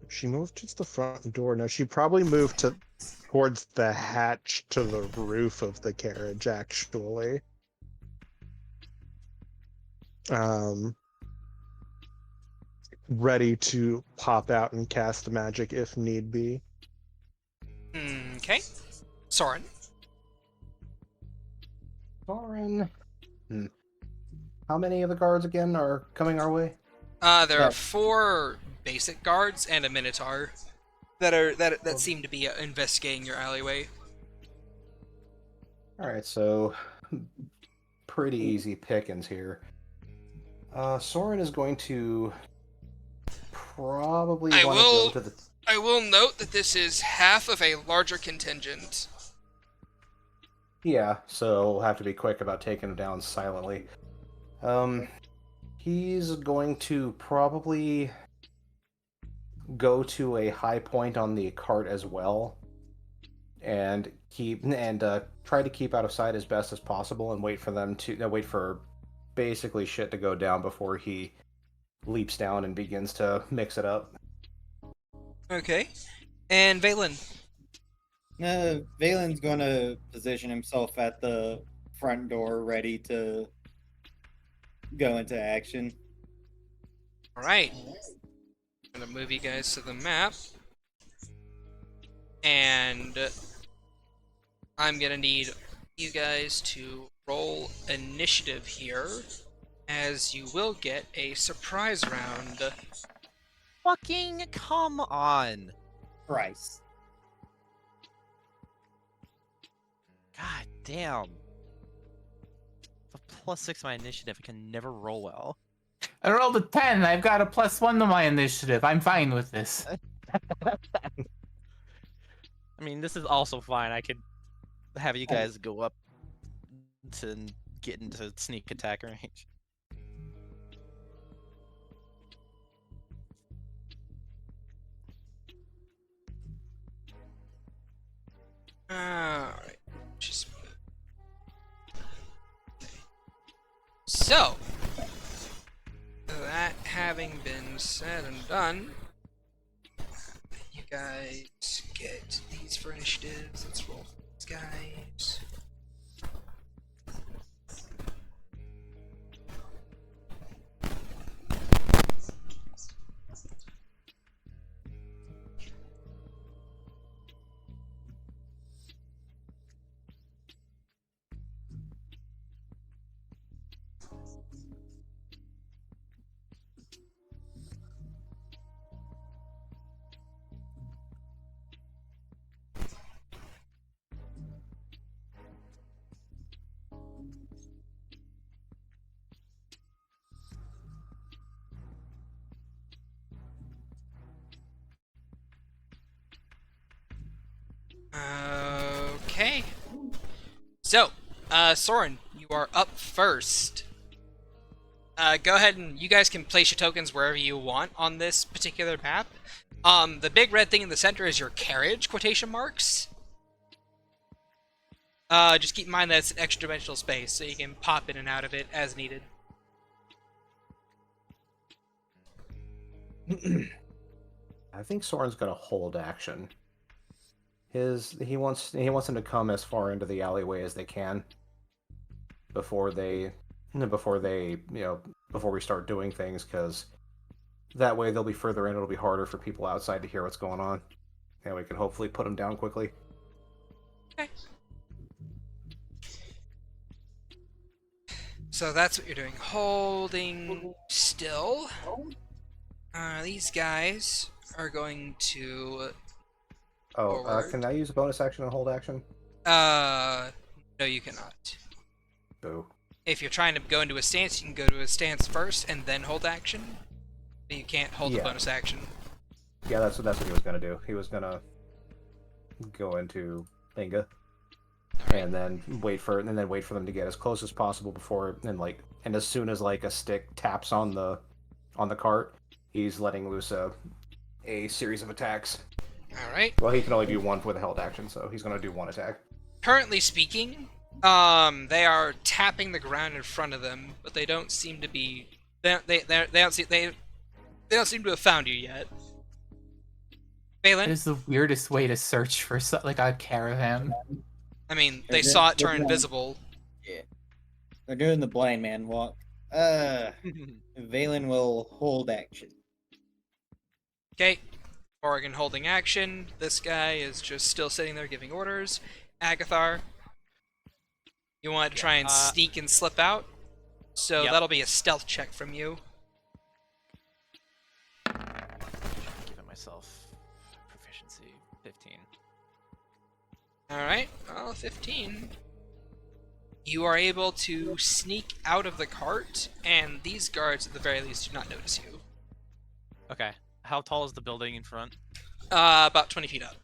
she moved towards the front door. No, she probably moved towards the hatch to the roof of the carriage, actually. Ready to pop out and cast magic if need be. Okay. Soren. Soren. How many of the guards again are coming our way? There are 4 basic guards and a minotaur that seem to be investigating your alleyway. Alright, so pretty easy pickings here. Soren is going to probably want to go to the... I will note that this is half of a larger contingent. Yeah, so we'll have to be quick about taking him down silently. He's going to probably go to a high point on the cart as well, and try to keep out of sight as best as possible, and wait for basically shit to go down before he leaps down and begins to mix it up. Okay. And Valen. Valen's gonna position himself at the front door, ready to go into action. Alright. I'm gonna move you guys to the map. And I'm gonna need you guys to roll initiative here, as you will get a surprise round. Fucking come on! Price. God damn. A +6 my initiative, I can never roll well. I rolled a 10. I've got a +1 to my initiative. I'm fine with this. I mean, this is also fine. I could have you guys go up to get into sneak attack range. Alright. Just so, that having been said and done, you guys get these for initiatives. Let's roll for these guys. Okay. So, Soren, you are up first. Go ahead and you guys can place your tokens wherever you want on this particular map. The big red thing in the center is your carriage, quotation marks. Just keep in mind that it's an extra dimensional space, so you can pop in and out of it as needed. I think Soren's gonna hold action. He wants them to come as far into the alleyway as they can before we start doing things, because that way they'll be further in. It'll be harder for people outside to hear what's going on, and we can hopefully put them down quickly. Okay. So that's what you're doing. Holding still. These guys are going to... Oh, forward. can I use a bonus action and hold action? No, you cannot. Boo. If you're trying to go into a stance, you can go to a stance first and then hold action. But you can't hold the Yeah. bonus action. Yeah, that's what he was gonna do. He was gonna go into Linga, and then wait for them to get as close as possible before, and as soon as like a stick taps on the cart, he's letting loose a series of attacks. Alright. Well, he can only do one with a held action, so he's gonna do one attack. Currently speaking, they are tapping the ground in front of them, but they don't seem to be... They don't seem to have found you yet. It Balin? is the weirdest way to search for like a caravan. I mean, they saw it turn invisible. Yeah. They're doing the blind man walk. Valen will hold action. Okay. Oregon holding action. This guy is just still sitting there giving orders. Agathar, you want to try and sneak and slip out? So Yep. that'll be a stealth check from you. Giving myself proficiency 15. Alright, well, 15. You are able to sneak out of the cart, and these guards at the very least do not notice you. Okay. How tall is the building in front? About 20 feet up.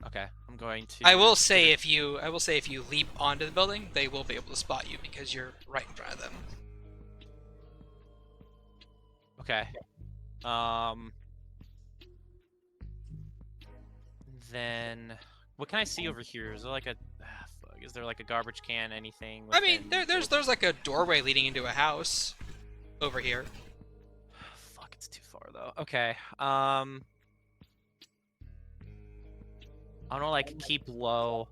Okay, I'm going to. I will say if you leap onto the building, they will be able to spot you because you're right in front of them. Okay. Then what can I see over here? Is there like a fuck? Is there like a garbage can? Anything? I mean, within- there's like a doorway leading into a house over here. Fuck, it's too far though. Okay. I want to like keep low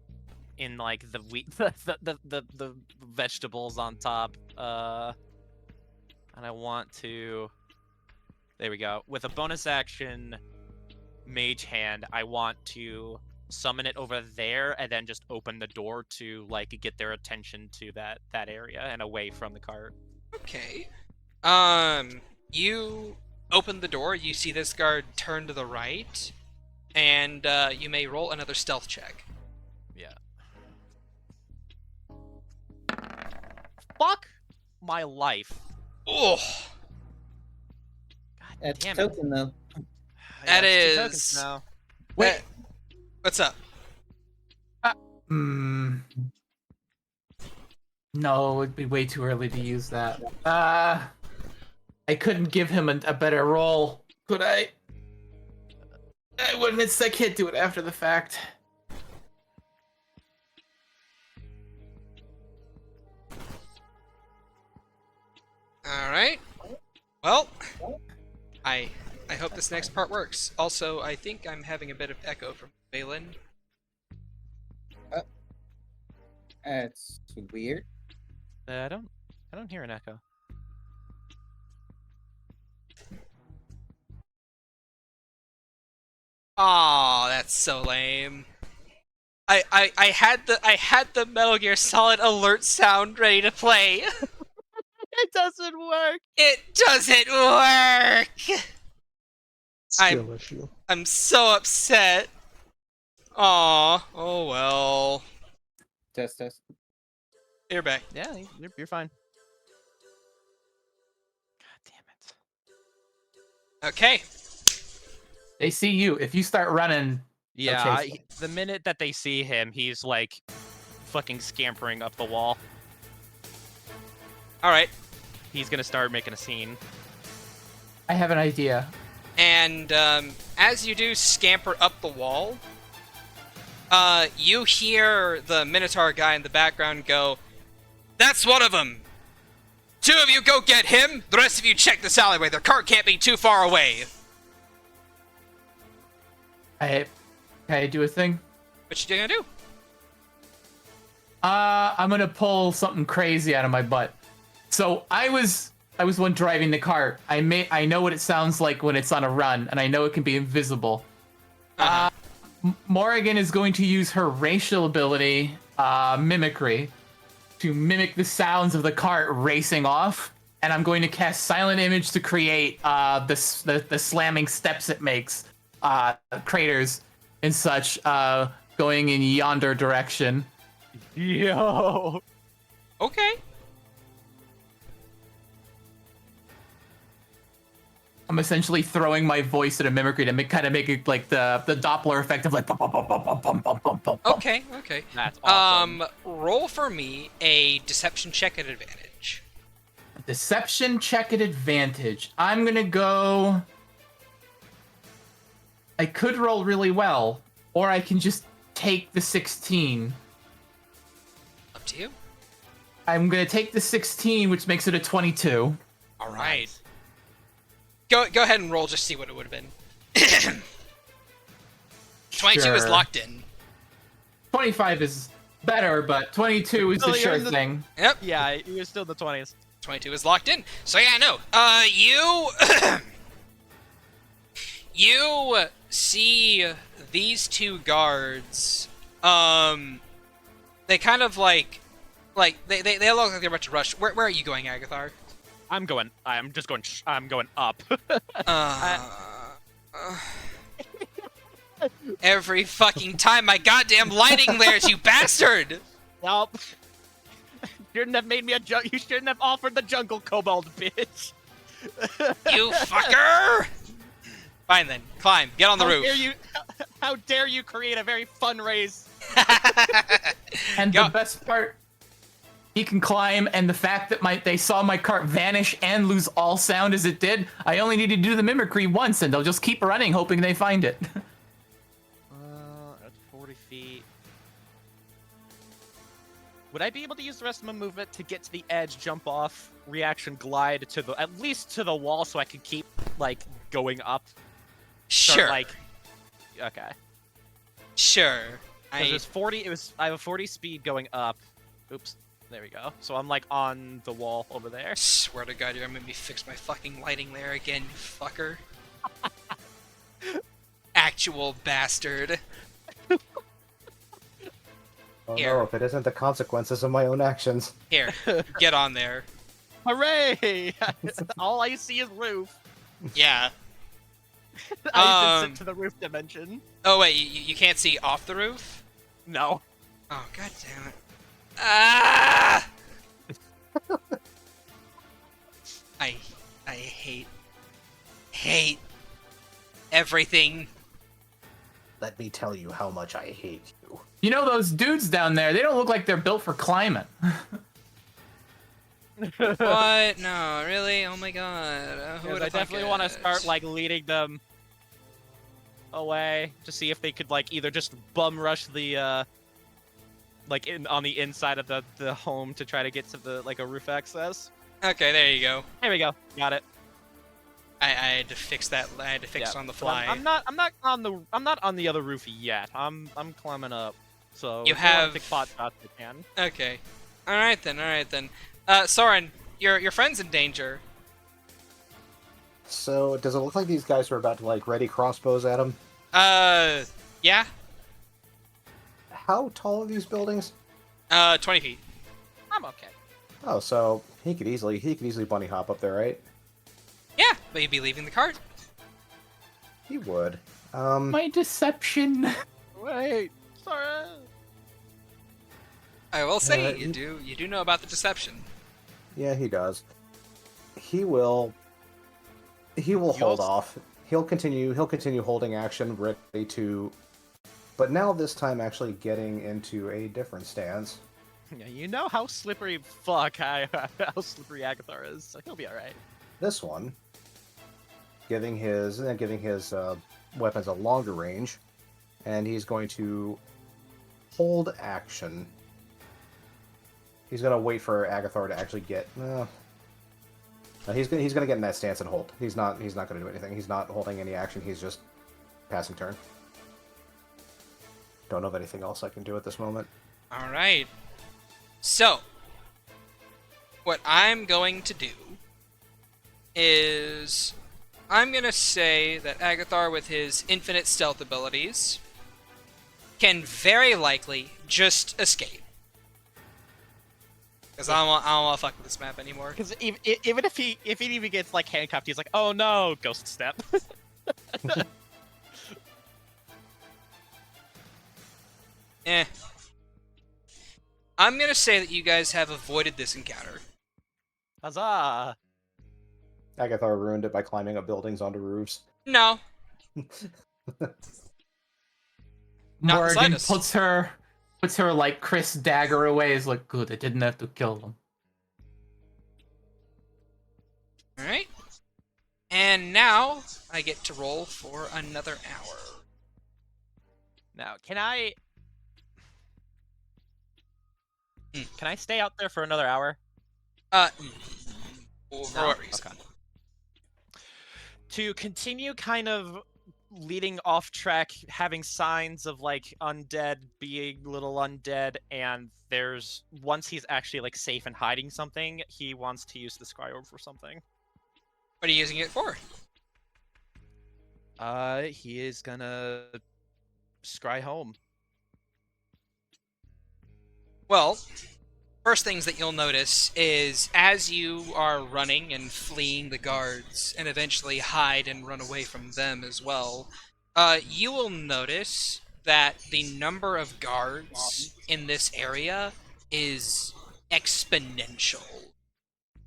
in like the wheat, the vegetables on top. And I want to. There we go. With a bonus action, Mage Hand, I want to summon it over there and then just open the door to like get their attention to that area and away from the cart. Okay. You open the door. You see this guard turn to the right, and you may roll another stealth check. Yeah. Fuck my life. Oh, God That's damn it. token though. That it's two is- tokens now. Wait. what's up? No, it'd be way too early to use that. I couldn't give him a better roll, could I? I wouldn't. I can't do it after the fact. All right. Well, I hope this next part works. Also, I think I'm having a bit of echo from Balin. That's weird. I don't hear an echo. Aw, that's so lame. I had the Metal Gear Solid alert sound ready to play. It doesn't work. It doesn't work. Skill issue. I'm so upset. Aw, oh well. Test. You're back. Yeah, you're fine. God damn it. Okay. They see you. If you start running, Yeah, chase the minute that they see him, he's like fucking scampering up the wall. All right. He's gonna start making a scene. I have an idea. And as you do scamper up the wall, you hear the Minotaur guy in the background go, "That's one of them. 2 of you go get him. The rest of you check this alleyway. Their cart can't be too far away." Can I do a thing? What you gonna do? I'm gonna pull something crazy out of my butt. So I was one driving the cart. I know what it sounds like when it's on a run, and I know it can be invisible. Morrigan is going to use her racial ability, mimicry, to mimic the sounds of the cart racing off, and I'm going to cast Silent Image to create the slamming steps it makes, craters and such, going in yonder direction. Yo. Okay. I'm essentially throwing my voice at a mimicry to make it like the Doppler effect of like. Bum, bum, bum, bum, bum, bum, bum, bum, bum. Okay. That's awesome. Roll for me a deception check at advantage. Deception check at advantage. I'm gonna go. I could roll really well, or I can just take the 16. Up to you. I'm gonna take the 16, which makes it a 22. All right. Go ahead and roll. Just see what it would have been. 22 is Sure. locked in. 25 is better, but 22 is Oh, the you're sure in the- thing. Yep. Yeah, you're still in the 20s. 22 is locked in. So yeah, no. You you see these 2 guards. They kind of like they look like they're about to rush. Where are you going, Agathar? I'm going up. Every fucking time my goddamn lighting layers, you bastard! Nope. Shouldn't have made me you shouldn't have offered the jungle kobold, bitch. You fucker! Fine then, climb. Get on the roof. How dare you create a very fun race? And Go. the best part, he can climb, and the fact that they saw my cart vanish and lose all sound as it did, I only need to do the mimicry once, and they'll just keep running, hoping they find it. That's 40 feet. Would I be able to use the rest of my movement to get to the edge, jump off, reaction glide to at least to the wall, so I can keep like going up? Sure. Okay. Sure. Because it's 40. I have a 40 speed going up. Oops. There we go. So I'm like on the wall over there. Swear to God, you're gonna make me fix my fucking lighting layer again, you fucker. Actual bastard. Oh Here. no, if it isn't the consequences of my own actions. Here, get on there. Hooray! All I see is roof. Yeah. I even sit to the roof dimension. Oh wait, you can't see off the roof? No. Oh god damn it. Ah! I hate everything. Let me tell you how much I hate you. You know, those dudes down there, they don't look like they're built for climbing. What? No, really? Oh my god. Who Because would I have definitely want to start like leading them away to see if they could like either just bum rush the like on the inside of the home to try to get to the like a roof access. Okay, there you go. There we go. Got it. I had to fix that. I had to fix Yeah, it on the but fly. I'm not on the other roof yet. I'm climbing up. So You if they wanna have- take pot shots, they can. Okay. All right then. Soren, your friend's in danger. So, does it look like these guys are about to, like, ready crossbows at him? Yeah. How tall are these buildings? 20 feet. I'm okay. Oh, so he could easily bunny hop up there, right? Yeah, but you'd be leaving the cart. He would. My deception. Wait, sorry. I will say you- you do know about the deception. Yeah, he does. He will hold off. He'll continue holding action, ready to, but now this time actually getting into a different stance. Yeah, you know how slippery how slippery Agathar is, so he'll be alright. This one, giving his weapons a longer range, and he's going to hold action. He's gonna wait for Agathar to actually get. He's gonna get in that stance and hold. He's not gonna do anything. He's not holding any action. He's just passing turn. Don't know of anything else I can do at this moment. All right. So, what I'm going to do is I'm going to say that Agathar, with his infinite stealth abilities, can very likely just escape. Because I don't want to fuck with this map anymore. Because even if he even gets like handcuffed, he's like, oh no, ghost step. Eh. I'm going to say that you guys have avoided this encounter. Huzzah! Agathar ruined it by climbing up buildings onto roofs. No. Not the Morgan slightest. puts her like Chris dagger away. Is like, good. I didn't have to kill them. Alright. And now I get to roll for another hour. Now, can I stay out there for another hour? For what reason? Okay. To continue kind of leading off track, having signs of like undead being little undead, and there's once he's actually like safe and hiding something, he wants to use the scry for something. What are you using it for? He is gonna scry home. Well, first things that you'll notice is as you are running and fleeing the guards, and eventually hide and run away from them as well, you will notice that the number of guards in this area is exponential.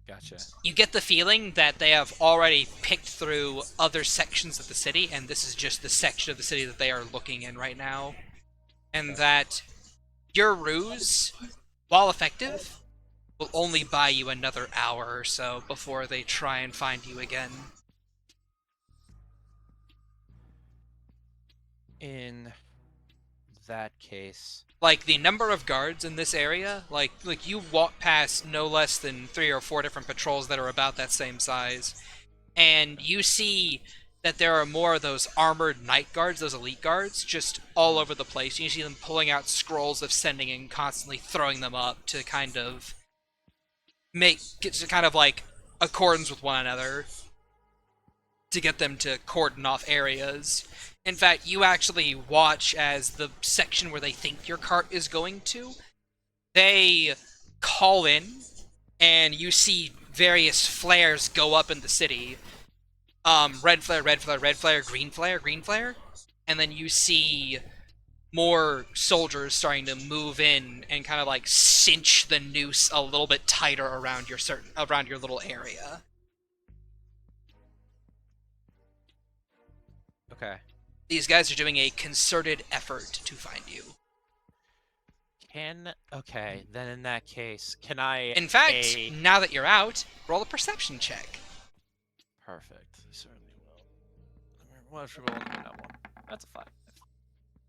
Gotcha. You get the feeling that they have already picked through other sections of the city, and this is just the section of the city that they are looking in right now. And that your ruse, while effective, will only buy you another hour or so before they try and find you again. In that case, Like, the number of guards in this area, like you walk past no less than 3 or 4 different patrols that are about that same size, and you see that there are more of those armored knight guards, those elite guards, just all over the place. You see them pulling out scrolls of sending and constantly throwing them up to kind of get to kind of like accordance with one another to get them to cordon off areas. In fact, you actually watch as the section where they think your cart is going to, they call in, and you see various flares go up in the city. Red flare, red flare, red flare, green flare, green flare. And then you see more soldiers starting to move in and kind of like cinch the noose a little bit tighter around your little area. okay. These guys are doing a concerted effort to find you. Okay, then in that case, can I... In fact, now that you're out, roll a perception check. Perfect. I certainly will. What should we roll on that one? That's a 5.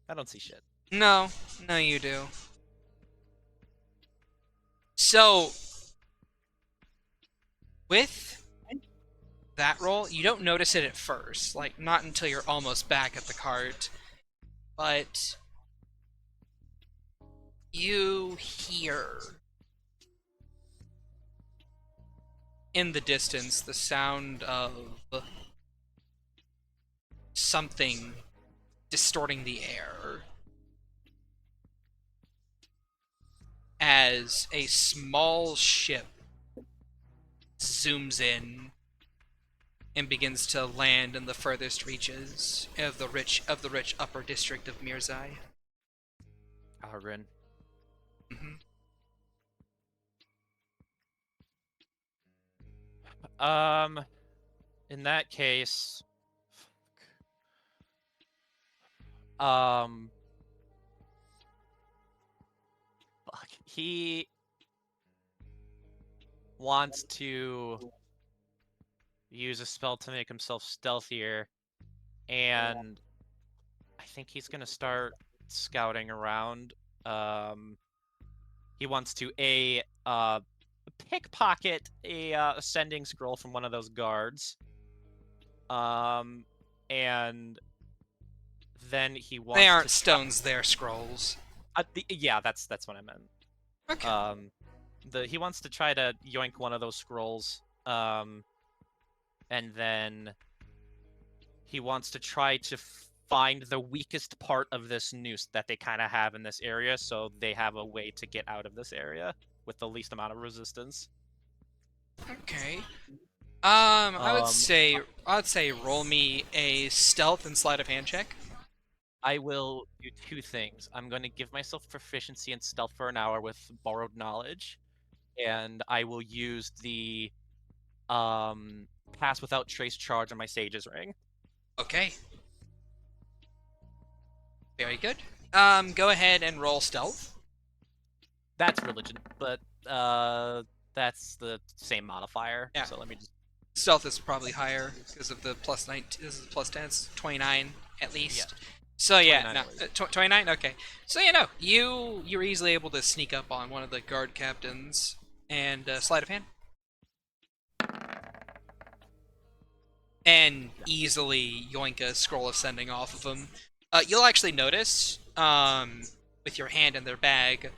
I don't see shit. No, you do. So, with that roll, you don't notice it at first, like, not until you're almost back at the cart, but you hear in the distance the sound of something distorting the air as a small ship zooms in and begins to land in the furthest reaches of the rich upper district of Mirzai. ch-ldr-n. Mm-hmm. In that case, fuck. He wants to use a spell to make himself stealthier, and I think he's gonna start scouting around. He wants to pickpocket a ascending scroll from one of those guards. And then he wants They aren't to stones, they're scrolls. yeah, that's what I meant. Okay. He wants to try to yoink one of those scrolls, and then he wants to try to find the weakest part of this noose that they kind of have in this area, so they have a way to get out of this area with the least amount of resistance. Okay. I would say roll me a stealth and sleight of hand check. I will do 2 things. I'm going to give myself proficiency in stealth for an hour with borrowed knowledge, and I will use the pass without trace charge on my sage's ring. Okay. Very good. Go ahead and roll stealth. That's religion, but that's the same modifier. Yeah. So let me just... Stealth is probably higher because of the plus 19. This is plus 10. It's 29 at least. Yeah. So yeah, 29 no, at least. 29. Okay. So you're easily able to sneak up on one of the guard captains and sleight of hand, and easily yoink a scroll ascending off of them. You'll actually notice with your hand in their bag,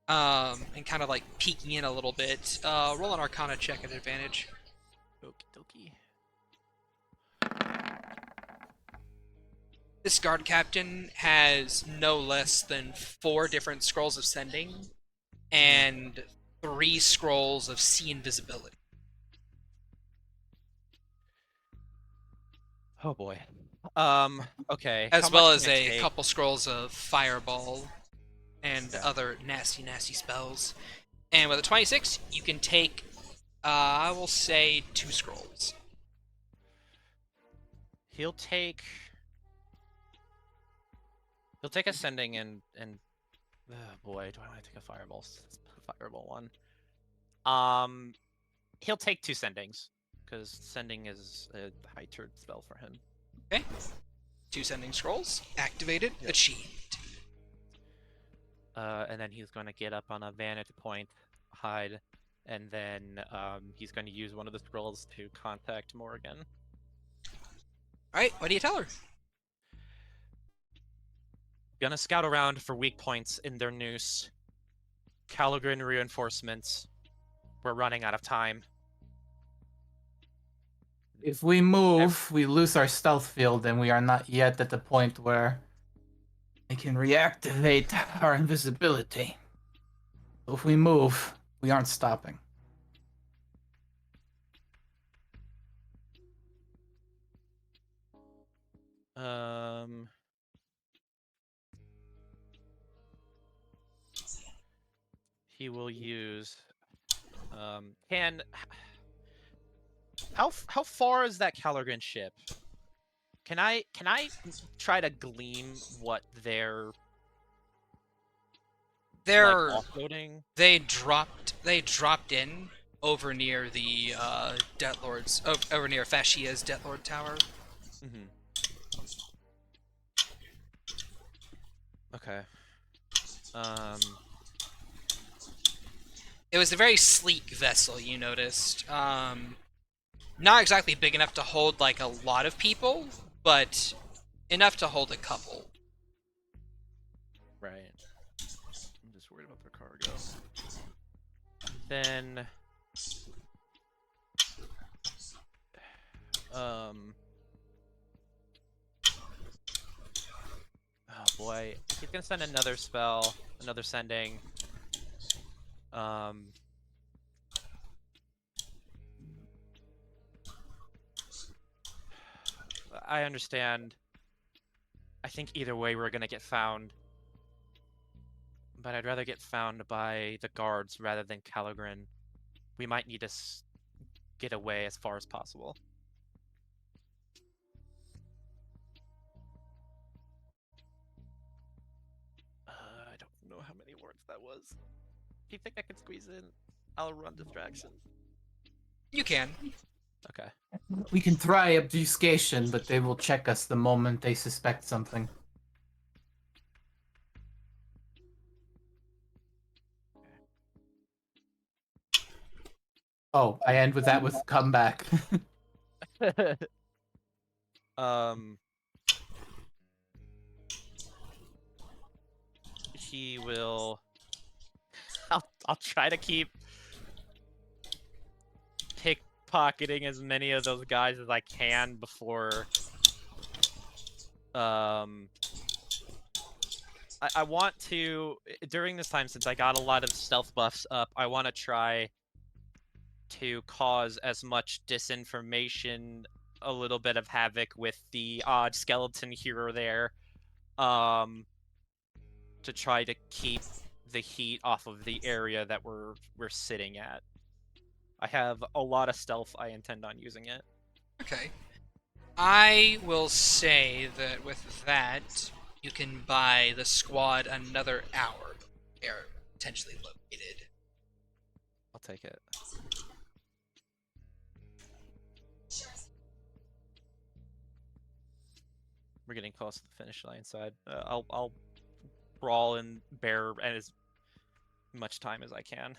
and kind of like peeking in a little bit. Roll an Arcana check at advantage. Okie dokie. This guard captain has no less than 4 different scrolls of sending and 3 scrolls of see invisibility. Oh boy. Okay. As How well much as can I a take? couple scrolls of fireball and Yeah. other nasty spells. And with a 26, you can take, I will say, 2 scrolls. He'll take ascending and oh boy, do I want to take a fireball one? He'll take 2 sendings because sending is a high turn spell for him. Okay. 2 sending scrolls activated, Yep. achieved. And then he's going to get up on a vantage point, hide, and then he's going to use one of the scrolls to contact Morgan. Alright, what do you tell her? Gonna scout around for weak points in their noose. ch-ldr-n reinforcements. We're running out of time. If we move, we lose our stealth field, and we are not yet at the point where I can reactivate our invisibility. So if we move, we aren't stopping. He will use how far is that ch-ldr-n ship? Can I try to glean what their They're offloading? they dropped in over near the Death Lord's over near Fascia's Death Lord Tower. Mm-hmm. Okay. It was a very sleek vessel, you noticed. Not exactly big enough to hold like a lot of people, but enough to hold a couple. Right. I'm just worried about their cargo. Then, oh boy, he's gonna send another spell, another sending. I understand. I think either way we're gonna get found. But I'd rather get found by the guards rather than ch-ldr-n. We might need to get away as far as possible. I don't know how many words that was. Do you think I could squeeze in? I'll run distraction. You can. Okay. We can try obfuscation, but they will check us the moment they suspect something. Oh, I end with that with comeback. He will. I'll try to keep pickpocketing as many of those guys as I can before. I want to, during this time, since I got a lot of stealth buffs up, I want to try to cause as much disinformation, a little bit of havoc with the odd skeleton here or there, to try to keep the heat off of the area that we're sitting at. I have a lot of stealth. I intend on using it. Okay. I will say that with that, you can buy the squad another hour. They're potentially located. I'll take it. We're getting close to the finish line, so I'll brawl and bear as much time as I can.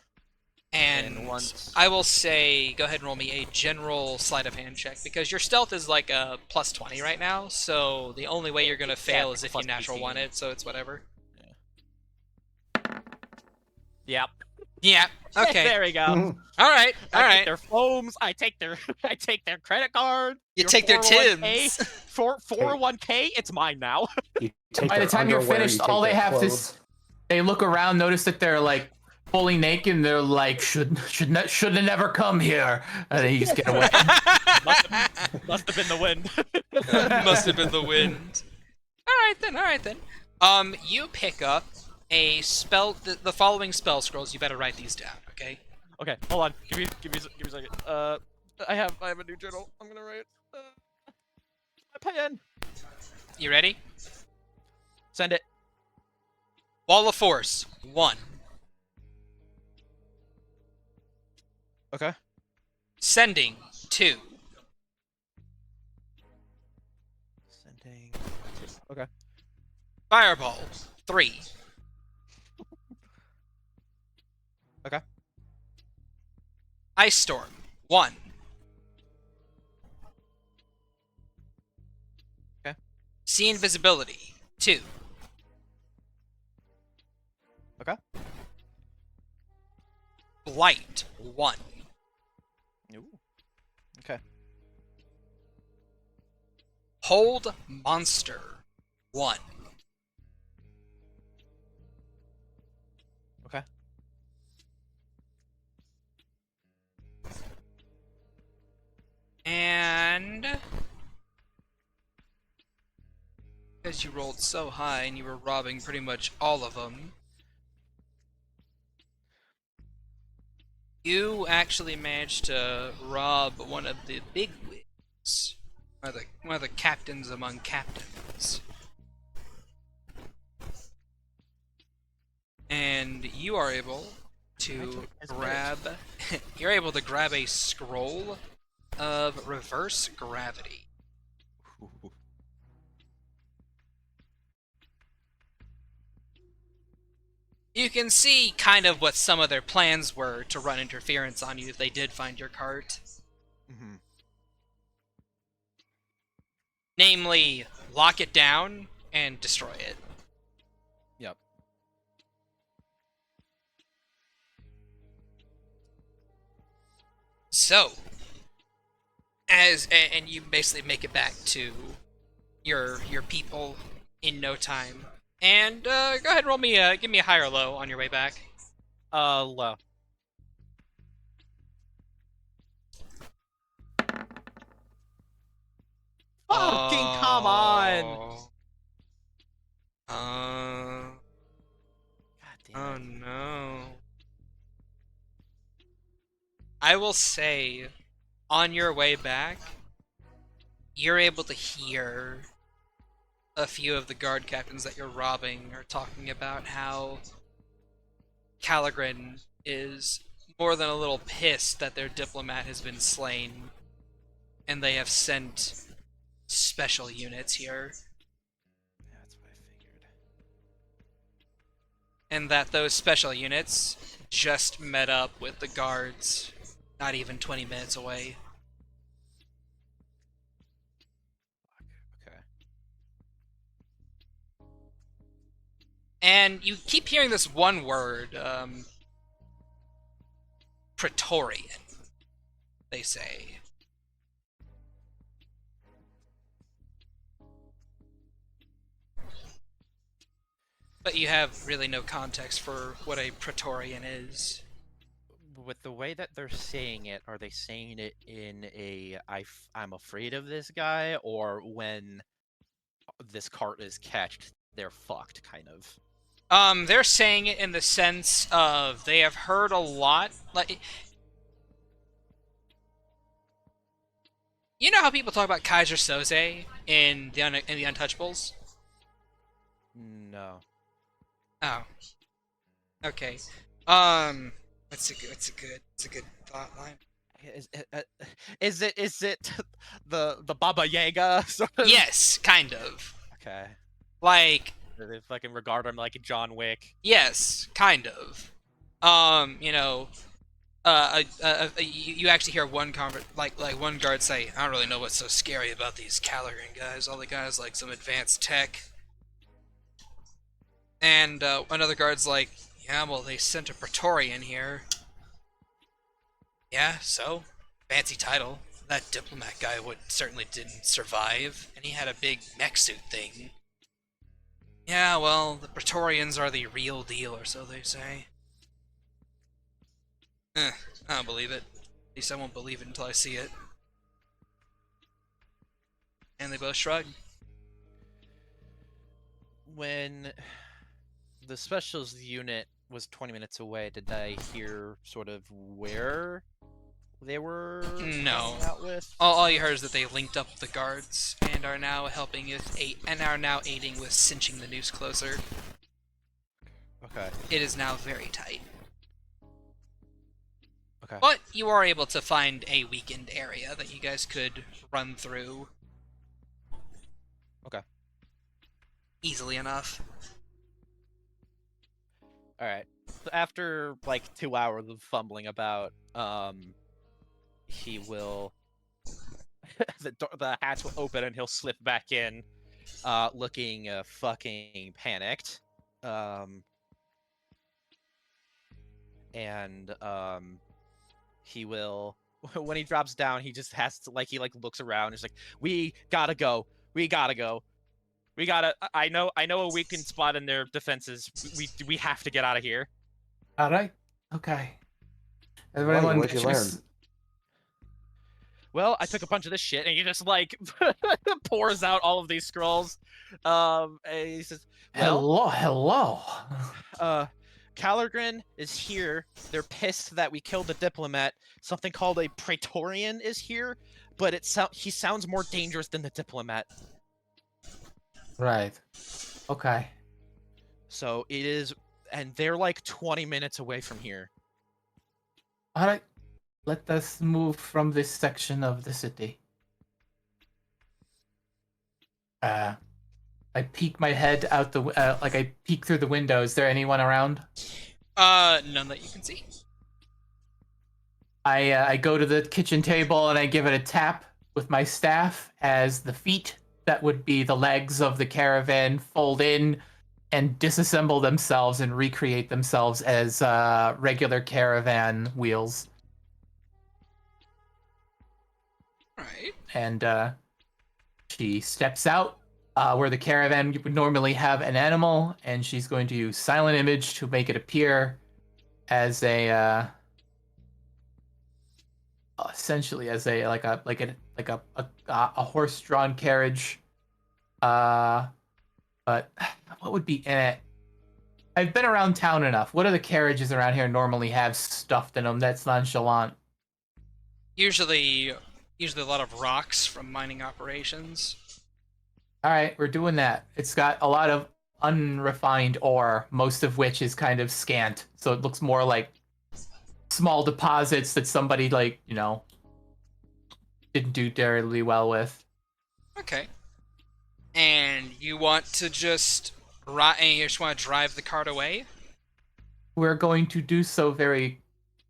And once I will say, go ahead and roll me a general sleight of hand check, because your stealth is like a plus 20 right now, so the only way you're going to fail is if you natural 1 it, so it's whatever. Yep. Yeah, okay. There we go. Alright, I take alright. their phones, I take their credit card. You take their 401k, Tims. 401k, it's mine now. You take By the their time you're underwear, finished, you take all they their have clothes. to they look around, notice that they're like fully naked, and they're like, should have never come here, and then you just get away. Must have been the wind. Must have been the wind. Alright then. You pick up a spell, the following spell scrolls. You better write these down, okay? Okay, hold on. Give me a second. I have a new journal. I'm gonna write. My pen. You ready? Send it. Wall of Force, 1. Okay. Sending, 2. Sending. Okay. Fireball, 3. Okay. Ice Storm, 1. Okay. See Invisibility, 2. Okay. Blight, 1. Ooh. Okay. Hold Monster, 1. Okay. And because you rolled so high and you were robbing pretty much all of them, you actually managed to rob one of the bigwigs, one of the captains among captains. and you are able to grab. You're able to grab a scroll of reverse gravity. You can see kind of what some of their plans were to run interference on you if they did find your cart. Mhm. Namely, lock it down and destroy it. Yep. So, and you basically make it back to your people in no time. And go ahead, and roll me give me a high or low on your way back. Low. Fucking come on! God God damn oh it. no. I will say, on your way back, you're able to hear a few of the guard captains that you're robbing are talking about how ch-ldr-n is more than a little pissed that their diplomat has been slain, and they have sent special units here, Yeah, that's what I figured. and that those special units just met up with the guards not even 20 minutes away. Okay. And you keep hearing this one word, Praetorian, they say. But you have really no context for what a Praetorian is. With the way that they're saying it, are they saying it in a I'm afraid of this guy, or when this cart is catched, they're fucked, kind of? They're saying it in the sense of they have heard a lot, like, you know how people talk about Kaiser Soze in the Untouchables? No. Oh, okay. It's a good thought line. Is it the Baba Yaga sort of? Yes, kind of. Okay. Like, They fucking regard him like John Wick. yes, kind of. You know, you actually hear one like one guard say, "I don't really know what's so scary about these ch-ldr-n guys. All the guys like some advanced tech." And another guard's like, "Yeah, well, they sent a Praetorian here." Yeah, so fancy title. That diplomat guy certainly didn't survive, and he had a big mech suit thing. Yeah, well, the Praetorians are the real deal, or so they say. I don't believe it. At least I won't believe it until I see it. And they both shrug. When the specials unit was 20 minutes away, did I hear sort of where they were No. hanging out with? All you heard is that they linked up the guards and are now helping with aiding with cinching the noose closer. Okay. It is now very tight. Okay. But you are able to find a weakened area that you guys could run through. Okay. Easily enough. All right. So after like 2 hours of fumbling about, he will the hatch will open and he'll slip back in, looking fucking panicked. And he will when he drops down, he just has to he looks around. He's like, "We gotta go. We gotta go. We gotta. I know a weakened spot in their defenses. We have to get out of here." All right. Okay. Right, Everyone, what'd you learn? Well, I took a bunch of this shit, and he just pours out all of these scrolls. And he says, "Well, hello. ch-ldr-n is here. They're pissed that we killed the diplomat. Something called a Praetorian is here, but he sounds more dangerous than the diplomat. Right. Okay. So it is and they're like 20 minutes away from here. All right, let us move from this section of the city. I peek my head out the like I peek through the window. Is there anyone around? None that you can see. I go to the kitchen table and I give it a tap with my staff as the feet that would be the legs of the caravan fold in and disassemble themselves and recreate themselves as regular caravan wheels. Right. And she steps out where the caravan would normally have an animal, and she's going to use silent image to make it appear as a essentially as a horse-drawn carriage. But what would be in it? I've been around town enough. What do the carriages around here normally have stuffed in them that's nonchalant? Usually a lot of rocks from mining operations. All right, we're doing that. It's got a lot of unrefined ore, most of which is kind of scant. So it looks more like small deposits that somebody, like, you know, didn't do terribly well with. Okay. And you want to just you just want to drive the cart away? We're going to do so very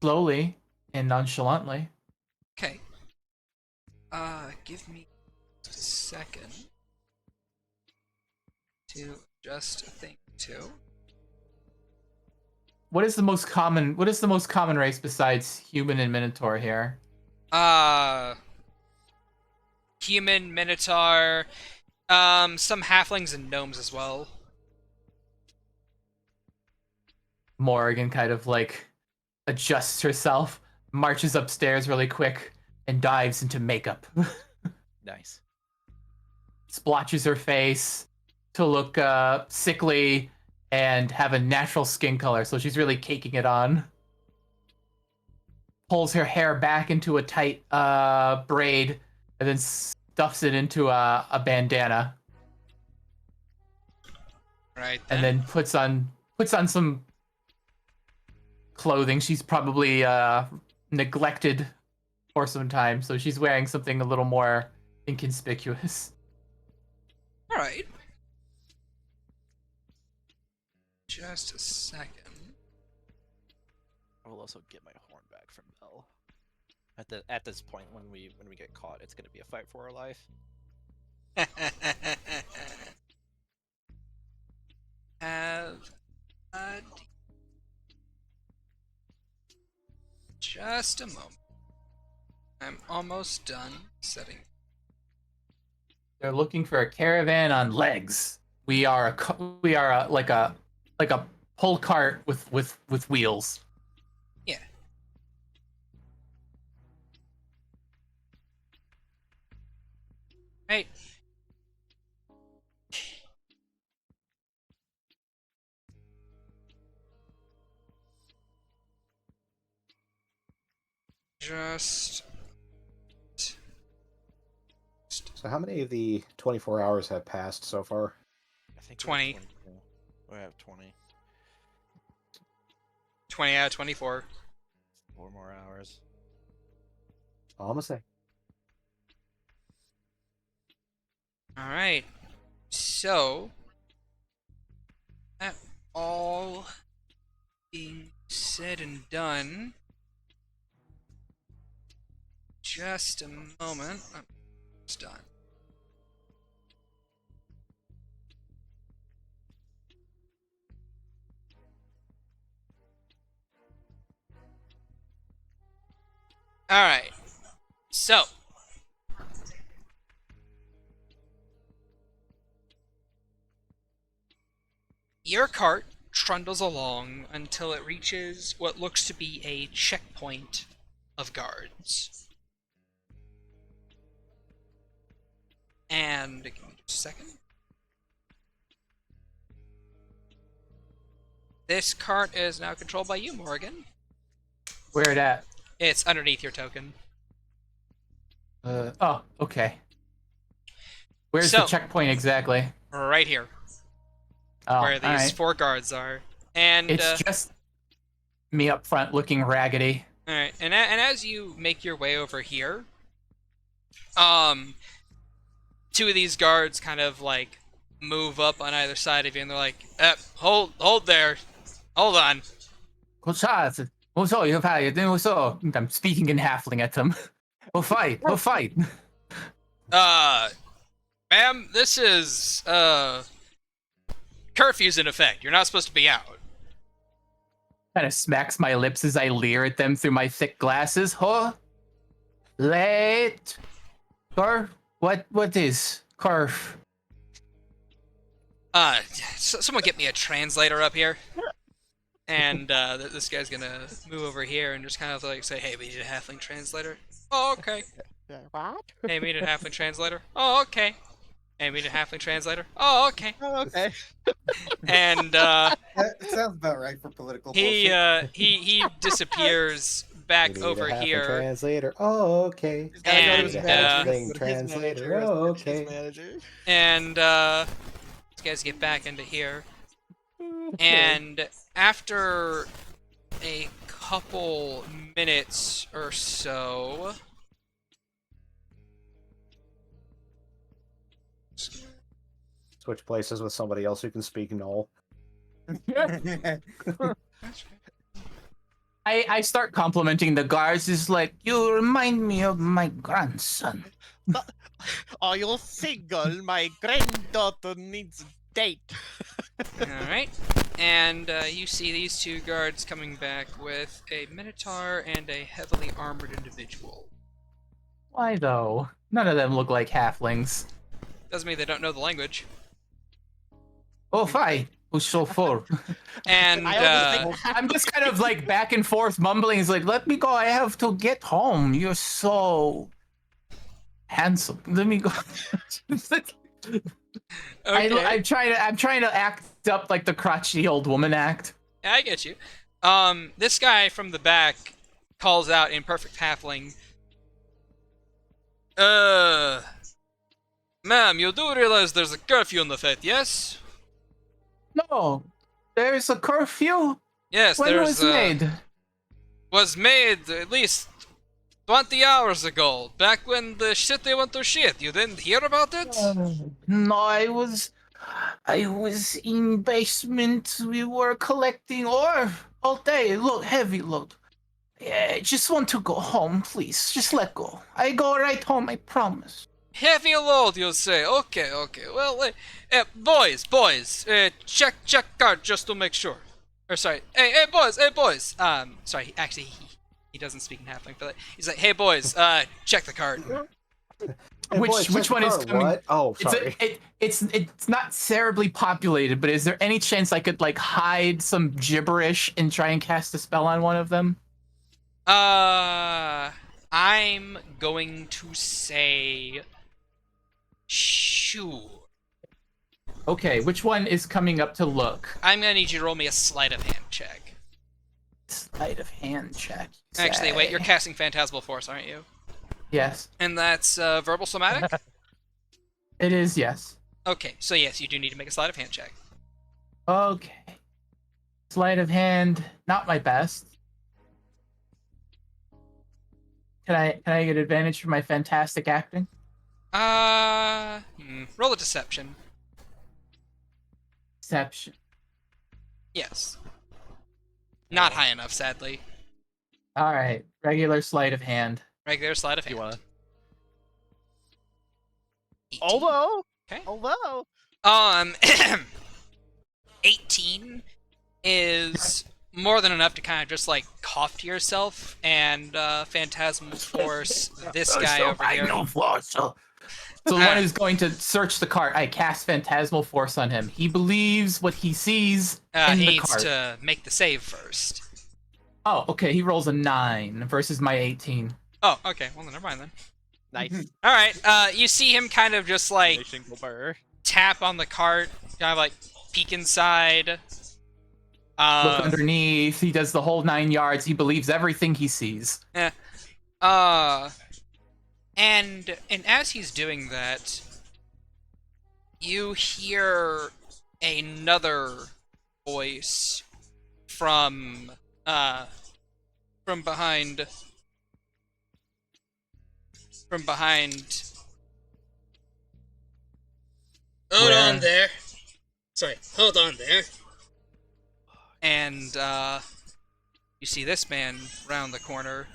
slowly and nonchalantly. Okay. Give me just a second to just think too. What is the most common race besides human and minotaur here? Human, minotaur, some halflings and gnomes as well. Morrigan kind of like adjusts herself, marches upstairs really quick, and dives into makeup. Nice. Splotches her face to look sickly and have a natural skin color, so she's really caking it on. Pulls her hair back into a tight braid and then stuffs it into a bandana. Right then. And then puts on some clothing she's probably neglected for some time, so she's wearing something a little more inconspicuous. All right. Just a second. I will also get my horn back from Belle. At this point, when we get caught, it's gonna be a fight for our life. Have just a moment. I'm almost done setting. They're looking for a caravan on legs. We are like a pull cart with wheels. Yeah. Right. Just So how many of the 24 hours have passed so far? I think 20. We have 20. 20 out of 24. 4 more hours. All I'm gonna say. All right. So, that all being said and done, just a moment. It's done. All right. So, your cart trundles along until it reaches what looks to be a checkpoint of guards. And give me just a second. This cart is now controlled by you, Morgan. Where it at? It's underneath your token. Oh, okay. Where's So- the checkpoint exactly? Right here, Oh, where these alright. 4 guards are. And It's just me up front looking raggedy. all right, and as you make your way over here, two of these guards kind of like move up on either side of you, and they're like, hold there, hold on." I'm speaking in halfling at them. We'll fight. Ma'am, this is curfew's in effect. You're not supposed to be out. Kind of smacks my lips as I leer at them through my thick glasses. Huh? Late. Curf? What is curf? Someone get me a translator up here. And this guy's gonna move over here and just kind of like say, "Hey, we need a halfling translator." "Oh, okay." What? "Hey, we need a halfling translator." "Oh, okay." "Hey, we need a halfling translator." "Oh, okay." Oh, okay. And That sounds about right for political bullshit. he disappears back We need over a half a here. translator. Oh, okay. He's gotta go to his And, manager. Thing Go to his translator. manager. Oh, His okay. manager. And these guys get back into here. And after a couple minutes or so, Switch places with somebody else who can speak null. I start complimenting the guards. It's like, you remind me of my grandson. Are you single? My granddaughter needs a date. alright. And you see these two guards coming back with a minotaur and a heavily armored individual. Why though? None of them look like halflings. Doesn't mean they don't know the language. Oh, fine. Who's so full? And I always I'm just kind of like back and forth mumbling. He's like, let me go. I have to get home. You're so handsome. Let me go. okay. I'm trying to act up like the crotchety old woman act. I get you. This guy from the back calls out in perfect halfling. Ma'am, you do realize there's a curfew in the fete, yes? No, there's a curfew. Yes, When there's was made? was made at least 20 hours ago, back when the city went to shit. You didn't hear about it? No, I was in basement. We were collecting ore all day. Look, heavy load. Yeah, just want to go home, please. Just let go. I go right home, I promise. Heavy load, you say? Okay, okay. Well, boys, check card just to make sure. Or sorry, hey, boys. Sorry, actually, he doesn't speak in halfling, but he's like, "Hey, boys, check the card." Hey, boys, Which check one is card, coming? What? Oh, sorry. It's not terribly populated, but is there any chance I could like hide some gibberish and try and cast a spell on one of them? I'm going to say, sure. Okay, which one is coming up to look? I'm gonna need you to roll me a sleight of hand check. Sleight of hand check. Actually, wait, you're say. casting Phantasmal Force, aren't you? Yes, And that's verbal somatic? it is. Yes. Okay, so yes, you do need to make a sleight of hand check. Okay. Sleight of hand, not my best. Can I get advantage for my fantastic acting? Roll a deception. Deception. Yes. Not high enough, sadly. All right, regular sleight of hand. Regular sleight of You hand. wanna? 18. Although. 18 is more than enough to kind of just like cough to yourself and Phantasmal Force this guy over here. So the one who's going to search the cart, I cast Phantasmal Force on him. He believes what he sees in He the needs cart. to make the save first. Oh, okay. He rolls a 9 versus my 18. Oh, okay. Well, then never mind then. Nice. All right. You see him kind of just like Shingle burr. tap on the cart, kind of like peek inside. Look underneath. He does the whole 9 yards. He believes everything he sees. And as he's doing that, you hear another voice from behind Hold on Where? there. Sorry, hold on there. and you see this man round the corner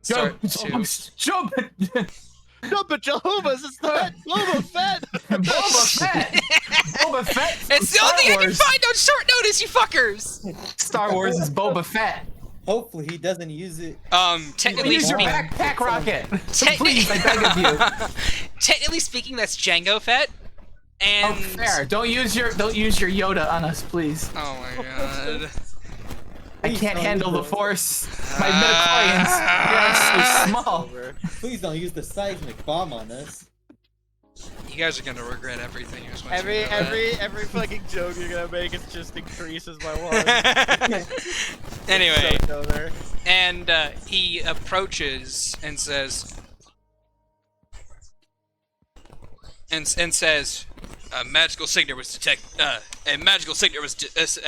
Jump! start to Jump! Jump at Jehovah's, it's that Boba Fett! Boba Fett! Boba Fett! from It's the only Star thing I can Wars. find on short notice, you fuckers! Star Wars is Boba Fett. Hopefully he doesn't use it. Technically Use your speaking, backpack rocket. Techni- Please, I beg of you. technically speaking, that's Jango Fett. Oh, And fair. Don't use your Yoda on us, please. oh my god. I Please can't don't handle use the Force. My midichlorians, they are so small. Please don't use the seismic bomb on us. You guys are gonna regret everything. I just want you Every to know that. every fucking joke you're gonna make is just increases my one. Anyway, So go there. and he approaches and says, and says, a magical signature was a magical signature was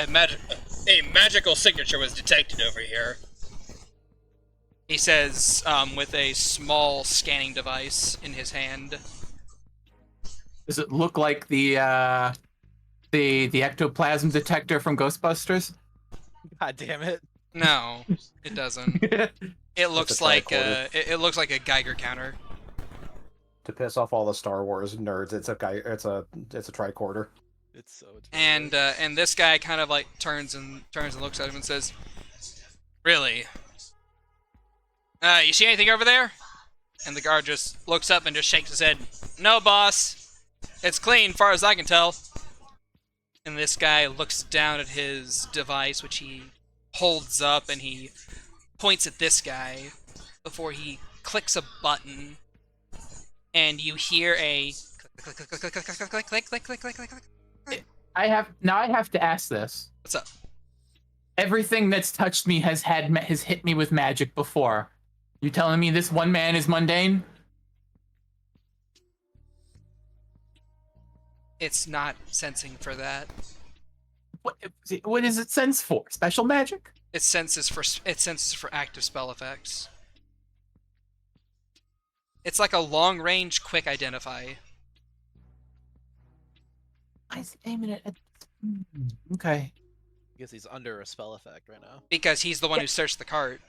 a magical signature was detected over here. He says, with a small scanning device in his hand. Does it look like the ectoplasm detector from Ghostbusters? God damn it. No, it doesn't. It looks a like tricorder. it looks like a Geiger counter. To piss off all the Star Wars nerds, it's a tricorder. It's And this guy kind of like turns and looks at him and says, "Really? You see anything over there?" And the guard just looks up and just shakes his head. "No, boss. It's clean, far as I can tell." And this guy looks down at his device, which he holds up, and he points at this guy before he clicks a button, and you hear a click, click, click, click, click, click, click, click, click, click, click, click, click. I have to ask this. What's up? Everything that's touched me has hit me with magic before. You telling me this one man is mundane? It's not sensing for that. What is it sense for? Special magic? It senses for active spell effects. It's like a long range quick identify. I see aiming it at. Okay. I guess he's under a spell effect right now. Because he's the one who searched the cart.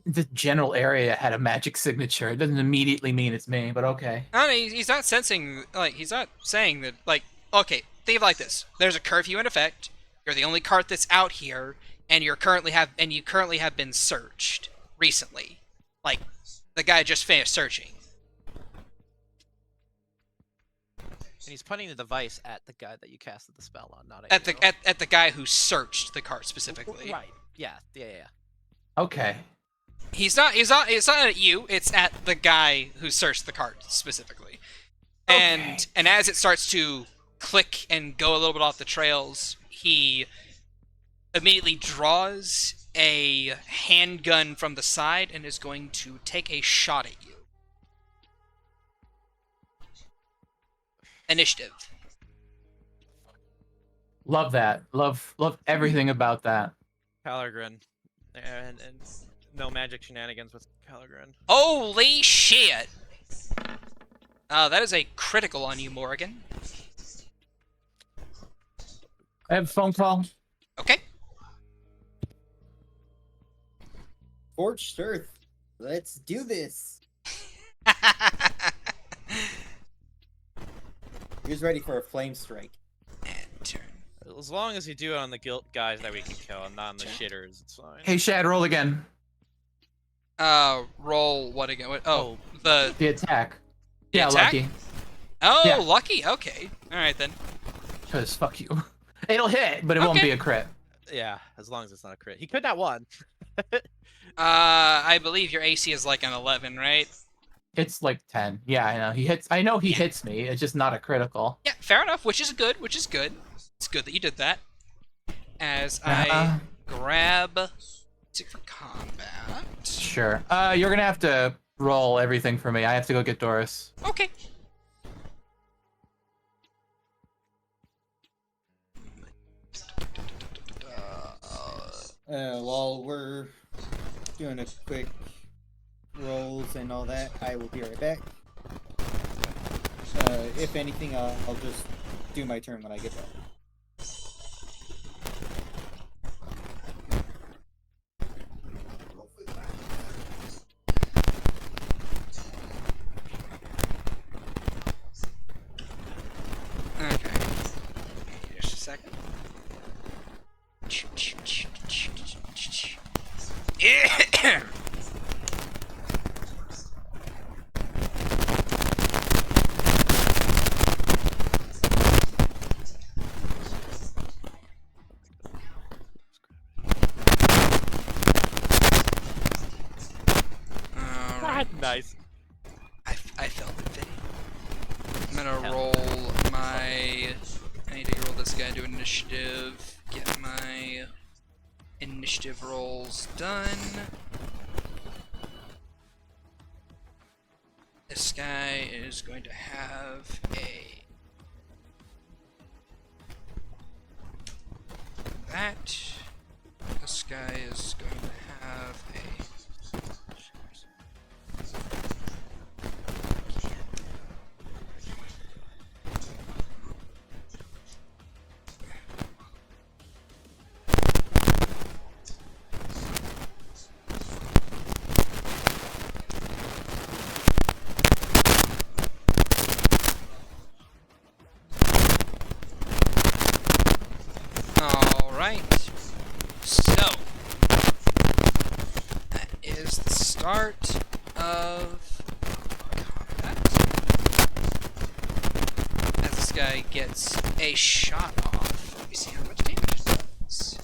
The general area had a magic signature. It doesn't immediately mean it's me, but okay. No, he's not sensing, like, he's not saying that, like, okay, think of it like this. There's a curfew in effect. You're the only cart that's out here, and you currently have been searched recently. Like, the guy just finished searching. And he's pointing the device at the guy that you casted the spell on, not At you. the guy who searched the cart specifically. Right. Yeah. Okay. It's not at you, it's at the guy who searched the cart specifically. And as it starts to click and go a little bit off the trails, he immediately draws a handgun from the side and is going to take a shot at you. Initiative. Love that. Love everything about that. ch-ldr-n. And no magic shenanigans with ch-ldr-n. Holy shit! That is a critical on you, Morgan. I have a phone call. Okay. Scorched Earth. Let's do this. Who's ready for a flame strike? And turn. As long as you do it on the guilt guys that we can kill and not on the shitters, it's fine. Hey, Shad, roll again. Roll what again? What? Oh, the The attack. The Yeah, attack? lucky. oh, Yeah. lucky. Okay, all right then. Cause fuck you. It'll hit, but it won't Okay. be a crit. Yeah, as long as it's not a crit. He could not won. I believe your AC is like an 11, right? It's like 10. Yeah, I know. He hits. I know he hits me. It's just not a critical. Yeah, fair enough. Which is good. It's good that you did that. As I grab stick for combat. Sure. You're gonna have to roll everything for me. I have to go get Doris. Okay. While we're doing a quick rolls and all that, I will be right back. If anything, I'll just do my turn when I get back. Okay. Just a second. Alright. Nice. I felt it fitting. I'm gonna roll my... I need to roll this guy to initiative. Get my initiative rolls done. This guy is going to have a... that. This guy is going to have a... Alright, so that is the start of combat. As this guy gets a shot off, let me see how much damage it does.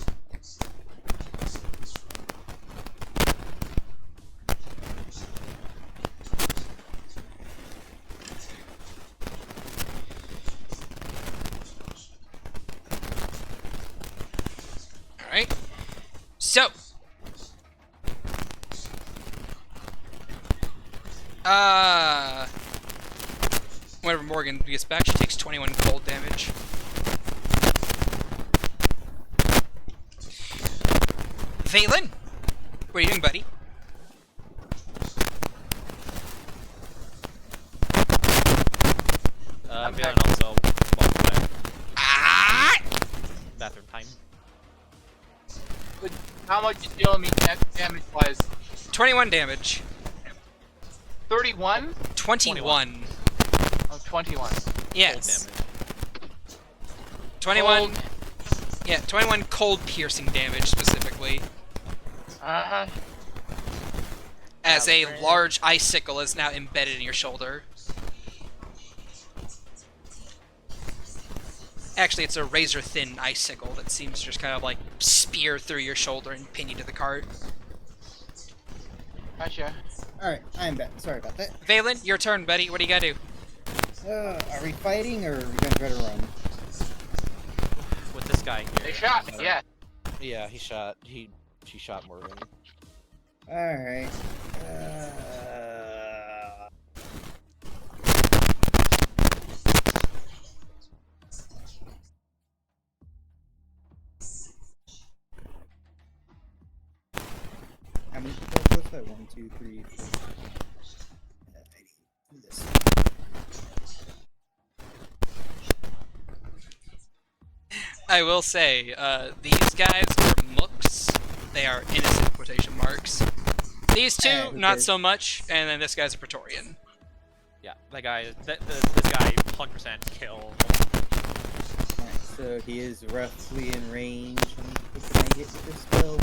Alright, so whenever Morgan gets back, she takes 21 cold damage. Valen, what are you doing, buddy? Valen also walked back. Ah! Bathroom time. How much you dealing me damage wise? 21 damage. 31? 21. Oh, 21. Yes. Cold damage. 21. Cold. Yeah, 21 cold piercing damage specifically. Uh-huh. As a large icicle is now embedded in your shoulder. Actually, it's a razor thin icicle that seems to just kind of like spear through your shoulder and pin you to the cart. Gotcha. Alright, I'm back. Sorry about that. Valen, your turn, buddy. What do you gotta do? Are we fighting or are we gonna try to run? With this guy here. They shot me, yeah. Yeah, he shot Morgan. Alright. How many what's that? 1, 2, 3, 4. This. I will say, these guys are mooks. They are innocent quotation marks. These two, not so much, and then this guy's a Praetorian. Yeah, that guy. This guy, 100% kill. Alright, so he is roughly in range. What can I get with this spell?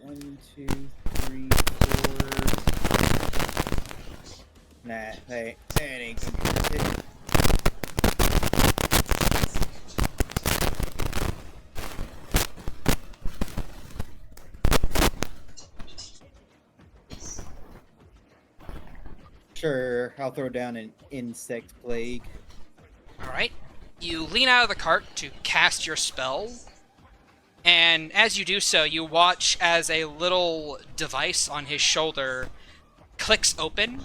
One, two, three, four. Nah, that ain't gonna be it. Sure, I'll throw down an insect plague. Alright. You lean out of the cart to cast your spell, and as you do so, you watch as a little device on his shoulder clicks open,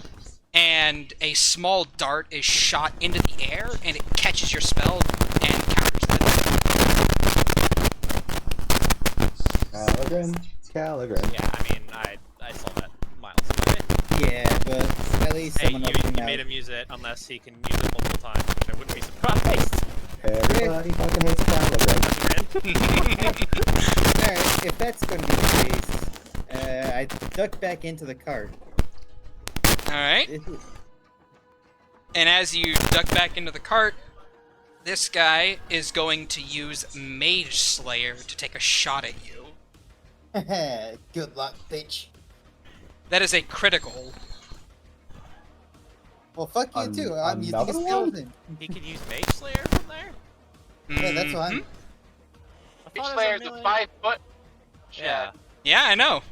and a small dart is shot into the air, and it catches your spell and counters that. ch-ldr-n. Yeah, I mean, I saw that miles away. Yeah, but at least Hey, someone else came you out. made him use it unless he can use it multiple times, which I wouldn't be surprised. Everybody fucking hates ch-ldr-n. Alright, if that's going to be the case, I duck back into the cart. Alright. And as you duck back into the cart, this guy is going to use Mage Slayer to take a shot at you. Good luck, bitch. That is a critical. Well, fuck you too. I'm using a Another one? skeleton. He can use Mage Slayer from there? Yeah, that's fine. Mhm. I thought Each it was Slayer's a melee. 5 foot. Yeah. Yeah, I know.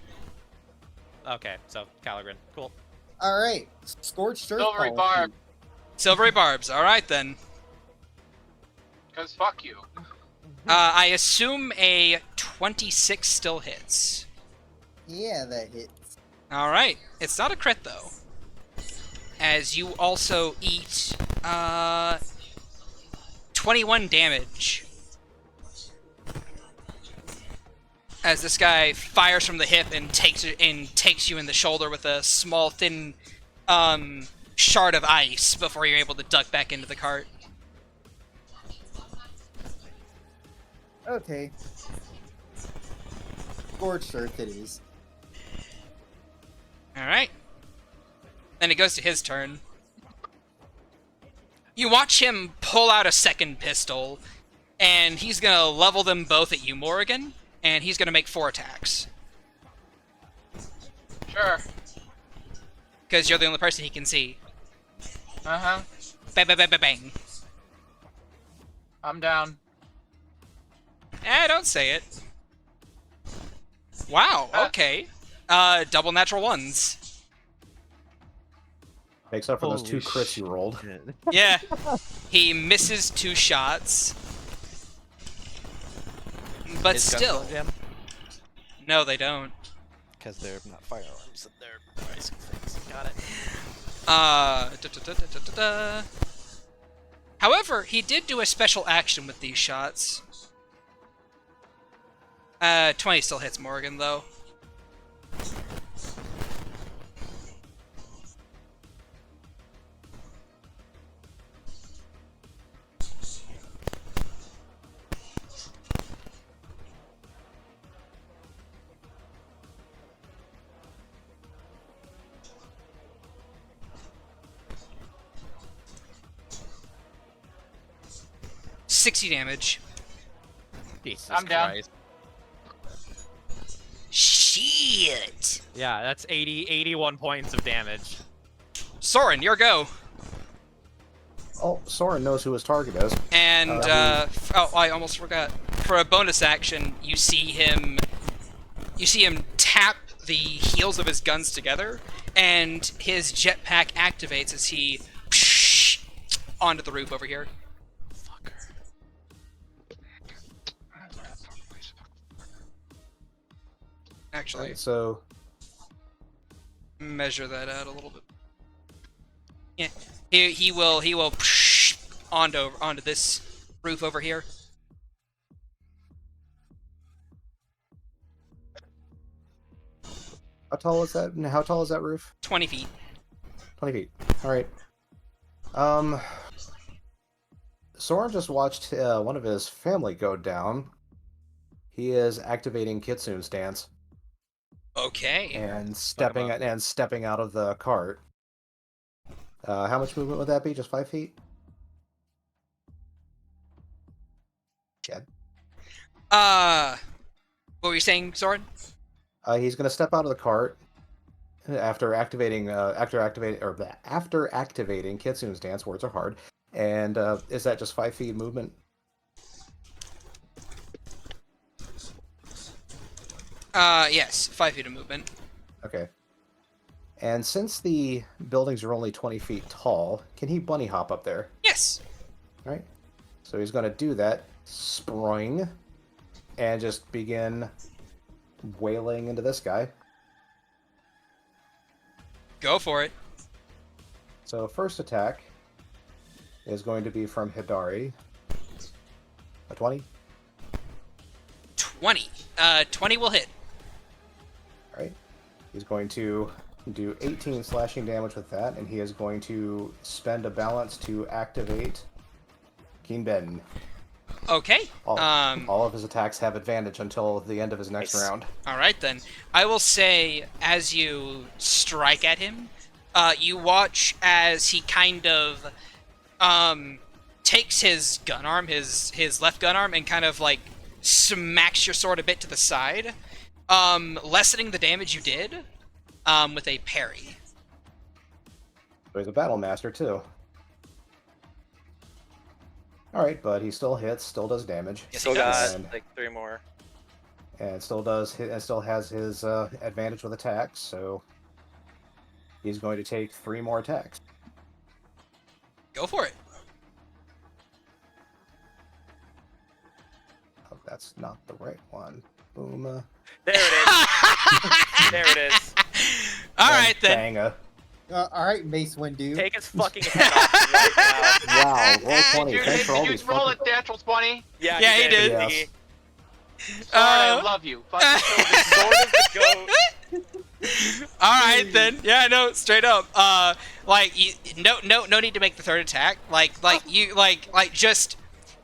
Okay, so ch-ldr-n. Cool. Alright, Scorched Earth Silvery policy. barb. Silvery Barbs. Alright then. Because fuck you. I assume a 26 still hits. Yeah, that hits. Alright. It's not a crit though. As you also eat 21 damage. As this guy fires from the hip and takes you in the shoulder with a small thin shard of ice before you're able to duck back into the cart. Okay. Scorched Earth it is. Alright. Then it goes to his turn. You watch him pull out a second pistol, and he's gonna level them both at you, Morrigan, and he's gonna make 4 attacks. Sure. Because you're the only person he can see. Uh-huh. Bang, bang, bang, bang, bang. I'm down. Don't say it. Wow, okay. Double natural ones. Makes up for those Holy 2 crits you rolled. Yeah. He misses 2 shots. But still. No, they don't. Because they're not firearms, they're ice things. Got it. However, he did do a special action with these shots. 20 still hits Morgan, though. $60 damage. Jesus I'm down. Christ. Shit! Yeah, that's 81 points of damage. Soren, your go. Oh, Soren knows who his target is. And, oh, I almost forgot. For a bonus action, you see him tap the heels of his guns together, and his jetpack activates as he onto the roof over here. Fucker. Actually, Right, so measure that out a little bit. Yeah, he will onto this roof over here. how tall is that? How tall is that roof? 20 feet. 20 feet. All right. Soren just watched one of his family go down. He is activating Kitsune's dance Okay. and stepping out of the cart. How much movement would that be? Just 5 feet? Chad? What were you saying, Soren? He's going to step out of the cart after activating Kitsune's dance. Words are hard. And is that just 5 feet movement? Yes, 5 feet of movement. Okay. And since the buildings are only 20 feet tall, can he bunny hop up there? Yes. All right. So he's going to do that, spring, and just begin wailing into this guy. Go for it. So first attack is going to be from Hidari. A 20. 20. 20 will hit. Alright. He's going to do 18 slashing damage with that, and he is going to spend a balance to activate Keen Ben. Okay. All of his attacks have advantage until the end of his next round. All right, then. I will say, as you strike at him, you watch as he kind of takes his gun arm, his left gun arm, and kind of like smacks your sword a bit to the side, lessening the damage you did with a parry. So he's a battle master too. Alright, but he still hits, still does damage. Yes, Still he does. got like 3 more. And still has his advantage with attacks, so he's going to take 3 more attacks. Go for it. Oh, that's not the right one. Boom. There it is. There it is. All right, then. Banga. All right, Mace Windu. Take his fucking head off right now. Wow, roll 20. Dude, Thanks for all did these you roll a fucking... natural 20? Yeah, Yeah, he did. Yes. Sorry, I love you. Fucking Sword is the goat. All right, then. Yeah, no, straight up. Like, no need to make the third attack. Like just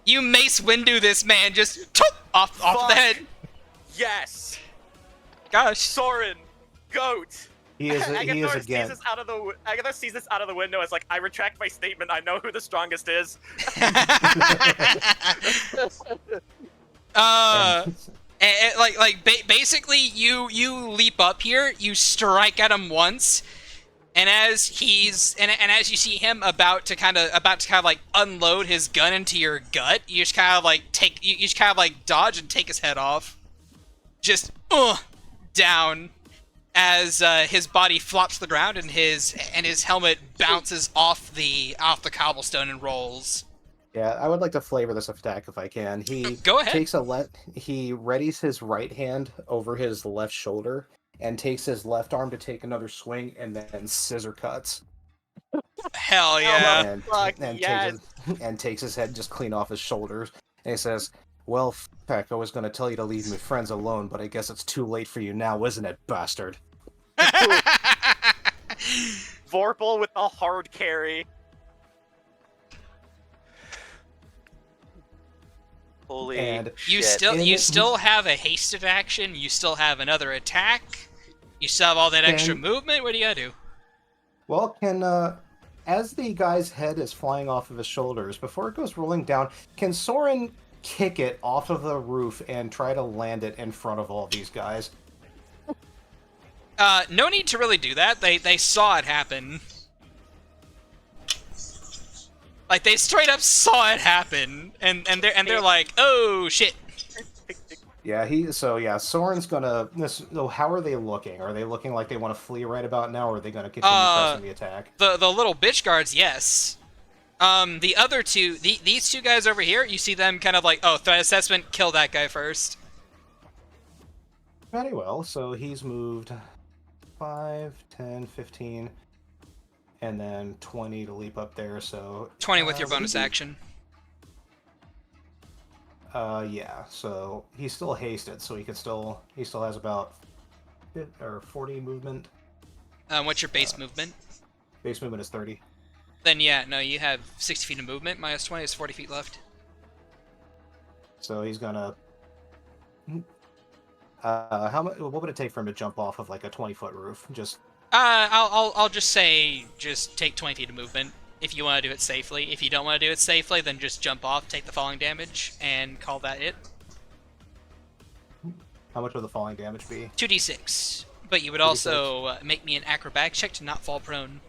you Mace Windu this man just off the head. Yes. Gosh. Soren. Goat. He is Agatha again. Agatha sees this out of the window. It's like, I retract my statement. I know who the strongest is. Basically, you leap up here, you strike at him once, and as as you see him about to kind of like unload his gun into your gut, you just kind of like dodge and take his head off, just down. As his body flops to the ground and his helmet bounces off the cobblestone and rolls. Yeah, I would like to flavor this attack if I can. He Go ahead. He readies his right hand over his left shoulder and takes his left arm to take another swing, and then scissor cuts. Hell yeah! And takes his head just clean off his shoulders. And he says, "Well, Peck, I was going to tell you to leave my friends alone, but I guess it's too late for you now, isn't it, bastard?" Vorpal with a hard carry. Holy And You shit. still have a hasted action. You still have another attack. You still have all that extra movement. What do you gotta do? Well, as the guy's head is flying off of his shoulders, before it goes rolling down, can Soren kick it off of the roof and try to land it in front of all these guys? No need to really do that. They saw it happen. Like, they straight up saw it happen, and they're like, oh shit. Yeah, Soren's gonna. How are they looking? Are they looking like they want to flee right about now, or are they gonna continue pressing the attack? The little bitch guards, yes. The other two, these two guys over here, you see them kind of like, oh, threat assessment, kill that guy first. Very well. So he's moved 5, 10, 15, and then 20 to leap up there. So 20 with your bonus action. Yeah. So he's still hasted, so he still has about 40 movement. What's your base movement? Base movement is 30. Then yeah, no, you have 60 feet of movement. Minus 20 is 40 feet left. So he's gonna. What would it take for him to jump off of like a 20-foot roof? Just. I'll just say take 20 feet of movement if you want to do it safely. If you don't want to do it safely, then just jump off, take the falling damage, and call that it. How much would the falling damage be? 2d6. But you would also make me an acrobatics check to not fall prone.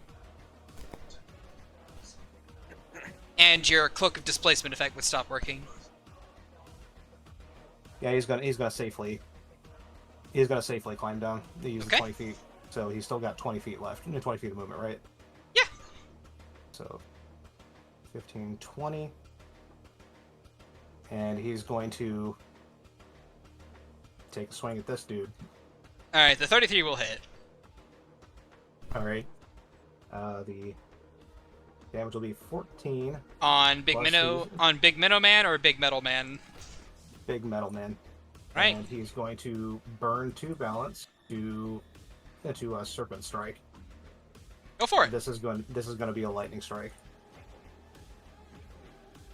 And your cloak of displacement effect would stop working. Yeah, he's gonna safely climb down. He uses 20 feet, so he's still got 20 feet left. 20 feet of movement, right? Yeah. So 15, 20, and he's going to take a swing at this dude. All right, the 33 will hit. All right, The damage will be 14. On Big Plus Minnow, he's- on Big Minnow Man or Big Metal Man? Big Metal Man. Right. And he's going to burn 2 balance to into a Serpent Strike. Go for it. This is going to be a lightning strike.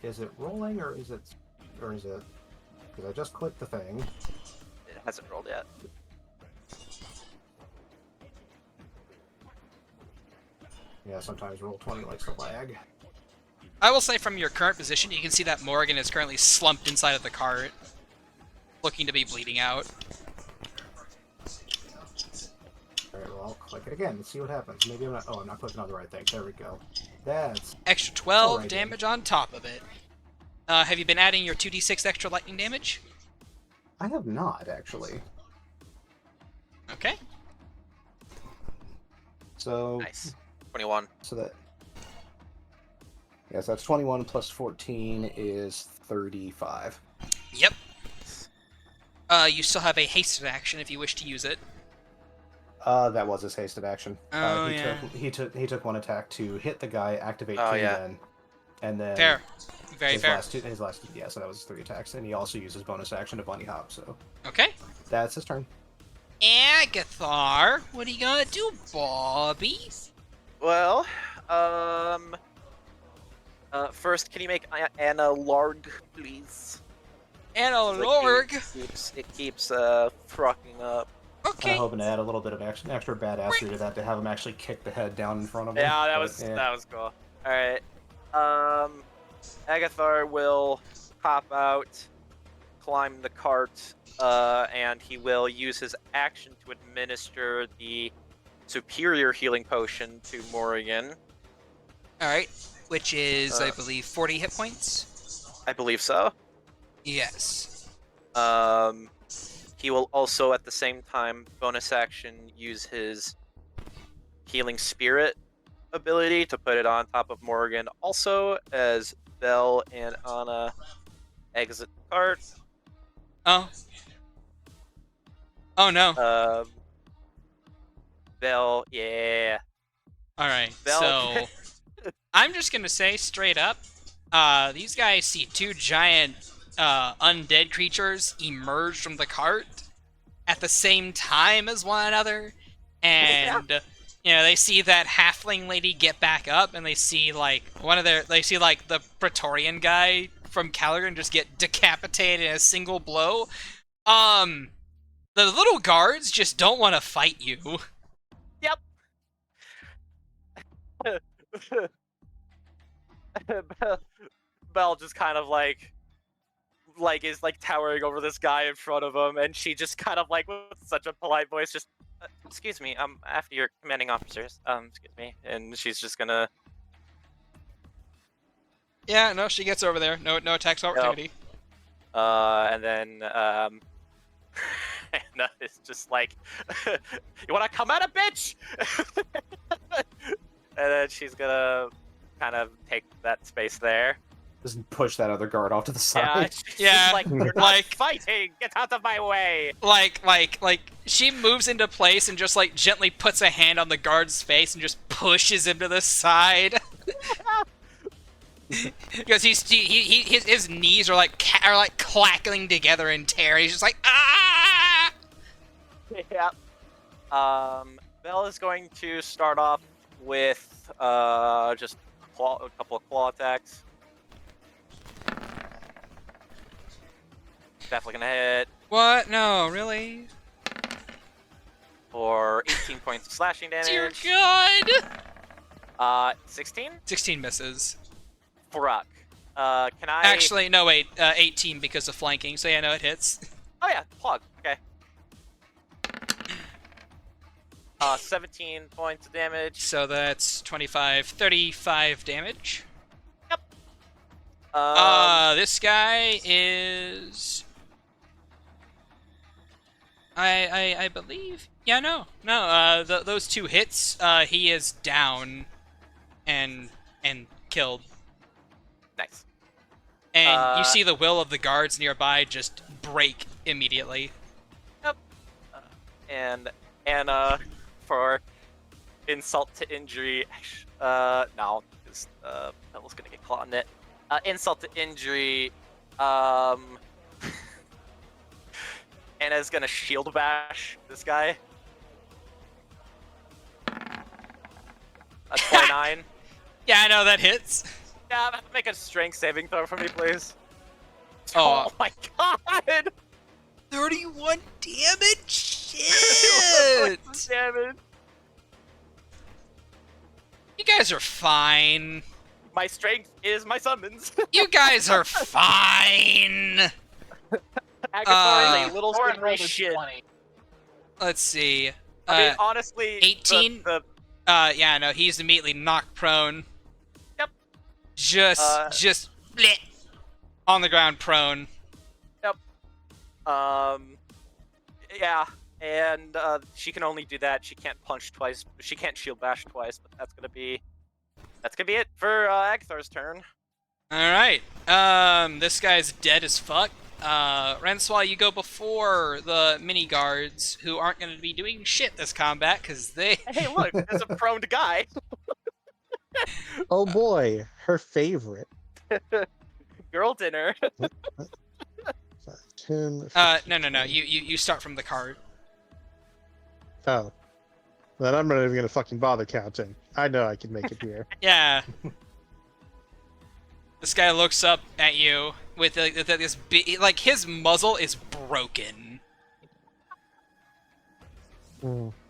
Is it rolling or is it because I just clicked the thing. It hasn't rolled yet. Yeah, sometimes roll 20 likes to lag. I will say from your current position, you can see that Morgan is currently slumped inside of the cart, looking to be bleeding out. Alright, well, I'll click it again and see what happens. Maybe I'm not... Oh, I'm not clicking on the right thing. There we go. That's... Extra 12 Alrighty. damage on top of it. Have you been adding your 2d6 extra lightning damage? I have not, actually. Okay. So... Nice. 21. So that... Yes, that's 21 plus 14 is 35. Yep. You still have a hasted action if you wish to use it. That was his hasted action. Oh, He took 1 attack to hit the guy, activate Oh, 2 yeah. then, and then... Fair. Very his fair. His last, yeah, so that was 3 attacks, and he also uses bonus action to bunny hop, so Okay. that's his turn. Agathar, what are you gonna do, Bobby? Well, first, can you make Anna Larg, please? Anna It's like Lorg. It keeps frocking up. I'm Okay. hoping to add a little bit of extra badassery to that to have him actually kick the head down in front of him. Yeah, that but, was cool. All right. Agathar will pop out, climb the cart, and he will use his action to administer the superior healing potion to Morrigan. Alright. Which is, I believe, 40 hit points? I believe so. Yes. He will also, at the same time, bonus action, use his healing spirit ability to put it on top of Morgan. Also, as Belle and Anna exit the cart. Oh. Oh no. Belle, yeah. Alright, Bell- so I'm just gonna say straight up, these guys see 2 giant undead creatures emerge from the cart at the same time as one another, and they see that halfling lady get back up, and they see like the Praetorian guy from Caligan just get decapitated in a single blow. The little guards just don't want to fight you. Yep. Belle just kind of is towering over this guy in front of him, and she just kind of with such a polite voice, just excuse me, after your commanding officers, excuse me, and she's just gonna. Yeah, no, she gets over there. No attacks opportunity. And then Anna is just like, you wanna come at a bitch? And then she's gonna kind of take that space there. Just push that other guard off to the Yeah, side. she's Yeah, like, we're not like- fighting. Get out of my way. Like she moves into place and just gently puts a hand on the guard's face and just pushes him to the side. Because his knees are clacking together in terror. He's just like, ah! Yeah. Belle is going to start off with just a couple of claw attacks. Definitely gonna hit What? No, really? for 18 points of slashing Dear damage. God! 16? 16 misses. Fruck. Can I... Actually, no, wait. 18 because of flanking. So yeah, no, it hits. Oh yeah, plug. Okay. 17 points of damage. So that's 25, 35 damage. Yep. This guy is... I believe... Yeah, no. Those 2 hits, he is down and killed. Nice. And you see the will of the guards nearby just break immediately. And Anna, for insult to injury. No, because Bella's gonna get caught in it. Insult to injury. Anna's gonna shield bash this guy. 29. Yeah, I know that hits. Yeah, make a strength saving throw for me, please. Oh. My god! 31 damage? Shit! Damage. You guys are fine. My strength is my summons. You guys are fine. Agathor is a little Thorin slippery rolled a shit. 20. Let's see. I mean, honestly, 18? The Yeah, no, he's immediately knocked prone. Yep. Just bleh, on the ground prone. yeah, and she can only do that. She can't punch twice. She can't shield bash twice. But that's gonna be it for Agathor's turn. All right. This guy's dead as fuck. Renswa, you go before the mini guards, who aren't going to be doing shit this combat because they. Hey, look, there's a prone guy. Oh boy, her favorite. Girl dinner. 10. No. You start from the card. Oh. Then I'm not even gonna fucking bother counting. I know I can make it here. Yeah. This guy looks up at you with this big, like his muzzle is broken.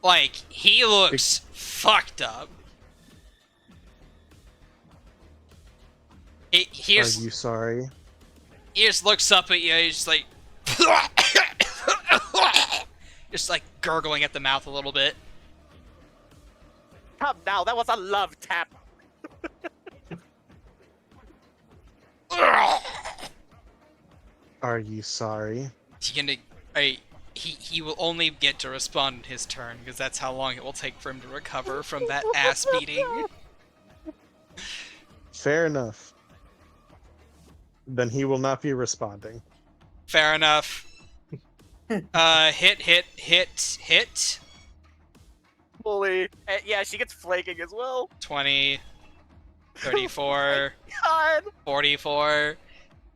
Like he looks fucked up. Are you sorry? He just looks up at you. He's just like, just like gurgling at the mouth a little bit. Come now, that was a love tap. Are you sorry? He will only get to respond in his turn because that's how long it will take for him to recover from that ass beating. Fair enough. Then he will not be responding. Fair enough. Hit. Holy. Yeah, she gets flaking as well. 20, 34, God. 44.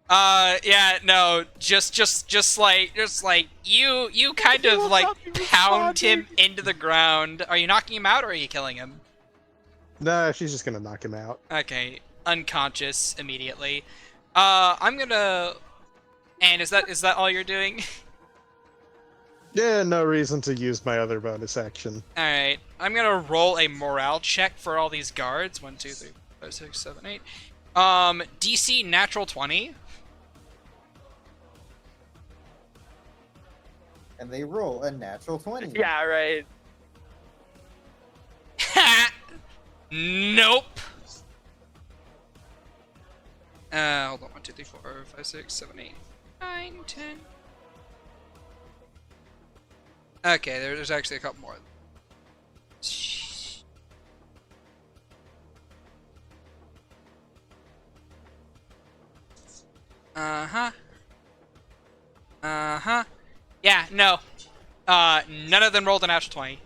Yeah, no, just like you kind of like pound him into the ground. Are you knocking him out or are you killing him? Nah, she's just gonna knock him out. Okay, unconscious immediately. I'm gonna. And is that all you're doing? Yeah, no reason to use my other bonus action. All right, I'm gonna roll a morale check for all these guards. 1, 2, 3, 4, 5, 6, 7, 8. DC natural 20. And they roll a natural 20. Yeah, right. Nope. Hold on. 1, 2, 3, 4, 5, 6, 7, 8, 9, 10. Okay, there's actually a couple more. Yeah, no. None of them rolled a natural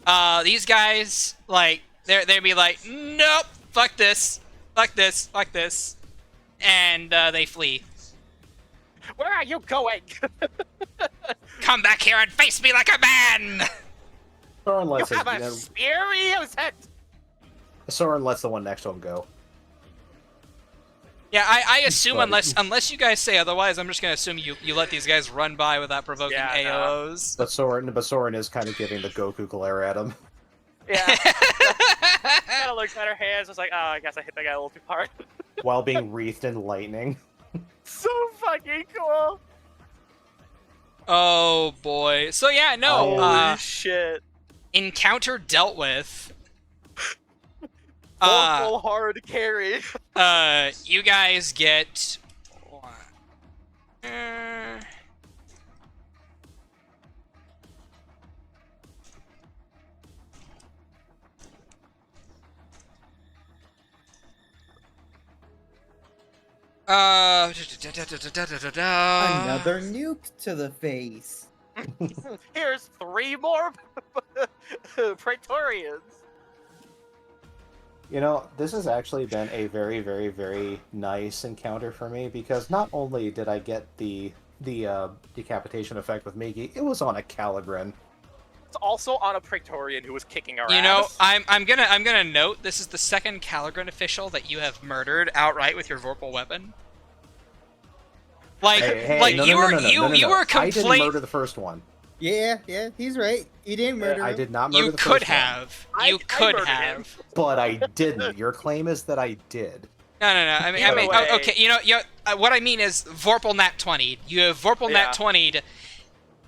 20. These guys, like, they'd be like, nope, fuck this, and they flee. Where are you going? Come back here and face me like a man! Soren lets You have a spear? Use it! Soren lets the one next to him go. Yeah, I assume But- unless you guys say otherwise, I'm just gonna assume you let these guys run by without provoking Yeah, no. AOs. But Soren is kind of giving the Goku glare at him. Yeah. Kind of looks at her hands, was like, oh, I guess I hit that guy a little too hard. While being wreathed in lightning. So fucking cool. Oh boy. So yeah, no. Holy shit. Encounter dealt with. Full hard carry. You guys get. Another nuke to the face. Here's 3 more Praetorians. You know, this has actually been a very, very, very nice encounter for me because not only did I get the decapitation effect with Miki, it was on a ch-ldr-n. It's also on a Praetorian who was kicking our You know, ass. I'm gonna note this is the second ch-ldr-n official that you have murdered outright with your vorpal weapon. Like, you were I didn't complaining. murder the first one. Yeah, he's right. You didn't murder I him. did not murder You the could first one. have. I You could murdered him. have. But I didn't. Your claim is that I did. No. I mean, Either way. okay. You know, what I mean is vorpal nat 20'd. You have vorpal nat 20'd.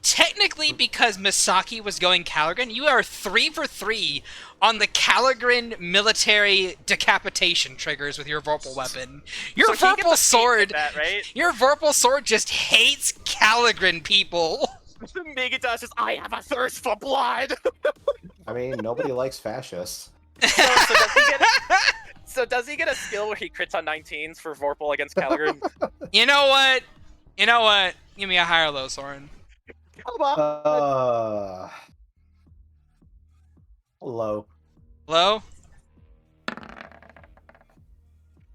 Technically, because Misaki was going ch-ldr-n, you are 3 for 3 on the ch-ldr-n military decapitation triggers with your vorpal weapon. Your So he gets vorpal a sword, that, right? your vorpal sword just hates ch-ldr-n people. Megaton says, "I have a thirst for blood." I mean, nobody likes fascists. So does he get a skill where he crits on 19s for Vorpal against ch-ldr-n? You know what? Give me a higher low, Soren. Come on. Low. Low?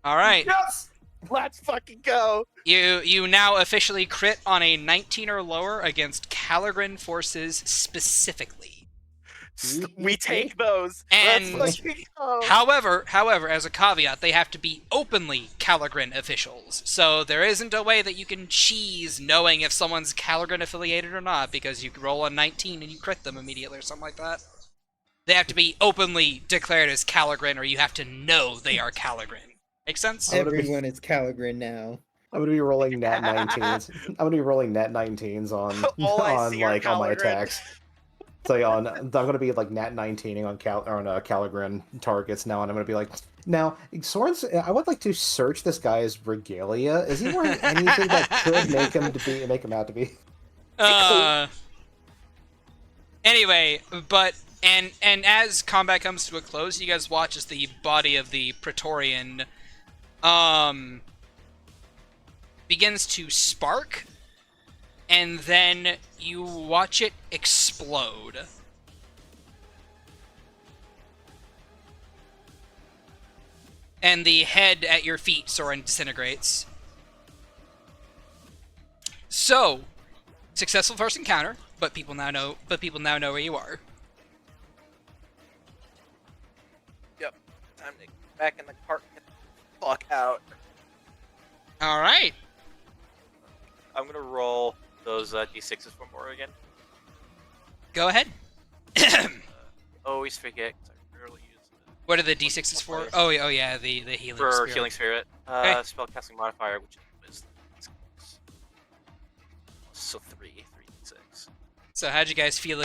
Alright. Yes! Let's fucking go! You now officially crit on a 19 or lower against ch-ldr-n forces specifically. We take those. And Let's fucking go. however, as a caveat, they have to be openly ch-ldr-n officials. So there isn't a way that you can cheese knowing if someone's ch-ldr-n affiliated or not, because you roll a 19 and you crit them immediately or something like that. They have to be openly declared as ch-ldr-n, or you have to know they are ch-ldr-n. Make sense? Everyone is ch-ldr-n now. I'm gonna be rolling nat 19s. I'm gonna be rolling nat 19s on on my attacks. So yeah, I'm gonna be like nat 19ing on ch-ldr-n targets now, and I'm gonna be like, now Soren's. I would like to search this guy's regalia. Is he wearing anything that could make him out to be? Anyway, and as combat comes to a close, you guys watch as the body of the Praetorian begins to spark, and then you watch it explode. And the head at your feet, Soren, disintegrates. So, successful first encounter, but people now know where you are. Yep. Time to get back in the cart and get the fuck out. Alright. I'm gonna roll those d6s for more again. Go ahead. Always forget, 'cause I rarely use them. What are the d6s for? Oh yeah, the healing For spirit. healing spirit. Okay. Spellcasting modifier, which is so 3d6. So how'd you guys feel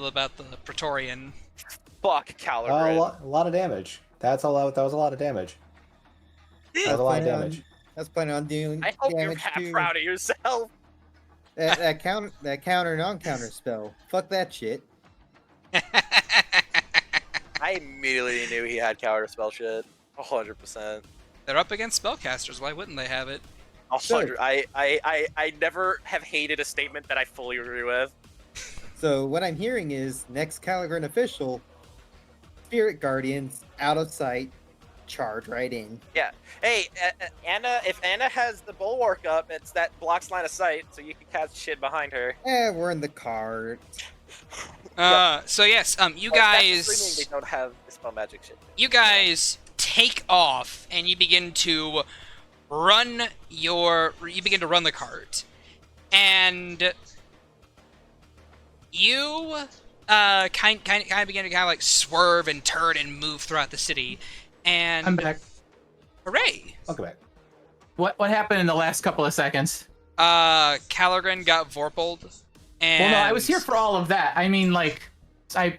about the Praetorian? Fuck ch-ldr-n. A lot of damage. That was a lot of damage. That was a lot of damage. That's planning on doing I hope you're damage to proud of yourself. that counter non-counter spell. Fuck that shit. I immediately knew he had counter spell shit. 100%. They're up against spellcasters. Why wouldn't they have it? 100. I never have hated a statement that I fully agree with. So what I'm hearing is next ch-ldr-n official, Spirit Guardians out of sight, charge right in. Yeah. Hey, Anna. If Anna has the bulwark up, it's that blocks line of sight, so you can cast shit behind her. We're in the cart. So yes, you Well, that's guys. assuming they don't have spell magic shit. You guys take off and you begin to run the cart, and you kind of begin to like swerve and turn and move throughout the city. And I'm back. Hooray! Welcome back. What happened in the last couple of seconds? ch-ldr-n got vorpaled. And... Well, no, I was here for all of that. I mean, like, I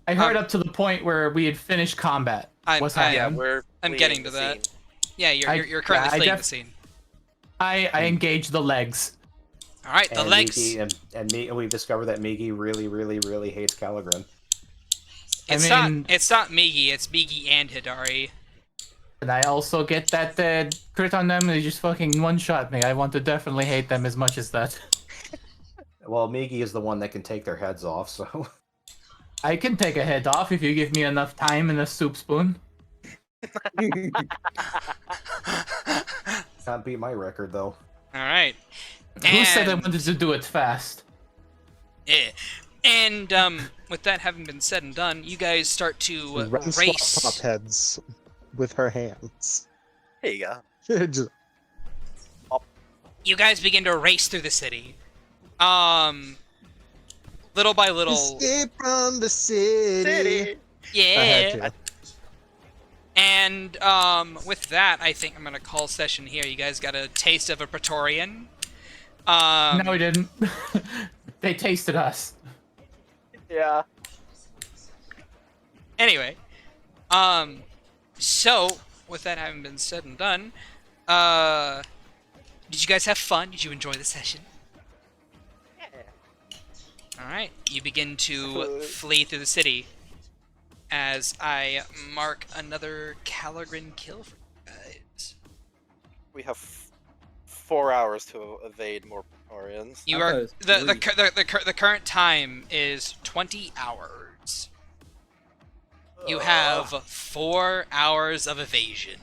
heard up to the point where we had finished combat. What's happening? I'm getting to that. Scene. Yeah, you're currently fleeing the scene. I engaged the legs. All right, the And legs. Miki and we've discovered that Miki really, really, really hates ch-ldr-n. It's not Migi. It's Migi and Hidari. And I also get that crit on them. They just fucking one-shot me. I want to definitely hate them as much as that. Well, Miki is the one that can take their heads off, so. I can take a head off if you give me enough time and a soup spoon. Can't beat my record though. All right. Who said I wanted to do it fast? Yeah. And with that having been said and done, you guys start to Ren race. swap pop heads with her hands. There you go. Just- You guys begin to race through the city. Little by little. Escape from the city. Yeah. I had to. And with that, I think I'm gonna call session here. You guys got a taste of a Praetorian. No, we didn't. They tasted us. Yeah. Anyway, so with that having been said and done, did you guys have fun? Did you enjoy the session? All right, you begin to flee through the city as I mark another ch-ldr-n kill for you guys. We have 4 hours to evade more Praetorians. You I thought are it was the current time is 20 hours. You have 4 hours of evasion,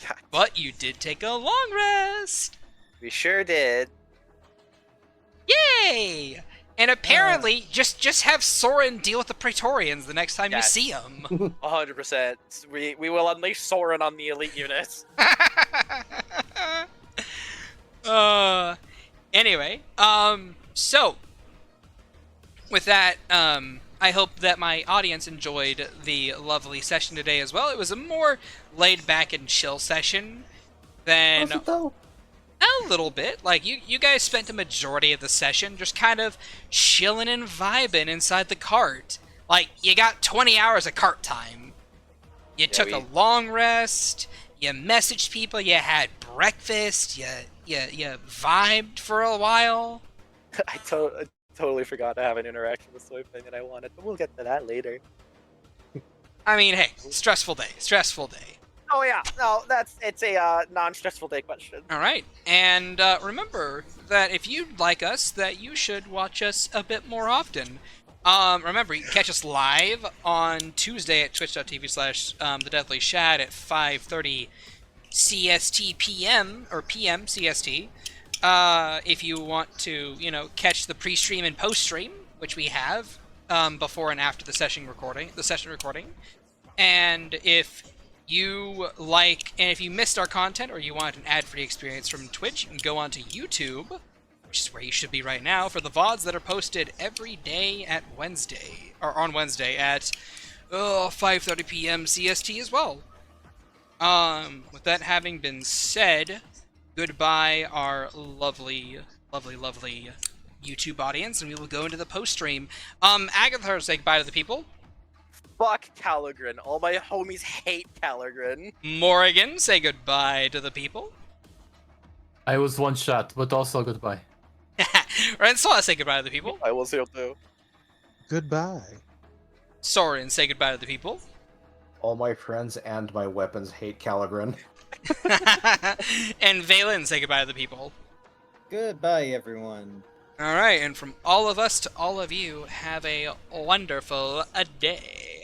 Yeah, but you did take a long rest. we sure did. Yay! And apparently, just have Soren deal with the Praetorians the next time Yes. you see them. 100%. We will unleash Soren on the elite units. Anyway, so with that, I hope that my audience enjoyed the lovely session today as well. It was a more laid back and chill session than Was it though? a little bit. Like you guys spent the majority of the session just kind of chilling and vibing inside the cart. Like you got 20 hours of cart time. You took a long rest. You messaged people. You had breakfast. You vibed for a while. I totally forgot to have an interaction with Soyfang and I wanted, but we'll get to that later. I mean, hey, stressful day. Stressful day. Oh yeah, no, it's a non-stressful day question. All right, and remember that if you'd like us, that you should watch us a bit more often. Remember, you can catch us live on Tuesday at twitch.tv/thedeathlyshad at 5:30 CST PM or PM CST. If you want to, catch the pre-stream and post-stream, which we have before and after the session recording, and if you if you missed our content or you want an ad-free experience from Twitch, you can go onto YouTube, which is where you should be right now, for the VODs that are posted every day at Wednesday, or on Wednesday at 5:30 PM CST as well. With that having been said, goodbye our lovely YouTube audience, and we will go into the post-stream. Agatha, say goodbye to the people. Fuck ch-ldr-n. All my homies hate ch-ldr-n. Morrigan, say goodbye to the people. I was one shot, but also goodbye. Renslaw, say goodbye to the people. I will see you too. Goodbye. Soren, say goodbye to the people. All my friends and my weapons hate ch-ldr-n. And Valen, say goodbye to the people. Goodbye, everyone. Alright, and from all of us to all of you, have a wonderful day.